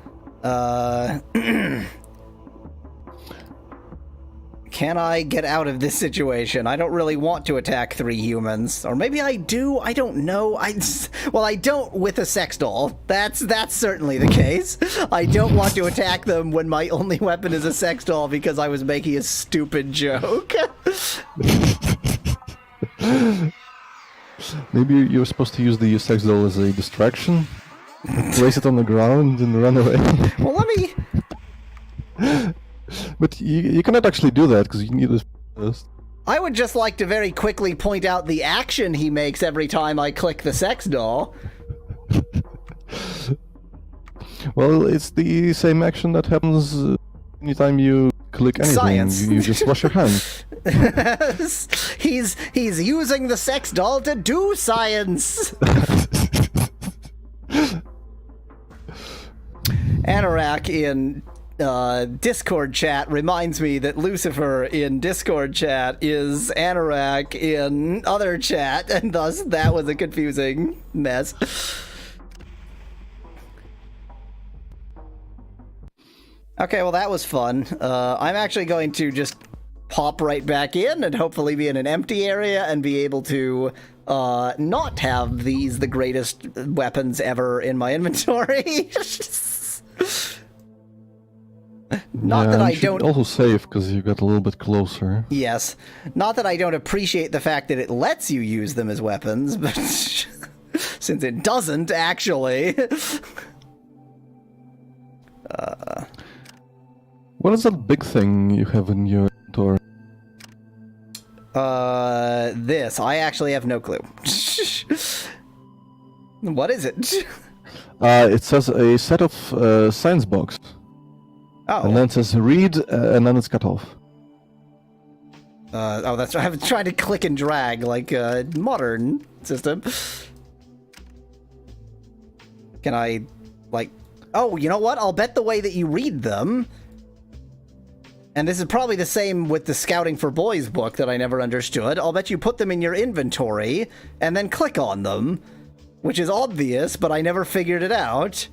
Can I get out of this situation? I don't really want to attack 3 humans. Or maybe I do, I don't know. Well, I don't with a sex doll. That's certainly the case. I don't want to attack them when my only weapon is a sex doll because I was making a stupid joke. Maybe you're supposed to use the sex doll as a distraction? place it on the ground and run away. Well, let me... But you cannot actually do that because you need this first. I would just like to very quickly point out the action he makes every time I click the sex doll. Well, it's the same action that happens anytime you click anything. Science. You just wash your hands. He's using the sex doll to do science. Anorak in Discord chat reminds me that Lucifer in Discord chat is Anorak in other chat, and thus that was a confusing mess. Okay, well that was fun. I'm actually going to just pop right back in and hopefully be in an empty area and be able to not have these the greatest weapons ever in my inventory. Not that I don't also save because you got a little bit closer. Yes. Not that I don't appreciate the fact that it lets you use them as weapons, but since it doesn't actually. What is that big thing you have in your inventory? This. I actually have no clue. What is it? It says a set of science box. Oh. And then it says read, and then it's cut off. Oh, that's right. I was trying to click and drag like a modern system. Can I, like... Oh, you know what? I'll bet the way that you read them... And this is probably the same with the Scouting for Boys book that I never understood. I'll bet you put them in your inventory, and then click on them. Which is obvious, but I never figured it out.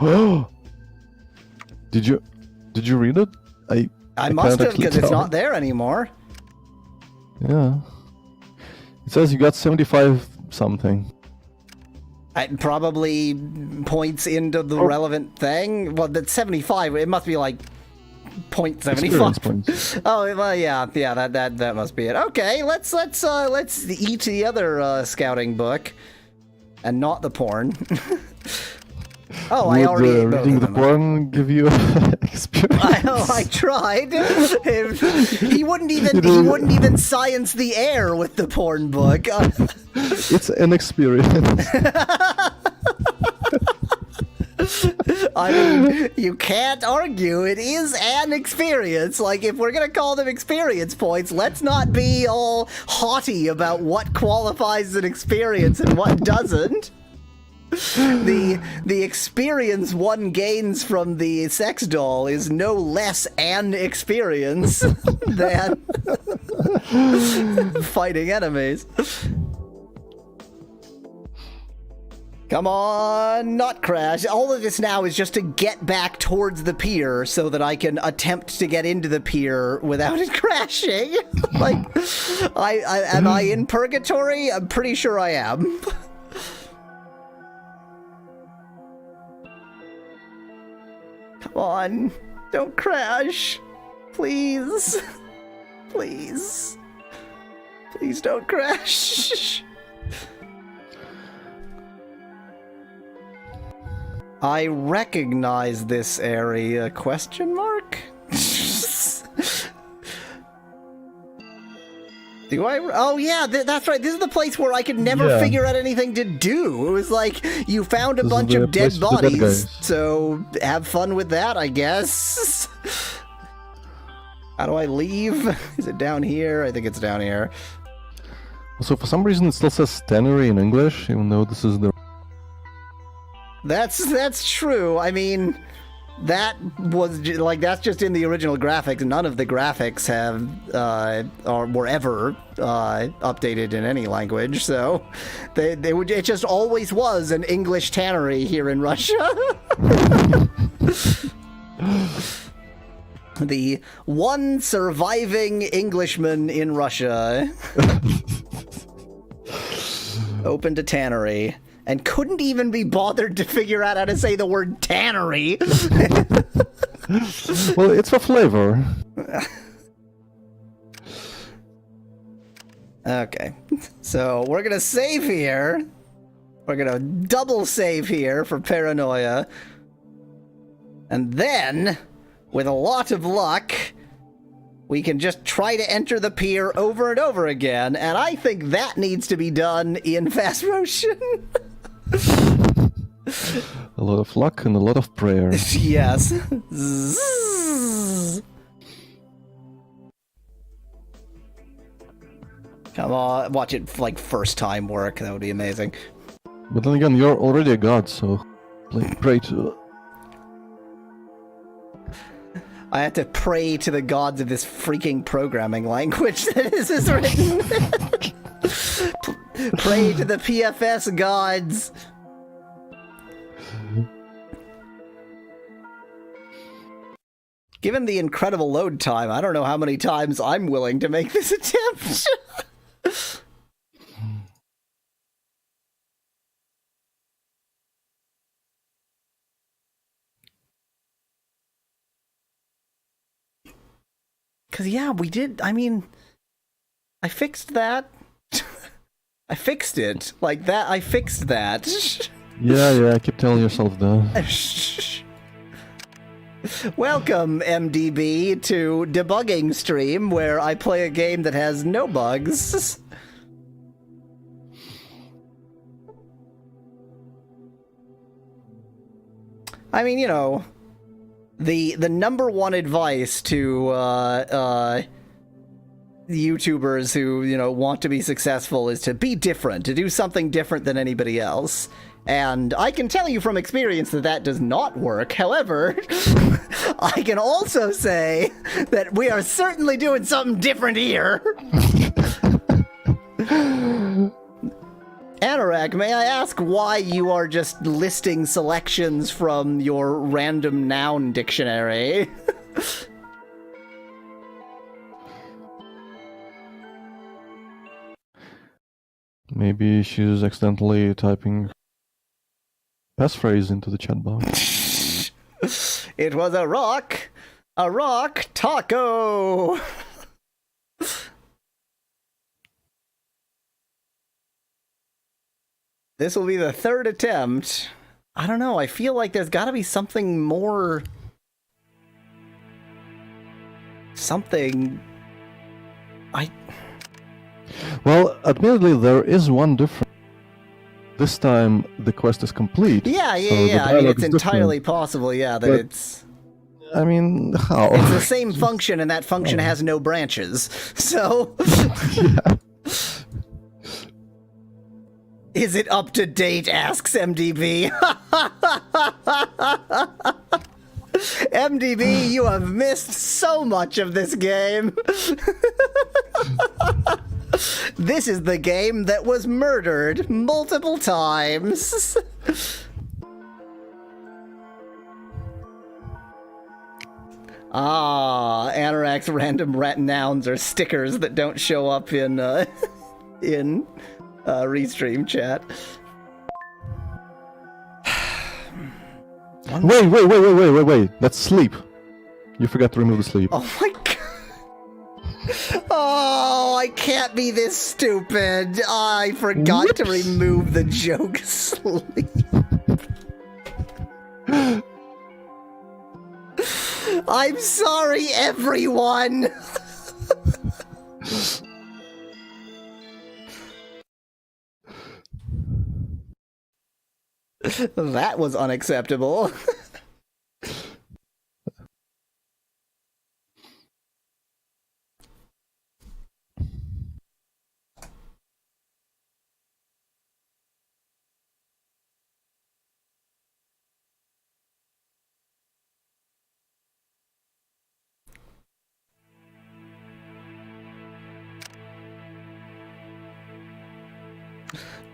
Oh! Did you read it? I must have, because it's not there anymore. Yeah. It says you got 75 something. It probably points into the relevant thing. Well, that's 75. It must be like 0.75. Oh, well, yeah, that must be it. Okay, let's eat the other scouting book, and not the porn. Oh, I already ate both reading of the them. porn give you experience. I tried. He wouldn't even science the air with the porn book. It's an experience. I mean, you can't argue. It is an experience. Like, if we're gonna call them experience points, let's not be all haughty about what qualifies as an experience and what doesn't. The experience one gains from the sex doll is no less an experience than fighting enemies. Come on, not crash. All of this now is just to get back towards the pier so that I can attempt to get into the pier without it crashing. Like, am I in purgatory? I'm pretty sure I am. Come on, don't crash. Please. Please. Please don't crash. I recognize this area, question mark? Do I? Oh yeah, that's right. This is the place where I could never figure out anything to do. It was like, you found a bunch of dead bodies, so have fun with that, I guess. How do I leave? Is it down here? I think it's down here. So for some reason it still says tannery in English, even though this is the... That's true. I mean, that was like, that's just in the original graphics. None of the graphics have or were ever updated in any language. So it just always was an English tannery here in Russia. The one surviving Englishman in Russia opened a tannery. And couldn't even be bothered to figure out how to say the word tannery. Well, it's for flavor. Okay, so we're gonna save here. We're gonna double save here for paranoia. And then, with a lot of luck, we can just try to enter the pier over and over again, and I think that needs to be done in fast motion. A lot of luck and a lot of prayer. Yes. Zzz. Come on, watch it like first time work. That would be amazing. But then again, you're already a god, so pray to... I have to pray to the gods of this freaking programming language that this is written. Pray to the PFS gods. Given the incredible load time, I don't know how many times I'm willing to make this attempt. Because, yeah, we did. I mean, I fixed that. I fixed it. Like that, I fixed that. Yeah, keep telling yourself that. Welcome, MDB, to Debugging Stream, where I play a game that has no bugs. I mean, you know, the number one advice to YouTubers who, you know, want to be successful is to be different, to do something different than anybody else. And I can tell you from experience that that does not work. However, I can also say that we are certainly doing something different here. Anorak, may I ask why you are just listing selections from your random noun dictionary? Maybe she's accidentally typing passphrase into the chat box. It was a rock taco. This will be the third attempt. I don't know, I feel like there's gotta be something more... Well, admittedly, there is one difference. This time, the quest is complete. Yeah. I mean, it's entirely possible, yeah, that it's... I mean, how? It's the same function, and that function has no branches. So... Yeah. Is it up to date, asks MDB. MDB, you have missed so much of this game. This is the game that was murdered multiple times. Anorak's random nouns are stickers that don't show up in Restream chat. Wait. That's sleep. You forgot to remove the sleep. Oh my god. Oh, I can't be this stupid. I forgot to remove the joke sleep. I'm sorry, everyone. That was unacceptable.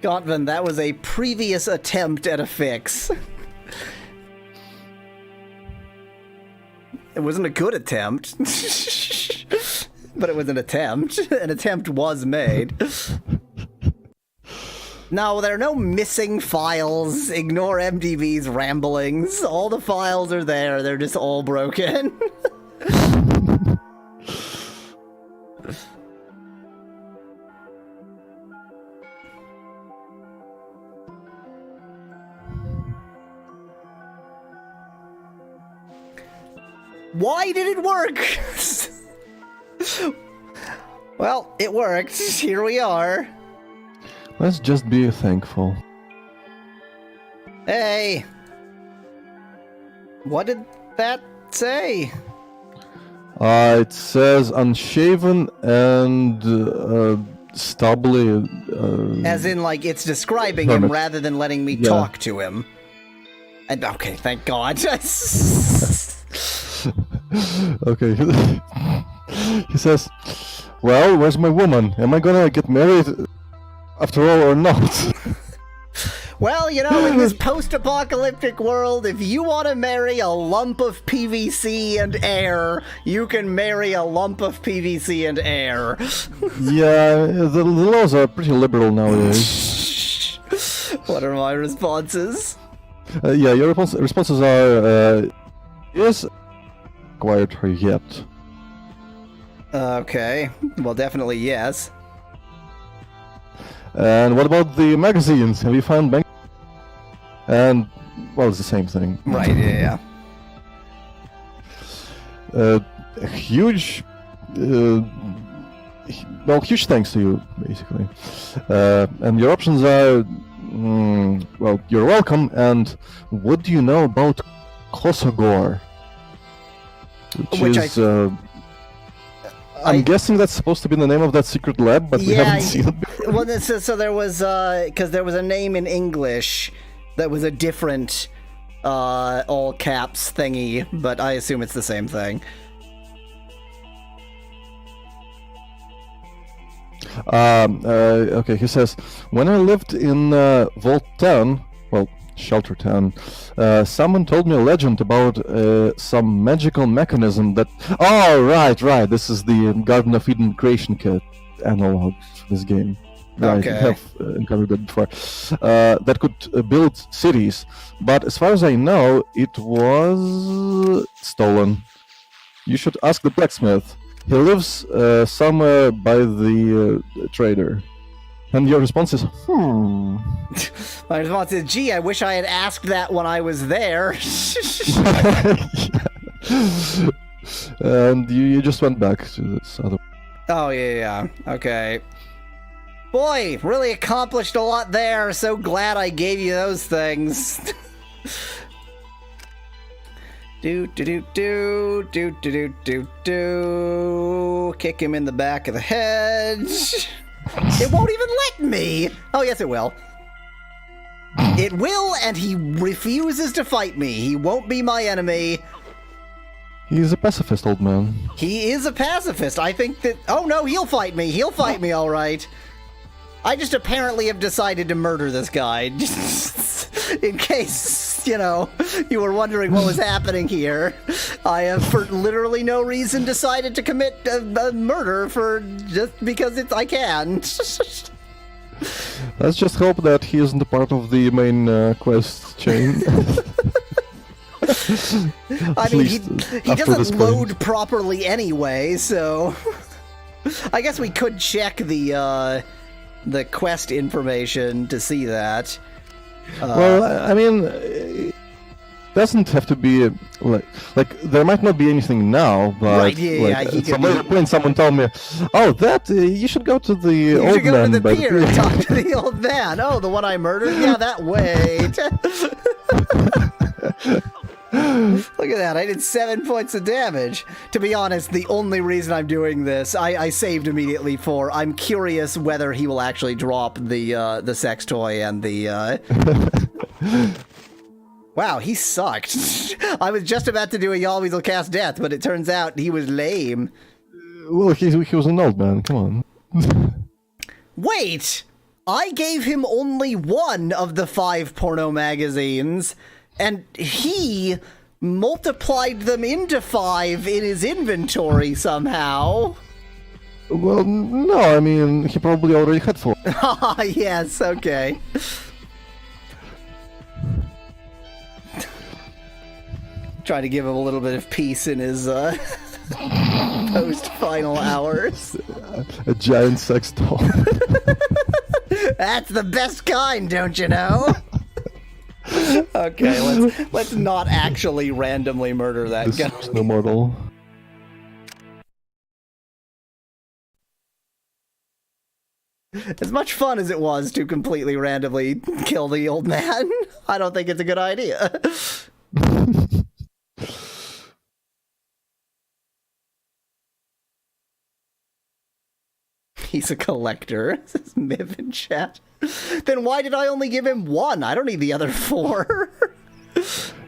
Gontvan, that was a previous attempt at a fix. It wasn't a good attempt. But it was an attempt. An attempt was made. No, there are no missing files. Ignore MDB's ramblings. All the files are there. They're just all broken. Why did it work? Well, it worked. Here we are. Let's just be thankful. Hey. What did that say? It says unshaven and stubbly. As in, like, it's describing him Hermit. rather than letting me Yeah. talk to him. And okay, thank God. Okay. He says, well, where's my woman? Am I gonna get married after all or not? Well, you know, in this post-apocalyptic world, if you want to marry a lump of PVC and air, you can marry a lump of PVC and air. Yeah, the laws are pretty liberal nowadays. What are my responses? Yeah, your responses are, yes, acquired her yet. Okay, well, definitely yes. And what about the magazines? Have you found And, well, it's the same thing. Right, yeah. Huge, huge thanks to you, basically. And your options are, well, you're welcome, and what do you know about Kosogor? Which is, I'm guessing that's supposed to be the name of that secret lab, but we haven't seen it before. Well, so there was, because there was a name in English that was a different, all caps thingy, but I assume it's the same thing. Okay, he says, when I lived in Vault 10, well, Shelter 10, someone told me a legend about some magical mechanism that... Oh, right, this is the Garden of Eden creation kit analog for this game. Right, Okay. I have encountered that before. That could build cities, but as far as I know, it was stolen. You should ask the blacksmith. He lives somewhere by the trader. And your response is, My response is, gee, I wish I had asked that when I was there. And you just went back to this other... Oh, yeah, okay. Boy, really accomplished a lot there. So glad I gave you those things. Do. Kick him in the back of the head. It won't even let me. Oh, yes, it will. It will, and he refuses to fight me. He won't be my enemy. He's a pacifist, old man. He is a pacifist. I think that... Oh, no, he'll fight me. He'll fight me, all right. I just apparently have decided to murder this guy. In case, you know, you were wondering what was happening here. I have, for literally no reason, decided to commit a murder for just because I can. Let's just hope that he isn't a part of the main quest chain. I mean, he doesn't load properly anyway, so... I guess we could check the quest information to see that. Well, I mean, it doesn't have to be like there might not be anything now, but right, yeah, at some later point, someone told me, "Oh, that you should go to the old man to the by pier and talk to the old man." Oh, the one I murdered? Yeah, that way. Look at that, I did 7 points of damage. To be honest, the only reason I'm doing this, I saved immediately for, I'm curious whether he will actually drop the sex toy and the... Wow, he sucked. I was just about to do a Yahweasel cast death, but it turns out he was lame. Well, he was an old man, come on. Wait! I gave him only one of the 5 porno magazines, and he multiplied them into 5 in his inventory somehow. Well, no, I mean, he probably already had 4. Ah, yes, okay. Trying to give him a little bit of peace in his post-final hours. A giant sex doll. That's the best kind, don't you know? Okay, let's not actually randomly murder that guy. This is no model. As much fun as it was to completely randomly kill the old man, I don't think it's a good idea. He's a collector, says Miv in chat. Then why did I only give him 1? I don't need the other 4.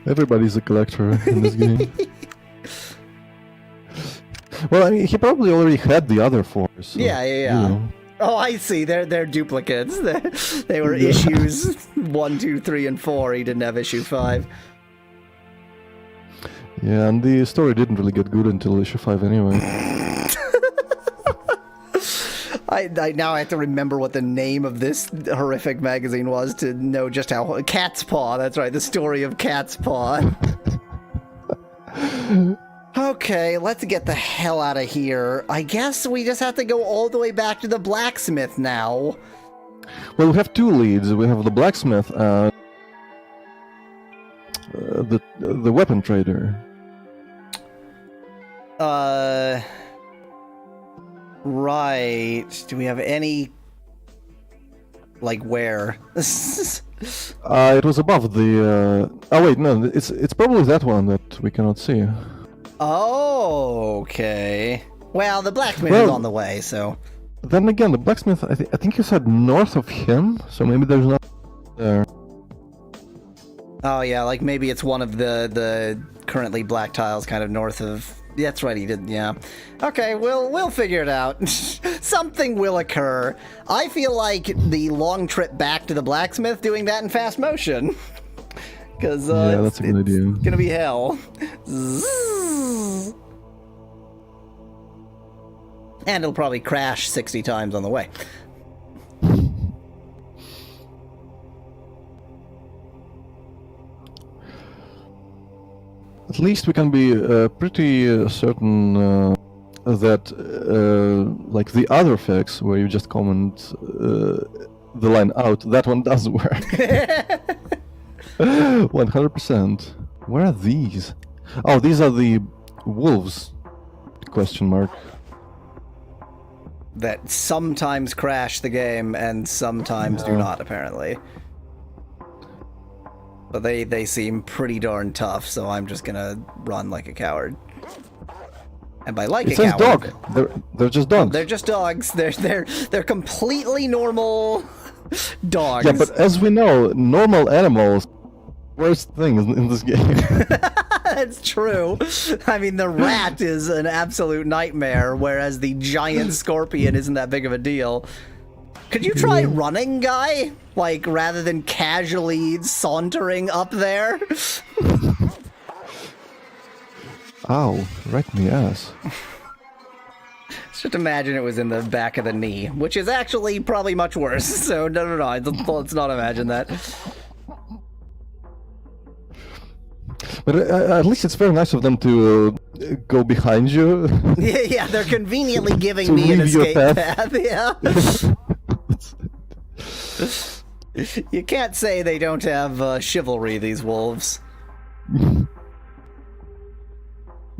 Everybody's a collector in this game. Well, I mean, he probably already had the other 4. So, Yeah. you know. Oh, I see. They're duplicates. They were issues 1, 2, 3, and 4. He didn't have issue 5. Yeah, and the story didn't really get good until issue 5 anyway. I now have to remember what the name of this horrific magazine was to know just how... Cat's Paw, that's right, the story of Cat's Paw. Okay, let's get the hell out of here. I guess we just have to go all the way back to the blacksmith now. Well, we have 2 leads. We have the blacksmith and the weapon trader. Right. Do we have any... Like, where? It was above the... Oh, wait, no, it's probably that one that we cannot see. Oh, okay. Well, the blacksmith is on the way, so... Then again, the blacksmith, I think you said north of him, so maybe there's not there. Oh, yeah, like maybe it's one of the currently black tiles kind of north of... That's right, he did, yeah. Okay, we'll figure it out. Something will occur. I feel like the long trip back to the blacksmith doing that in fast motion. Because yeah, that's a good idea. It's gonna be hell. And it'll probably crash 60 times on the way. At least we can be pretty certain that, like the other fix, where you just comment the line out, that one does work. 100%. Where are these? Oh, these are the wolves? Question mark. That sometimes crash the game and sometimes do not, apparently. But they seem pretty darn tough, so I'm just gonna run like a coward. And by like it a says coward, dog. They're just dogs. They're just dogs. They're completely normal dogs. Yeah, but as we know, normal animals worst thing in this game. That's true. I mean, the rat is an absolute nightmare, whereas the giant scorpion isn't that big of a deal. Could you try running, guy? Like, rather than casually sauntering up there? Ow, right in the ass. Just imagine it was in the back of the knee, which is actually probably much worse. So, no, let's not imagine that. But at least it's very nice of them to go behind you. Yeah, they're conveniently giving me an escape path. Yeah. You can't say they don't have chivalry, these wolves.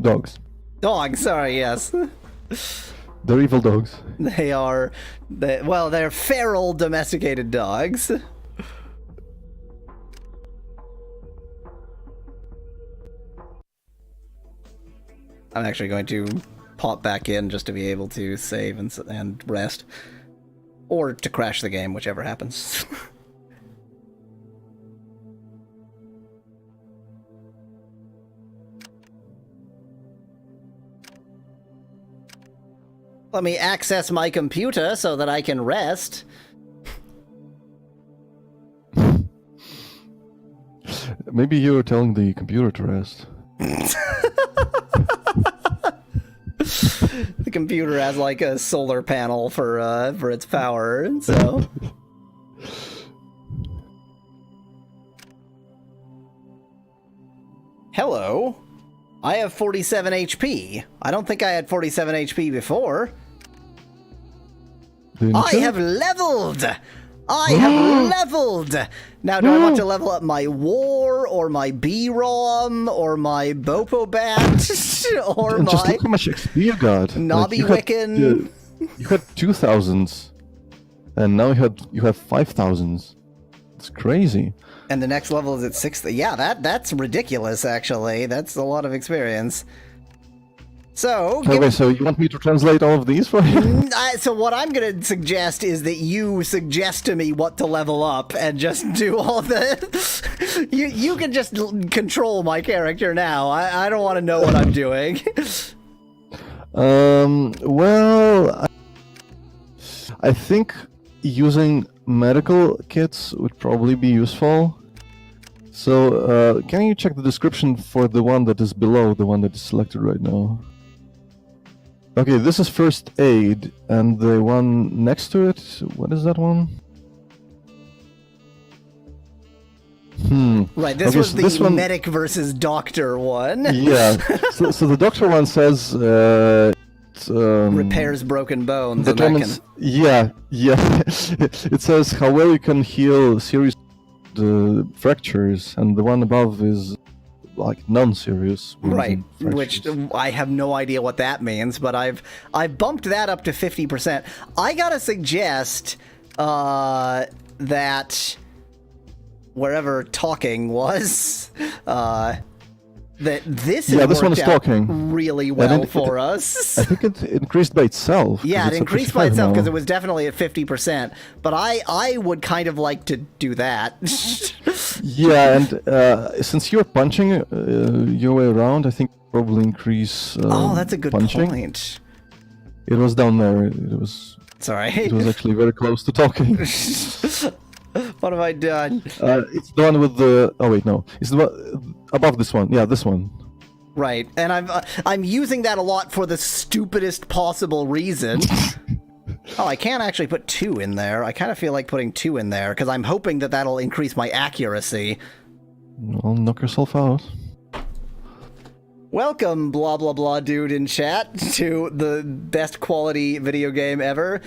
Dogs. Dogs, sorry, yes. They're evil dogs. They are... they're feral domesticated dogs. I'm actually going to pop back in just to be able to save and rest. Or to crash the game, whichever happens. Let me access my computer so that I can rest. Maybe you're telling the computer to rest. The computer has like a solar panel for its power, so. Hello. I have 47 HP. I don't think I had 47 HP before. I have leveled! I have leveled! Now, do I want to level up my war, or my B-ROM, or my Bopobat, or And just my look how much XP you got. Nobby you had, Wiccan? you had 2,000s, and now you have 5,000s. It's crazy. And the next level is at 6th. Yeah, that's ridiculous, actually. That's a lot of experience. So, Okay, so you want me to translate all of these for you? so what I'm going to suggest is that you suggest to me what to level up and just do all the... you can just control my character now. I don't want to know what I'm doing. Well, I think using medical kits would probably be useful. So, can you check the description for the one that is below the one that is selected right now? Okay, this is first aid, and the one next to it, what is that one? Right, this was the medic versus doctor one. Yeah, so the doctor one says... repairs broken bones. Determines, yeah. It says how well you can heal serious fractures, and the one above is like non-serious. Right, which I have no idea what that means, but I've bumped that up to 50%. I gotta suggest that wherever talking was, that this one is talking really well for us. I think it increased by itself. Yeah, it increased by itself because it was definitely at 50%. But I would kind of like to do that. Yeah, and since you're punching your way around, I think probably increase. Oh, that's a good punching. point. It was down there. It was. Sorry. It was actually very close to talking. What have I done? It's the one with the. Oh wait, no. It's the one above this one. Yeah, this one. Right, and I'm using that a lot for the stupidest possible reason. Oh, I can't actually put 2 in there. I kind of feel like putting 2 in there because I'm hoping that that'll increase my accuracy. Well, knock yourself out. Welcome, blah blah blah dude in chat, to the best quality video game ever.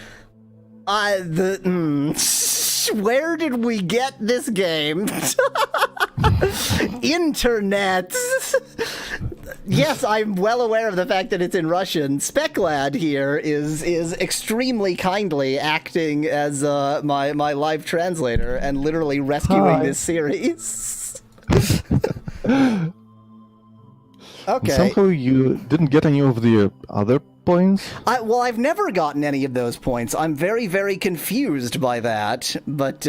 Where did we get this game? Internet. Yes, I'm well aware of the fact that it's in Russian. Speclad here is extremely kindly acting as my live translator and literally rescuing this series. Okay. Somehow you didn't get any of the other points? Well, I've never gotten any of those points. I'm very, very confused by that, but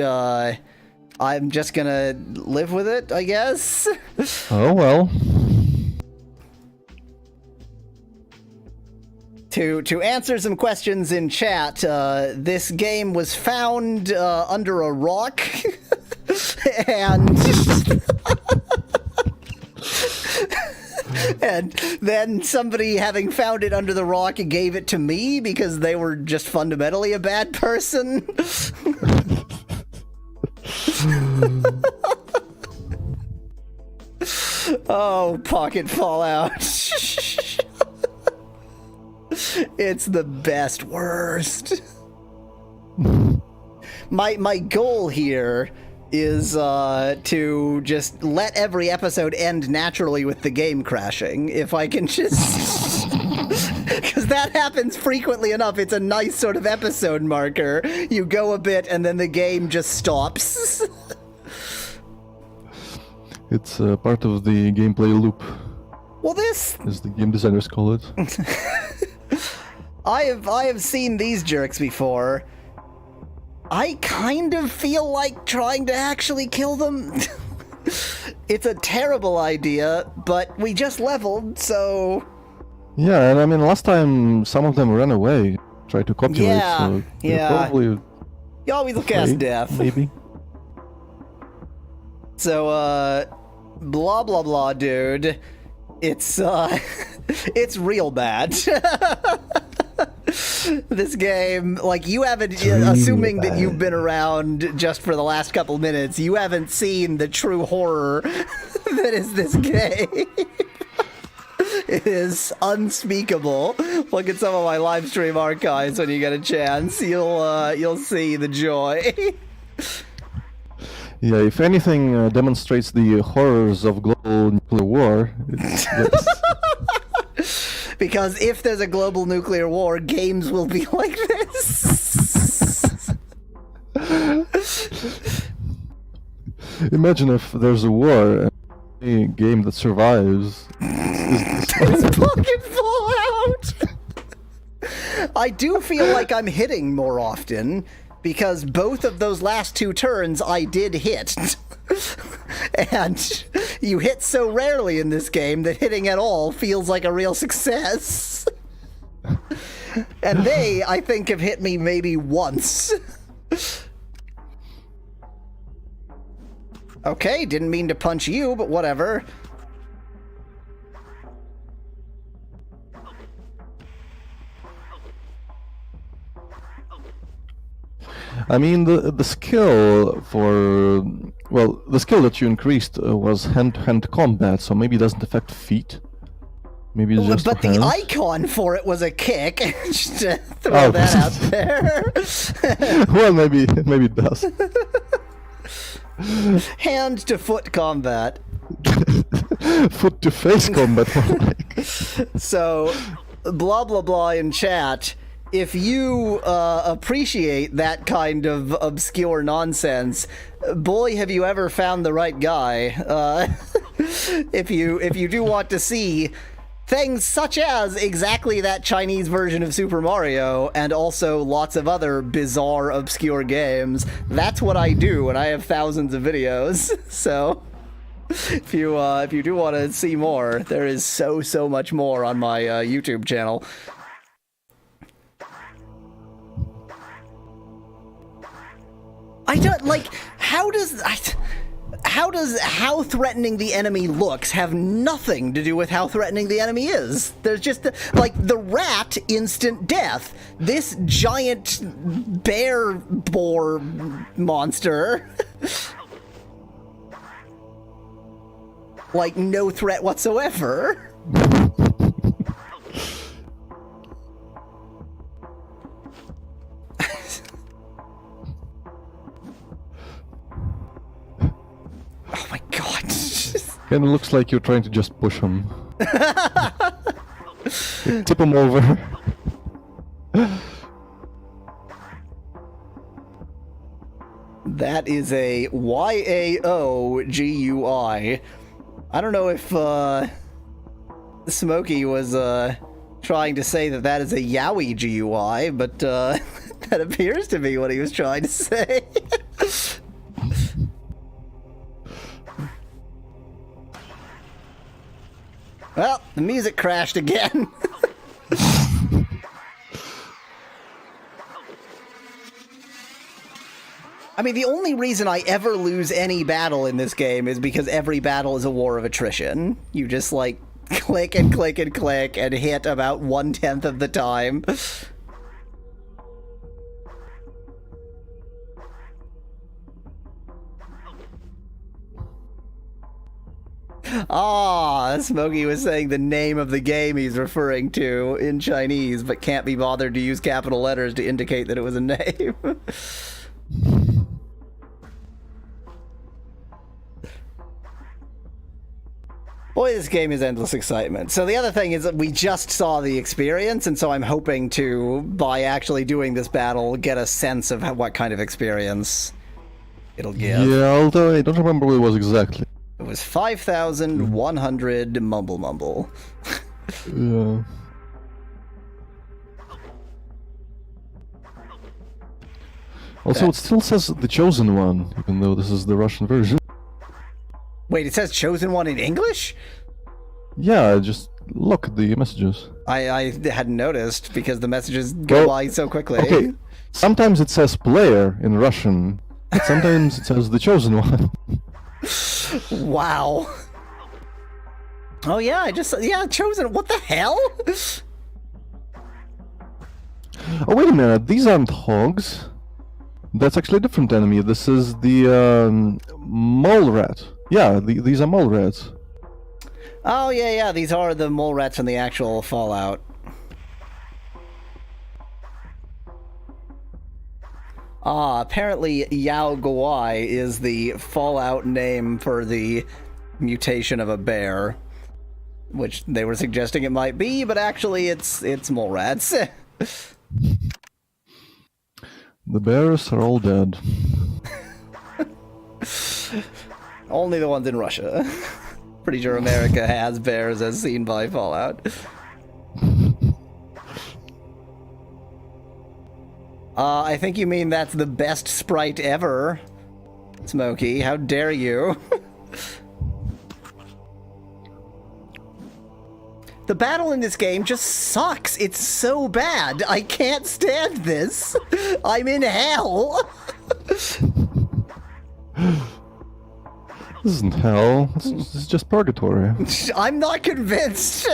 I'm just gonna live with it, I guess. Oh, well. To answer some questions in chat, this game was found under a rock, and... And then somebody, having found it under the rock, gave it to me because they were just fundamentally a bad person. Oh, Pocket Fallout. It's the best worst. My goal here is to just let every episode end naturally with the game crashing. If I can just... Because that happens frequently enough. It's a nice sort of episode marker. You go a bit and then the game just stops. It's part of the gameplay loop. Well, this... as the game designers call it. I have seen these jerks before. I kind of feel like trying to actually kill them. It's a terrible idea, but we just leveled, so... Yeah, and I mean, last time some of them ran away, tried to copulate, Yeah, so yeah. probably... You always look cast death. Maybe. So, blah blah blah, dude. It's, it's real bad. This game, like, you haven't, assuming that you've been around just for the last couple minutes, you haven't seen the true horror that is this game. It is unspeakable. Look at some of my live stream archives when you get a chance. You'll see the joy. Yeah, if anything demonstrates the horrors of global nuclear war, it's this. Because if there's a global nuclear war, games will be like this. Imagine if there's a war and a game that survives It's fucking Fallout! I do feel like I'm hitting more often, because both of those last 2 turns I did hit. And you hit so rarely in this game that hitting at all feels like a real success. And they, I think, have hit me maybe once. Okay, didn't mean to punch you, but whatever. I mean, the skill for... Well, the skill that you increased was hand-to-hand combat, so maybe it doesn't affect feet. Maybe it's just But for the hands. icon for it was a kick. Just to throw that out there. Well, maybe it does. Hand-to-foot combat. Foot-to-face combat, more like. So, blah blah blah in chat. If you appreciate that kind of obscure nonsense, boy, have you ever found the right guy. If you do want to see things such as exactly that Chinese version of Super Mario, and also lots of other bizarre, obscure games, that's what I do, and I have thousands of videos. So, if you do want to see more, there is so much more on my YouTube channel. I don't like. How threatening the enemy looks have nothing to do with how threatening the enemy is. There's just like the rat, instant death. This giant bear boar monster, like no threat whatsoever. Oh my god. Kinda looks like you're trying to just push him. Tip him over. That is a Yaougui. I don't know if Smokey was trying to say that is a Yowie GUI, but that appears to be what he was trying to say. Well, the music crashed again. I mean, the only reason I ever lose any battle in this game is because every battle is a war of attrition. You just, like, click and click and click and hit about 1/10 of the time. Ah, Smokey was saying the name of the game he's referring to in Chinese, but can't be bothered to use capital letters to indicate that it was a name. Boy, this game is endless excitement. So the other thing is that we just saw the experience, and so I'm hoping to, by actually doing this battle, get a sense of what kind of experience it'll give. Yeah, although I don't remember what it was exactly. It was 5,100 mumble. Yeah. Also, it still says the Chosen One, even though this is the Russian version. Wait, it says Chosen One in English? Yeah, just look at the messages. I hadn't noticed because the messages go by so quickly. Okay, sometimes it says player in Russian, but sometimes it says the Chosen One. Wow. Oh yeah, Chosen. What the hell? Oh, wait a minute, these aren't hogs. That's actually a different enemy. This is the mole rat. Yeah, these are mole rats. Oh yeah, these are the mole rats from the actual Fallout. Apparently Yahweasel is the Fallout name for the mutation of a bear, which they were suggesting it might be, but actually it's mole rats. The bears are all dead. Only the ones in Russia. Pretty sure America has bears as seen by Fallout. I think you mean that's the best sprite ever, Smokey. How dare you? The battle in this game just sucks. It's so bad. I can't stand this. I'm in hell. This isn't hell. This is just purgatory. I'm not convinced.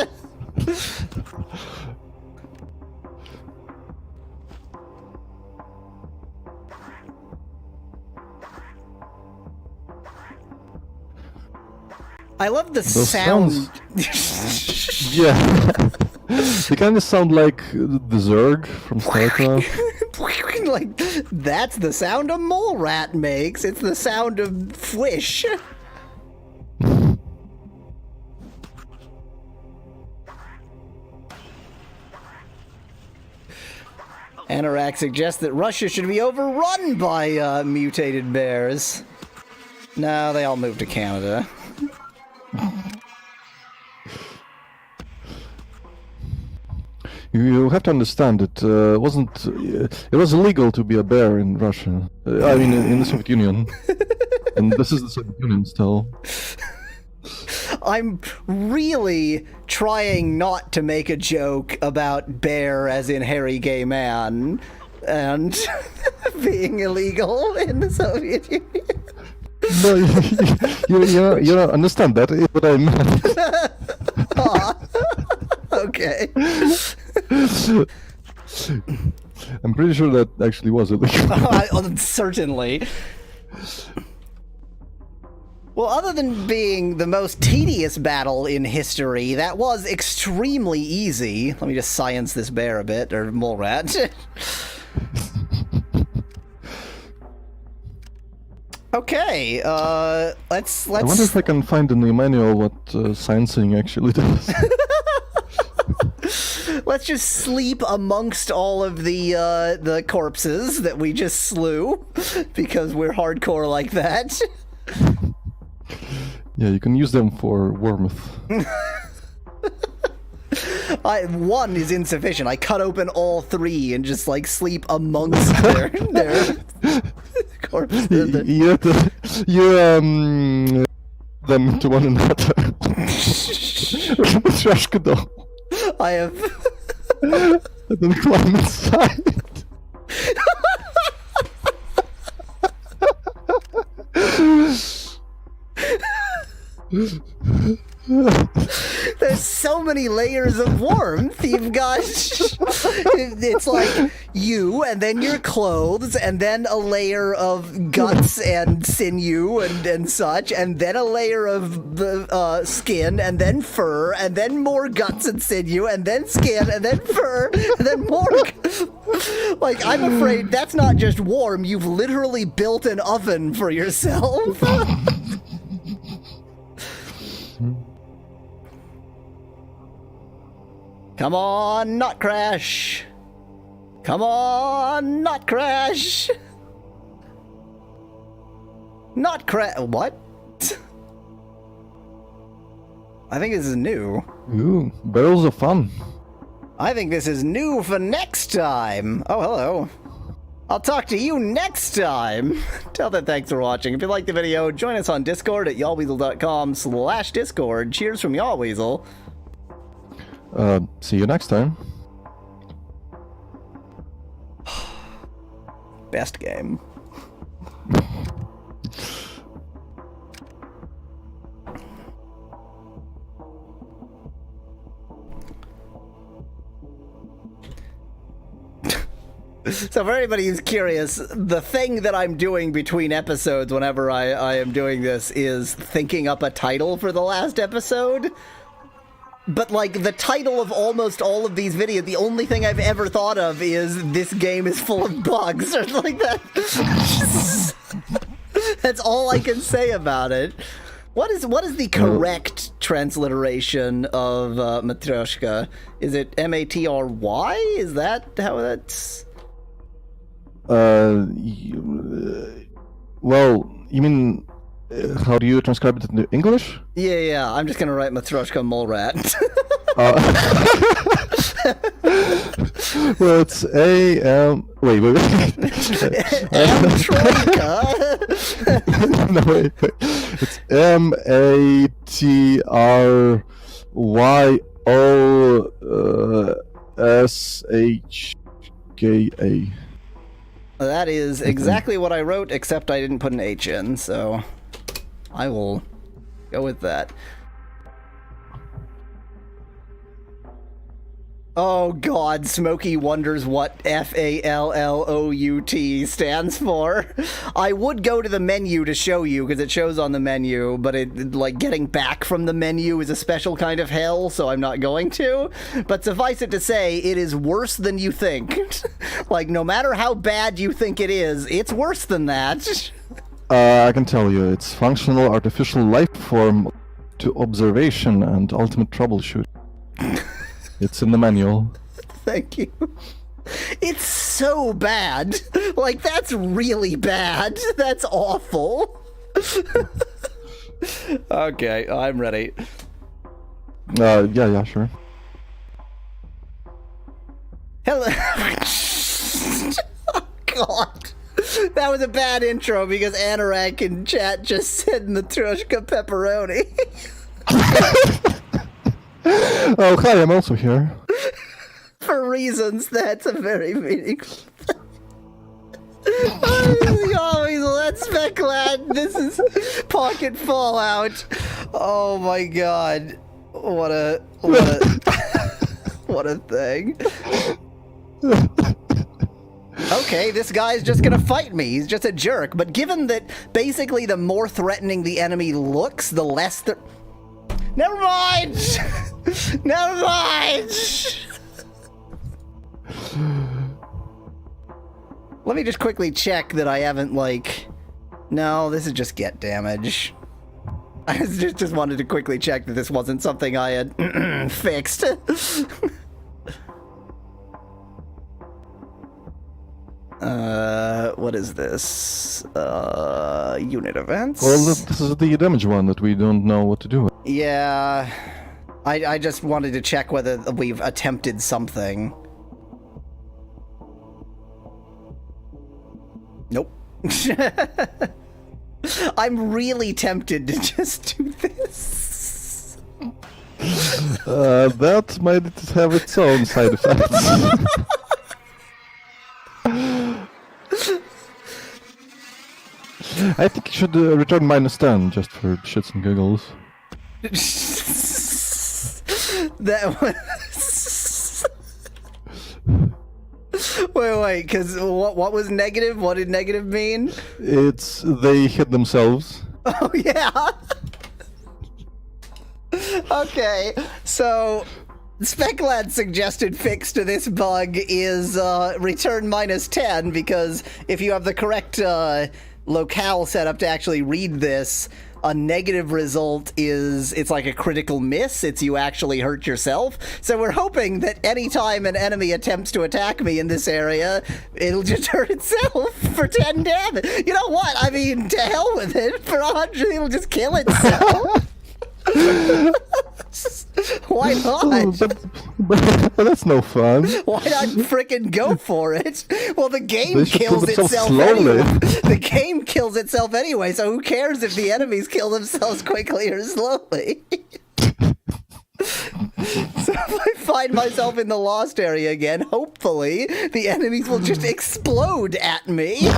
I love the sound. Yeah. They kind of sound like the Zerg from StarCraft. Like, that's the sound a mole rat makes. It's the sound of Fwish. Anorak suggests that Russia should be overrun by mutated bears. No, they all moved to Canada. You have to understand it wasn't. It was illegal to be a bear in Russia. I mean, in the Soviet Union, and this is the Soviet Union still. I'm really trying not to make a joke about bear as in hairy gay man and being illegal in the Soviet Union. No, you don't understand that is what I meant. Okay. I'm pretty sure that actually was illegal. Certainly. Well, other than being the most tedious battle in history, that was extremely easy. Let me just science this bear a bit, or mole rat. Okay, let's... I wonder if I can find in the manual what sciencing actually does. Let's just sleep amongst all of the corpses that we just slew, because we're hardcore like that. Yeah, you can use them for warmth. One is insufficient. I cut open all three and just like sleep amongst their corpses. You them to one another. Troszkę do. I have. And then climb inside. There's so many layers of warmth. You've got it's like you, and then your clothes, and then a layer of guts and sinew and such, and then a layer of the skin, and then fur, and then more guts and sinew, and then skin, and then fur, and then more. Like, I'm afraid that's not just warm. You've literally built an oven for yourself. Come on, not crash. Come on, not crash. Not crash. What? I think this is new. Ooh, barrels of fun. I think this is new for next time. Oh, hello. I'll talk to you next time. Till then, thanks for watching. If you liked the video, join us on Discord at Yahweasel.com/Discord. Cheers from Yahweasel. See you next time. Best game. So for anybody who's curious, the thing that I'm doing between episodes whenever I am doing this is thinking up a title for the last episode. But, like, the title of almost all of these videos, the only thing I've ever thought of is this game is full of bugs, or like that. That's all I can say about it. What is the correct transliteration of Matryoshka? Is it M-A-T-R-Y? Is that how that's... Well, you mean... how do you transcribe it into English? Yeah, I'm just gonna write Matryoshka Mole Rat. Well, it's wait. Troika. No, wait. It's MATRYOSHKA. That is exactly what I wrote, except I didn't put an H in, so I will go with that. Oh god, Smokey wonders what F-A-L-L-O-U-T stands for. I would go to the menu to show you, because it shows on the menu, but like, getting back from the menu is a special kind of hell, so I'm not going to. But suffice it to say, it is worse than you think. Like, no matter how bad you think it is, it's worse than that. I can tell you, it's functional artificial life form to observation and ultimate troubleshooting. It's in the manual. Thank you. It's so bad. Like, that's really bad. That's awful. Okay, I'm ready. Yeah, sure. Hello. Oh, God. That was a bad intro because Anorak in chat just said Matryoshka pepperoni. Oh, hi, I'm also here. For reasons, that's a very meaningful. Yahweasel, that's Speclad. This is Pocket Fallout. Oh my god. What a what a thing. Okay, this guy's just gonna fight me. He's just a jerk. But given that basically the more threatening the enemy looks, the less the... Never mind! Never mind! Let me just quickly check that I haven't, like... No, this is just get damage. I just wanted to quickly check that this wasn't something I had fixed. What is this? Unit events? Well, this is the damage one that we don't know what to do with. Yeah, I just wanted to check whether we've attempted something. Nope. I'm really tempted to just do this. That might have its own side effects. I think you should return -10 just for shits and giggles. That was... Wait, because what was negative? What did negative mean? It's they hit themselves. Oh, yeah. Okay, so Speclad's suggested fix to this bug is return -10, because if you have the correct locale set up to actually read this, a negative result is, it's like a critical miss, it's you actually hurt yourself. So we're hoping that anytime an enemy attempts to attack me in this area, it'll just hurt itself for 10 damage. You know what? I mean, to hell with it. For 100, it'll just kill itself. Why not? But that's no fun. Why not frickin' go for it? Well, the game kills themselves itself slowly. anyway. The game kills itself anyway, so who cares if the enemies kill themselves quickly or slowly? So if I find myself in the lost area again, hopefully the enemies will just explode at me.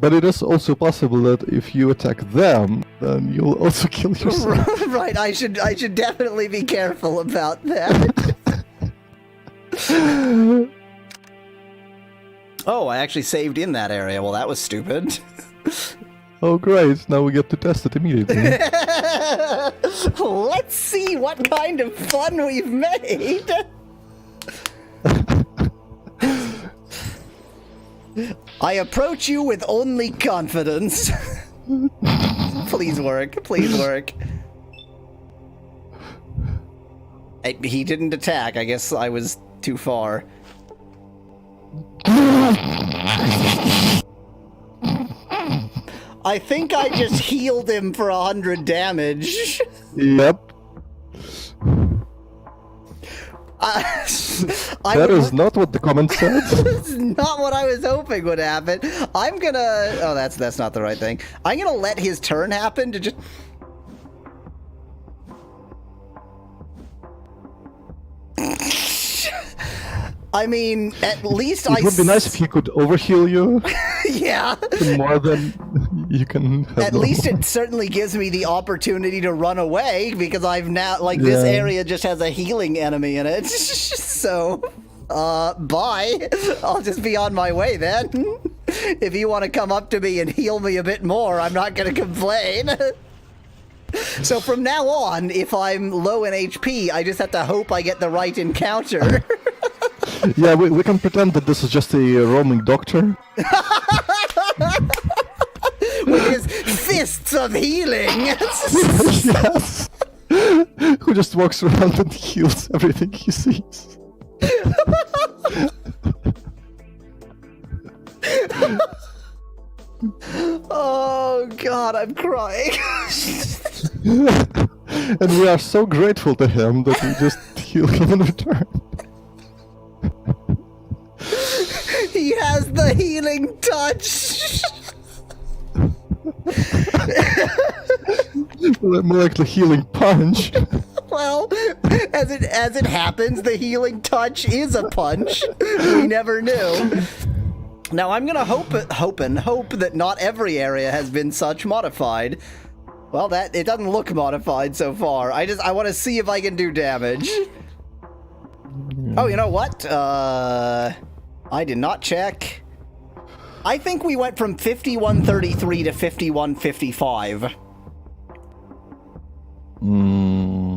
But it is also possible that if you attack them, then you'll also kill yourself. Right, I should definitely be careful about that. Oh, I actually saved in that area. Well, that was stupid. Oh, great. Now we get to test it immediately. Let's see what kind of fun we've made. I approach you with only confidence. Please work. Please work. He didn't attack. I guess I was too far. I think I just healed him for 100 damage. Yep. That is not what the comment said. That's not what I was hoping would happen. I'm gonna... Oh, that's not the right thing. I'm gonna let his turn happen to just... I mean, at least It would be nice if he could overheal you. Yeah. More than you can have. At least it certainly gives me the opportunity to run away, because I've now, like, this area just has a healing enemy in it. So, bye. I'll just be on my way then. If you want to come up to me and heal me a bit more, I'm not going to complain. So from now on, if I'm low in HP, I just have to hope I get the right encounter. Yeah, we can pretend that this is just a roaming doctor. With his fists of healing. Yes. Who just walks around and heals everything he sees. Oh god, I'm crying. And we are so grateful to him that we just heal him in return. He has the healing touch. More like the healing punch. Well, as it happens, the healing touch is a punch. We never knew. Now I'm gonna hope that not every area has been such modified. Well, that it doesn't look modified so far. I want to see if I can do damage. Oh, you know what? I did not check. I think we went from 5133 to 5155.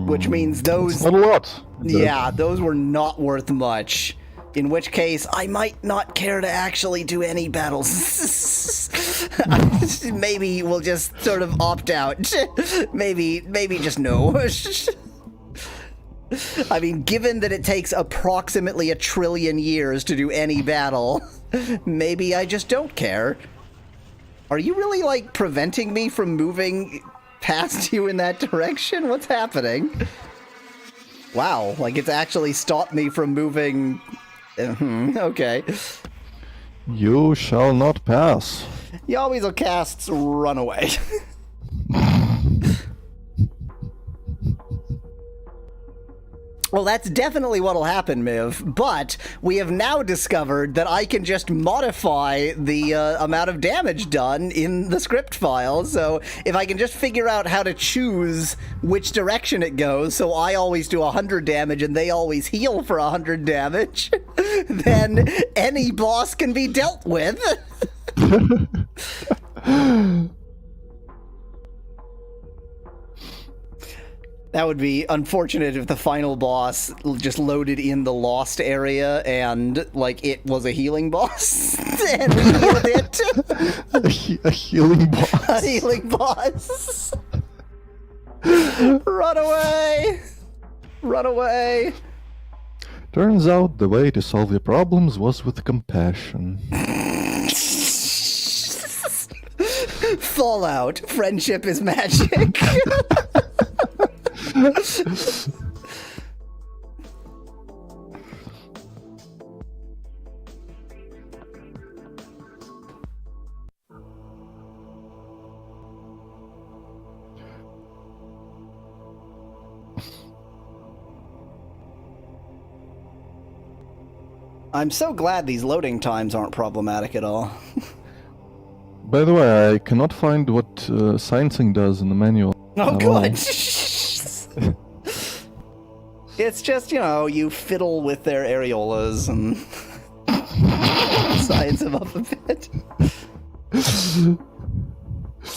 Which means those... Not a lot. Yeah, those were not worth much. In which case, I might not care to actually do any battles. Maybe we'll just sort of opt out. Maybe just no. I mean, given that it takes approximately 1 trillion years to do any battle, maybe I just don't care. Are you really, like, preventing me from moving past you in that direction? What's happening? Wow, like it's actually stopped me from moving... okay. You shall not pass. Yahweasel casts Runaway. Well, that's definitely what'll happen, Miv, but we have now discovered that I can just modify the amount of damage done in the script file, so if I can just figure out how to choose which direction it goes, so I always do 100 damage and they always heal for 100 damage, then any boss can be dealt with. That would be unfortunate if the final boss just loaded in the lost area and, like, it was a healing boss. And we healed it. A healing boss. A healing boss. Run away. Run away. Turns out the way to solve your problems was with compassion. Fallout. Friendship is magic. I'm so glad these loading times aren't problematic at all. By the way, I cannot find what sciencing does in the manual. Oh, good. It's just, you know, you fiddle with their areolas and science them up a bit.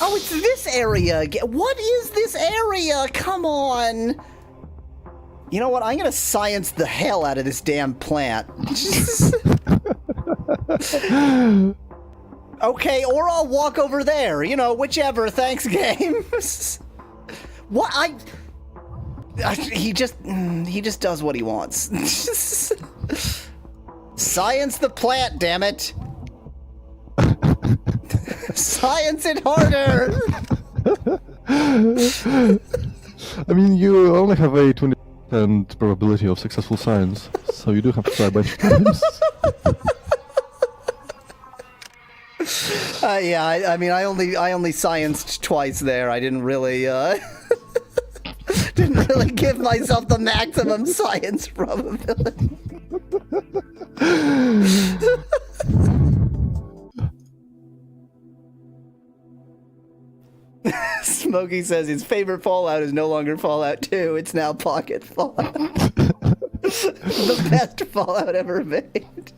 Oh, it's this area again. What is this area? Come on. You know what? I'm gonna science the hell out of this damn plant. Okay, or I'll walk over there. You know, whichever. Thanks, game. What? He just does what he wants. Science the plant, damn it. Science it harder. I mean, you only have a 20% probability of successful science, so you do have to try by times. Yeah, I mean, I only scienced twice there. I didn't really give myself the maximum science probability. Smokey says his favorite Fallout is no longer Fallout 2. It's now Pocket Fallout. The best Fallout ever made.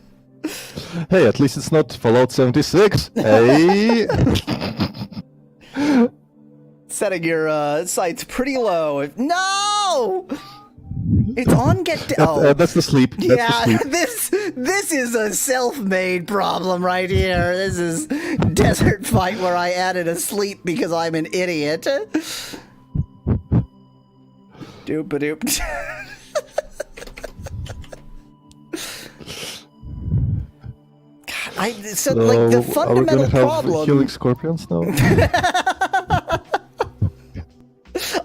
Hey, at least it's not Fallout 76. Hey. Setting your sights pretty low. No! It's on oh. That's the sleep. That's Yeah, the sleep. this is a self-made problem right here. This is Desert Fight where I added a sleep because I'm an idiot. Doop-a-doop. So, like, the fundamental are we gonna problem... have healing scorpions now?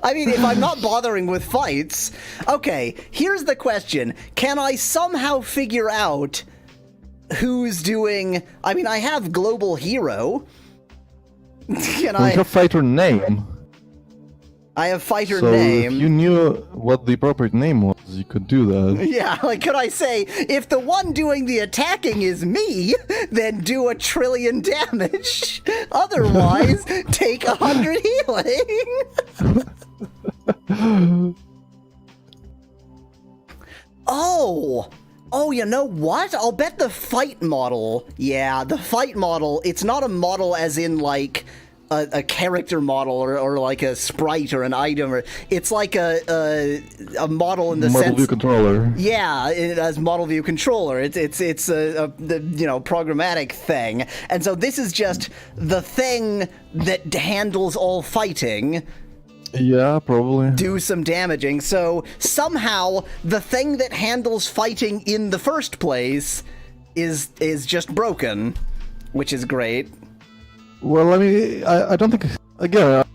I mean, if I'm not bothering with fights... Okay, here's the question. Can I somehow figure out who's doing... I mean, I have Global Hero. Can We have fighter name. I have fighter So name. if you knew what the appropriate name was, you could do that. Yeah, like, could I say, if the one doing the attacking is me, then do 1 trillion damage. Otherwise, take 100 healing. Oh, you know what? I'll bet the fight model. Yeah, the fight model, it's not a model as in, like, a character model or like a sprite or an item, or it's like a model in the sense... Model view controller. Yeah, as model view controller. It's a programmatic thing. And so this is just the thing that handles all fighting. Yeah, probably. Do some damaging. So somehow the thing that handles fighting in the first place is just broken, which is great. Well, I mean, I don't think... Again,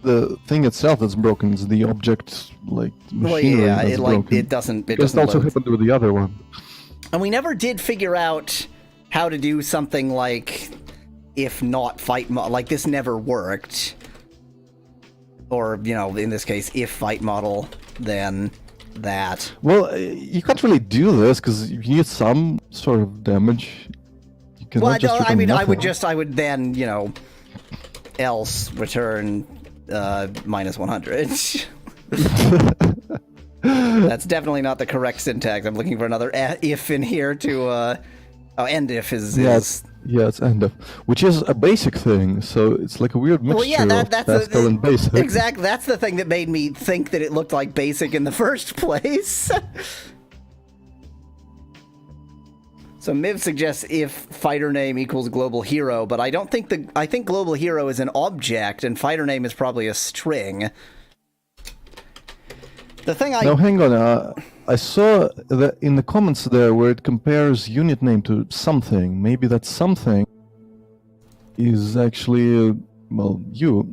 the thing itself that's broken is the object, like, machinery that's broken. It doesn't also load. happened with the other one. And we never did figure out how to do something like, if not fight model, like this never worked. Or, you know, in this case, if fight model, then that. Well, you can't really do this because you need some sort of damage. You cannot Well, just I mean, nothing. I would then, you know, else return minus 100. That's definitely not the correct syntax. I'm looking for another if in here to, end if is... Yeah, it's end of, which is a basic thing, so it's like a weird mixture of Pascal and basic. Exactly, that's the thing that made me think that it looked like basic in the first place. So Miv suggests if fighter name equals global hero, but I don't think I think global hero is an object, and fighter name is probably a string. The thing Now hang on, I saw that in the comments there where it compares unit name to something. Maybe that something is actually, well, you.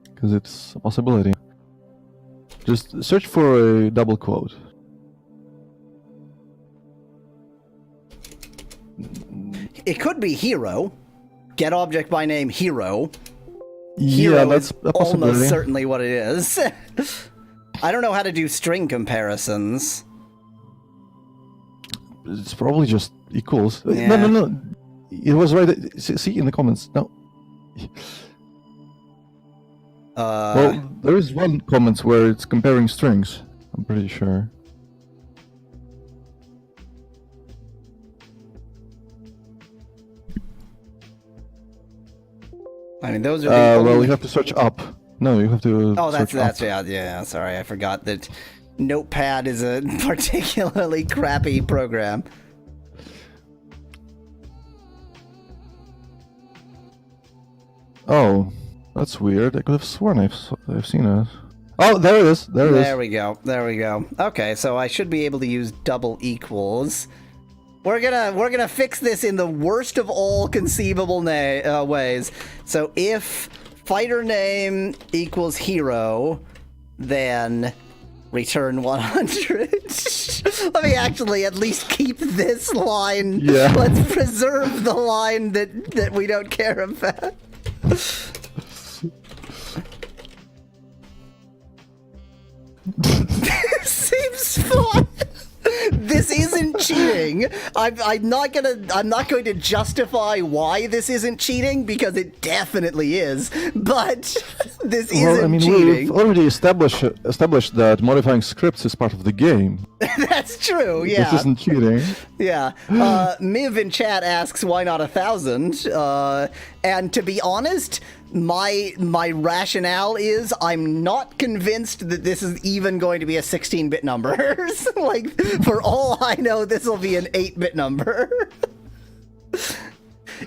Because it's a possibility. Just search for a double quote. It could be hero. Get object by name hero. Yeah, Hero that's is a possibility. almost certainly what it is. I don't know how to do string comparisons. It's probably just equals. Yeah. No. It was right. See in the comments. No. Well, there is one comment where it's comparing strings. I'm pretty sure. I mean, those are the Well, only... you have to search up. No, you have to. Oh, that's search up. yeah. Sorry, I forgot that Notepad is a particularly crappy program. Oh, that's weird. I could have sworn I've seen it. Oh, there it is. There it is. There we go. Okay, so I should be able to use double equals. We're gonna fix this in the worst of all conceivable ways. So if fighter name equals hero, then return 100. Let me actually at least keep this line. Yeah. Let's preserve the line that we don't care about. Seems fun. This isn't cheating. I'm not going to justify why this isn't cheating, because it definitely is. But this isn't cheating. We've already established that modifying scripts is part of the game. That's true. Yeah. This isn't cheating. Yeah. Miv in chat asks, why not 1,000? And to be honest, my rationale is I'm not convinced that this is even going to be a 16-bit number. Like, for all I know, this will be an 8-bit number.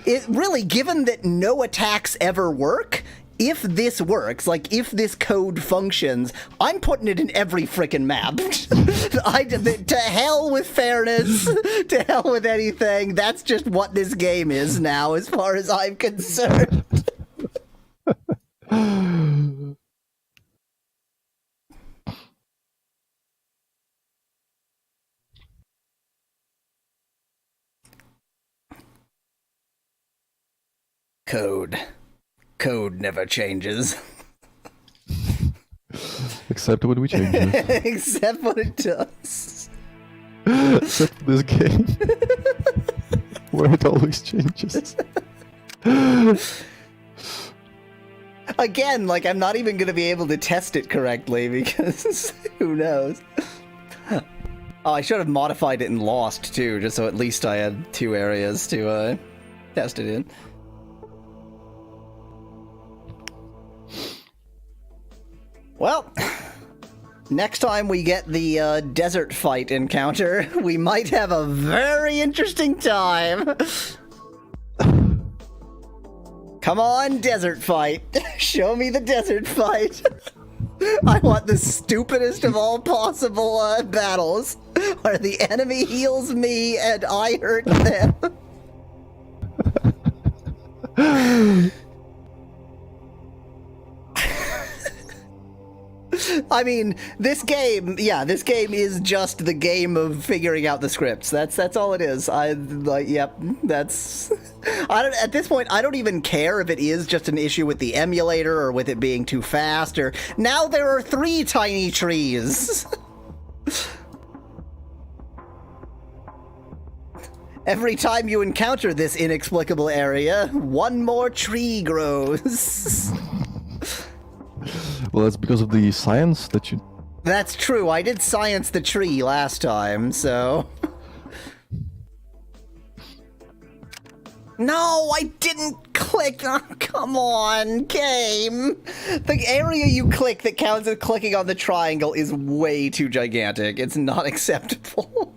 It really, given that no attacks ever work, if this works, like if this code functions, I'm putting it in every frickin' map. To hell with fairness, to hell with anything. That's just what this game is now, as far as I'm concerned. Code never changes. Except when we change it. Except when it does. Except for this game. Where it always changes. Again, like, I'm not even going to be able to test it correctly, because who knows? Oh, I should have modified it in Lost, too, just so at least I had 2 areas to test it in. Well, next time we get the desert fight encounter, we might have a very interesting time. Come on, desert fight. Show me the desert fight. I want the stupidest of all possible battles, where the enemy heals me and I hurt them. I mean, this game is just the game of figuring out the scripts. That's all it is. At this point, I don't even care if it is just an issue with the emulator or with it being too fast, or now there are 3 tiny trees. Every time you encounter this inexplicable area, 1 more tree grows. Well, that's because of the science that you... That's true, I did science the tree last time, so... No, I didn't click! Oh, come on, game! The area you click that counts as clicking on the triangle is way too gigantic. It's not acceptable.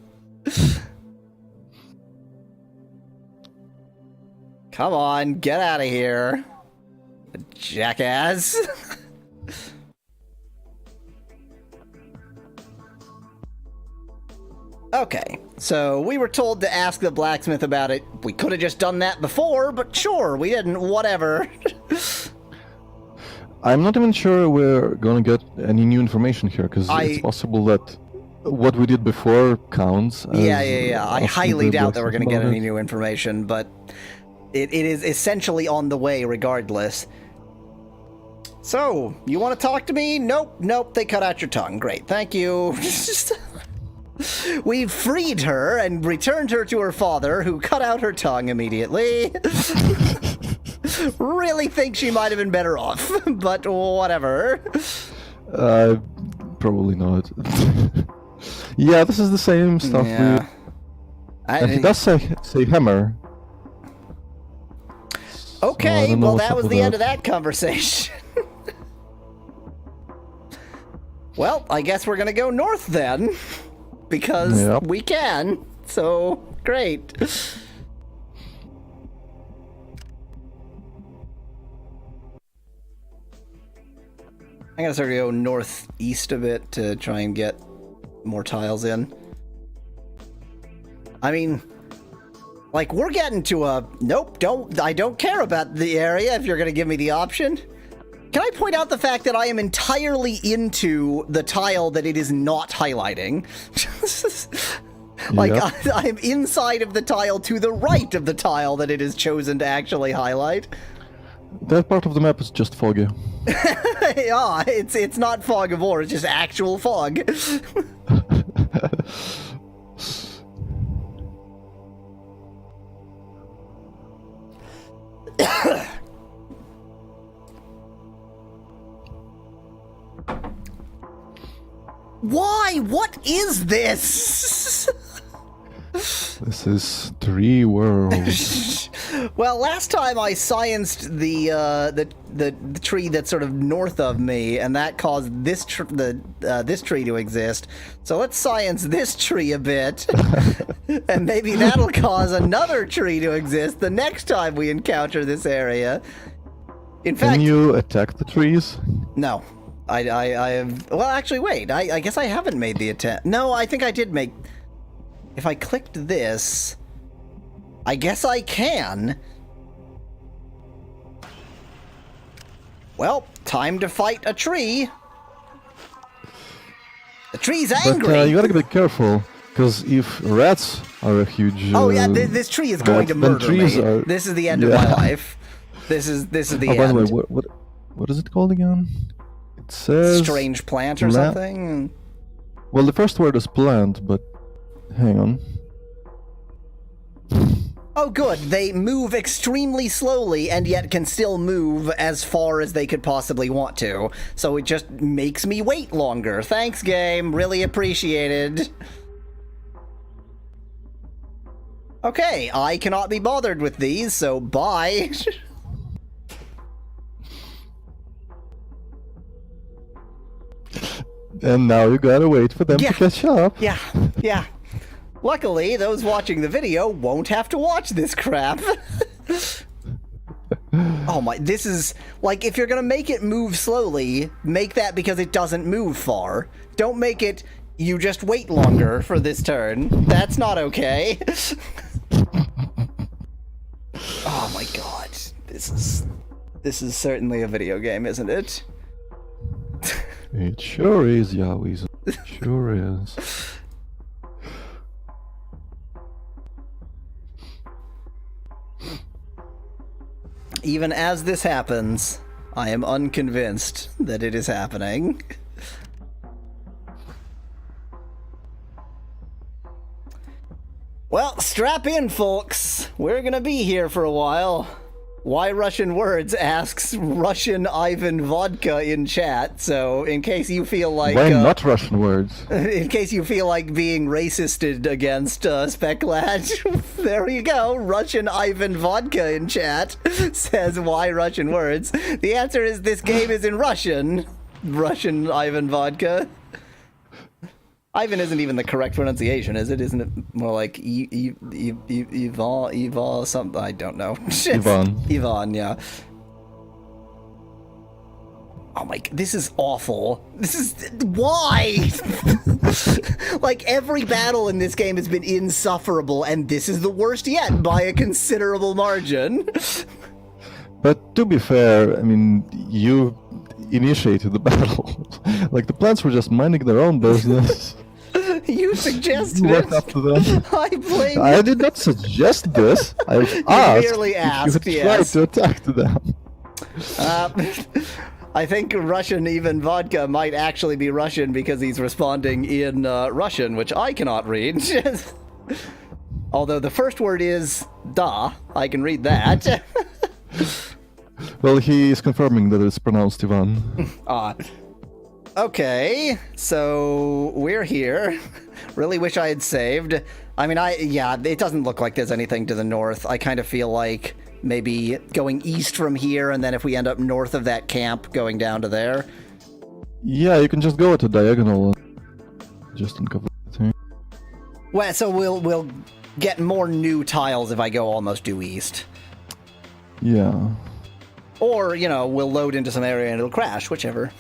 Come on, get out of here. Jackass. Okay, so we were told to ask the blacksmith about it. We could have just done that before, but sure, we didn't, whatever. I'm not even sure we're gonna get any new information here, because it's possible that what we did before counts. Yeah. I highly doubt that we're gonna get any new information, but it is essentially on the way regardless. So, you want to talk to me? Nope, they cut out your tongue. Great, thank you. We've freed her and returned her to her father, who cut out her tongue immediately. Really think she might have been better off, but whatever. Probably not. Yeah, this is the same stuff. Yeah. And he does say hammer. Okay, don't know well, what's that up was with the end that. of that conversation. Well, I guess we're gonna go north then, because Yep. we can. So, great. I'm gonna sort of go northeast a bit to try and get more tiles in. I mean, like, we're getting to a nope, I don't care about the area if you're gonna give me the option. Can I point out the fact that I am entirely into the tile that it is not highlighting? Like, Yep. I am inside of the tile to the right of the tile that it has chosen to actually highlight. That part of the map is just foggy. Yeah, it's not fog of war, it's just actual fog. Why? What is this? This is 3 worlds. Well, last time I scienced the tree that's sort of north of me, and that caused this this tree to exist. So let's science this tree a bit, and maybe that'll cause another tree to exist the next time we encounter this area. In fact, Can you attack the trees? no. I have... Well, actually, wait. I guess I haven't made the attempt. No, I think I did make... If I clicked this... I guess I can. Well, time to fight a tree. The tree's angry. But you gotta be careful, because if rats are a huge... Oh yeah, this tree is going to then murder trees me. are- This is the end of my Yeah. life. This is the Oh, by the end. way, what is it called again? It says... Strange plant or Plant? something. Well, the first word is plant, but... Hang on. Oh, good. They move extremely slowly and yet can still move as far as they could possibly want to. So it just makes me wait longer. Thanks, game. Really appreciated. Okay, I cannot be bothered with these, so bye. And now you gotta wait for them Yeah. to catch up. Yeah. Luckily, those watching the video won't have to watch this crap. Oh my, this is, like, if you're gonna make it move slowly, make that because it doesn't move far. Don't make it, you just wait longer for this turn. That's not okay. Oh my god, this is certainly a video game, isn't it? It sure is, Yahweasel. It sure is. Even as this happens, I am unconvinced that it is happening. Well, strap in, folks. We're gonna be here for a while. Why Russian Words asks Russian Ivan Vodka in chat, so in case you feel like... Why not Russian words? In case you feel like being racisted against Speclad, there you go. Russian Ivan Vodka in chat says, why Russian Words? The answer is this game is in Russian. Russian Ivan Vodka. Ivan isn't even the correct pronunciation, is it? Isn't it more like Ivan, something? I don't know. Ivan. Ivan, yeah. Oh my, this is awful. This is, why? Like, every battle in this game has been insufferable, and this is the worst yet by a considerable margin. But to be fair, I mean, you initiated the battle. Like, the plants were just minding their own business. You suggested You went it. up to them. I blame I you. did not suggest this. I asked merely if asked, you had yes. tried to attack them. I think Russian Even Vodka might actually be Russian because he's responding in Russian, which I cannot read. Although the first word is da, I can read that. Well, he is confirming that it's pronounced Ivan. Okay, so we're here. Really wish I had saved. I mean, yeah, it doesn't look like there's anything to the north. I kind of feel like Maybe going east from here, and then if we end up north of that camp, going down to there. Yeah, you can just go at a diagonal and just uncover everything. Well, so we'll get more new tiles if I go almost due east. Yeah. Or, you know, we'll load into some area and it'll crash, whichever.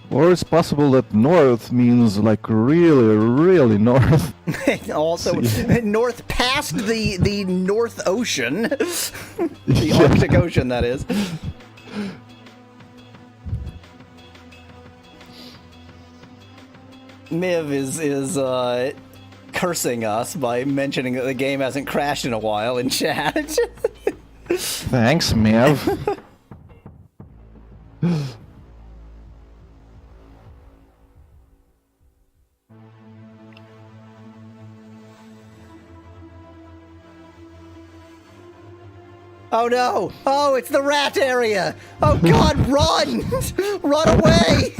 Or it's possible that north means like really, really north. Also, north past the North Ocean. The Arctic Ocean, that is. Miv is cursing us by mentioning that the game hasn't crashed in a while in chat. Thanks, Mev. Oh no! Oh, it's the rat area! Oh god, run! Run away!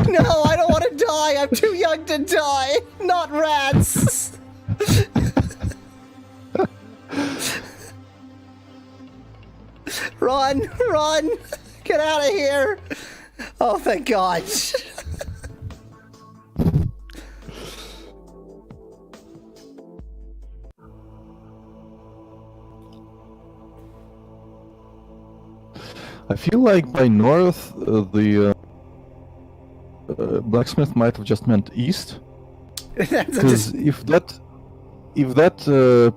No, I don't want to die! I'm too young to die! Not rats! Run! Run! Get out of here! Oh, thank god. I feel like by north, the blacksmith might have just meant east. Because if that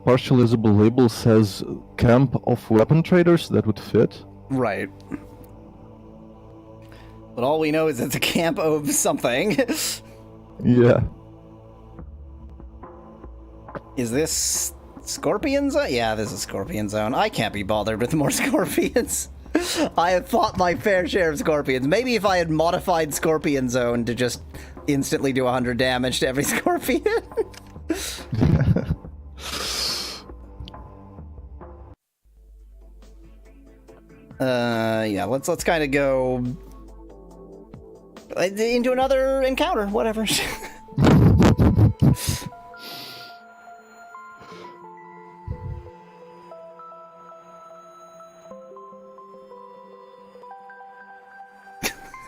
partial visible label says camp of weapon traders, that would fit. Right. But all we know is it's a camp of something. Yeah. Is this Scorpion Zone? Yeah, this is Scorpion Zone. I can't be bothered with more scorpions. I have fought my fair share of scorpions. Maybe if I had modified Scorpion Zone to just instantly do 100 damage to every scorpion. Yeah, let's kind of go into another encounter, whatever.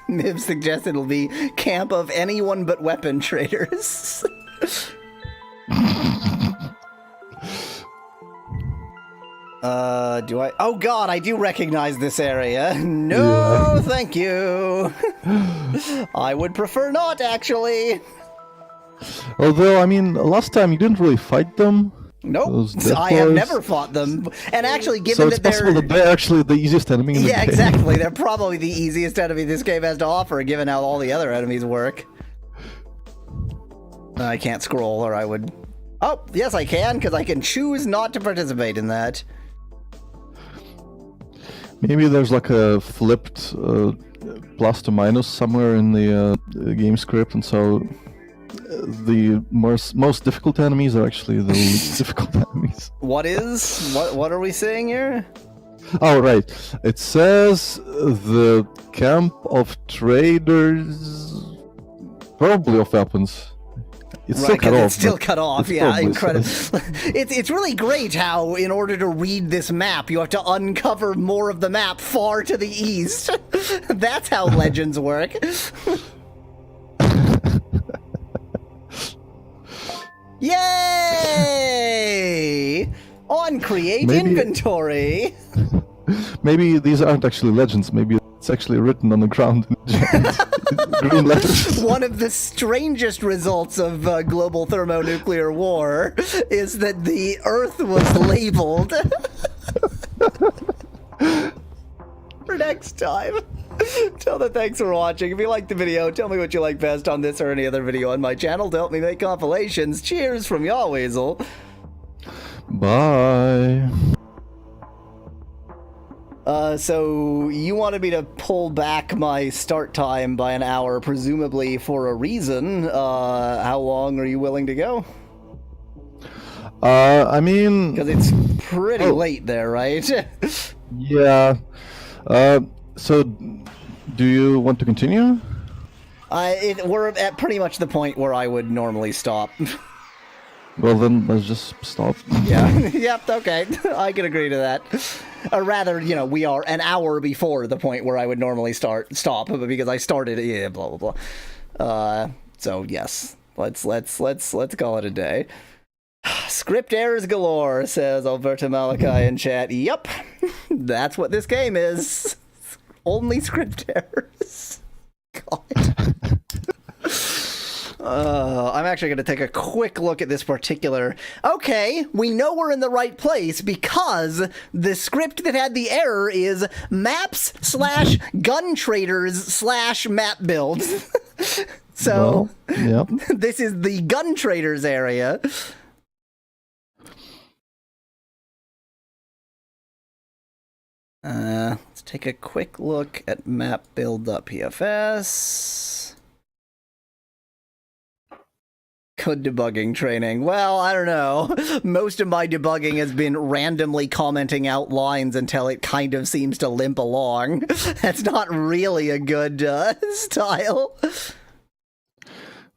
Miv suggested it'll be camp of anyone but weapon traders. Do I? Oh god, I do recognize this area. No, thank you. I would prefer not, actually. Although, I mean, last time you didn't really fight them. Nope, I have never fought them. And actually, given so it's that possible that they're actually the easiest enemy in the game. Yeah, exactly. They're probably the easiest enemy this game has to offer, given how all the other enemies work. I can't scroll, or I would... Oh, yes, I can, because I can choose not to participate in that. Maybe there's like a flipped plus to minus somewhere in the game script, and so the most difficult enemies are actually the least difficult enemies. What are we saying here? Oh, right. It says the camp of traders, probably of weapons. It's right, still cut off. It's still cut off, yeah, incredible. So. It's really great how, in order to read this map, you have to uncover more of the map far to the east. That's how legends work. Yay! On create inventory. Maybe these aren't actually legends. Maybe it's actually written on the ground in giant green letters. One of the strangest results of global thermonuclear war is that the Earth was labeled. For next time. Thanks for watching. If you liked the video, tell me what you like best on this or any other video on my channel to help me make compilations. Cheers from Yahweasel. Bye. So you wanted me to pull back my start time by an hour, presumably for a reason. How long are you willing to go? I mean... Because it's pretty late there, right? Yeah. So, do you want to continue? We're at pretty much the point where I would normally stop. Well, then let's just stop. Yeah. Yep. Okay. I can agree to that. Or rather, we are an hour before the point where I would normally stop, but because I started, blah blah blah. So yes, let's call it a day. Script errors galore, says Alberta Malachi in chat. Yep, that's what this game is. Only script errors. God. I'm actually going to take a quick look at this particular... Okay, we know we're in the right place because the script that had the error is maps/gun-traders/map builds. So, well, yep. This is the gun traders area. Let's take a quick look at map build.pfs. Good debugging training. Well, I don't know. Most of my debugging has been randomly commenting out lines until it kind of seems to limp along. That's not really a good style.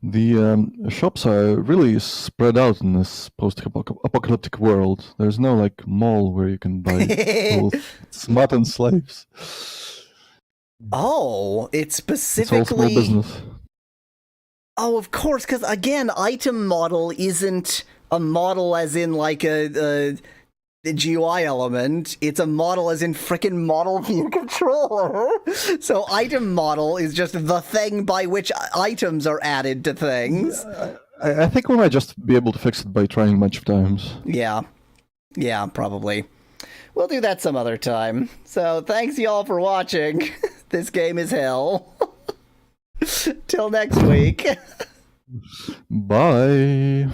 The shops are really spread out in this post-apocalyptic world. There's no, like, mall where you can buy both smart and slaves. Oh, it's specifically... It's all small business. Oh, of course, because, again, item model isn't a model as in, like, a GUI element. It's a model as in frickin' model view controller. So item model is just the thing by which items are added to things. I think we might just be able to fix it by trying a bunch of times. Yeah. Yeah, probably. We'll do that some other time. So thanks y'all for watching. This game is hell. Till next week. Bye.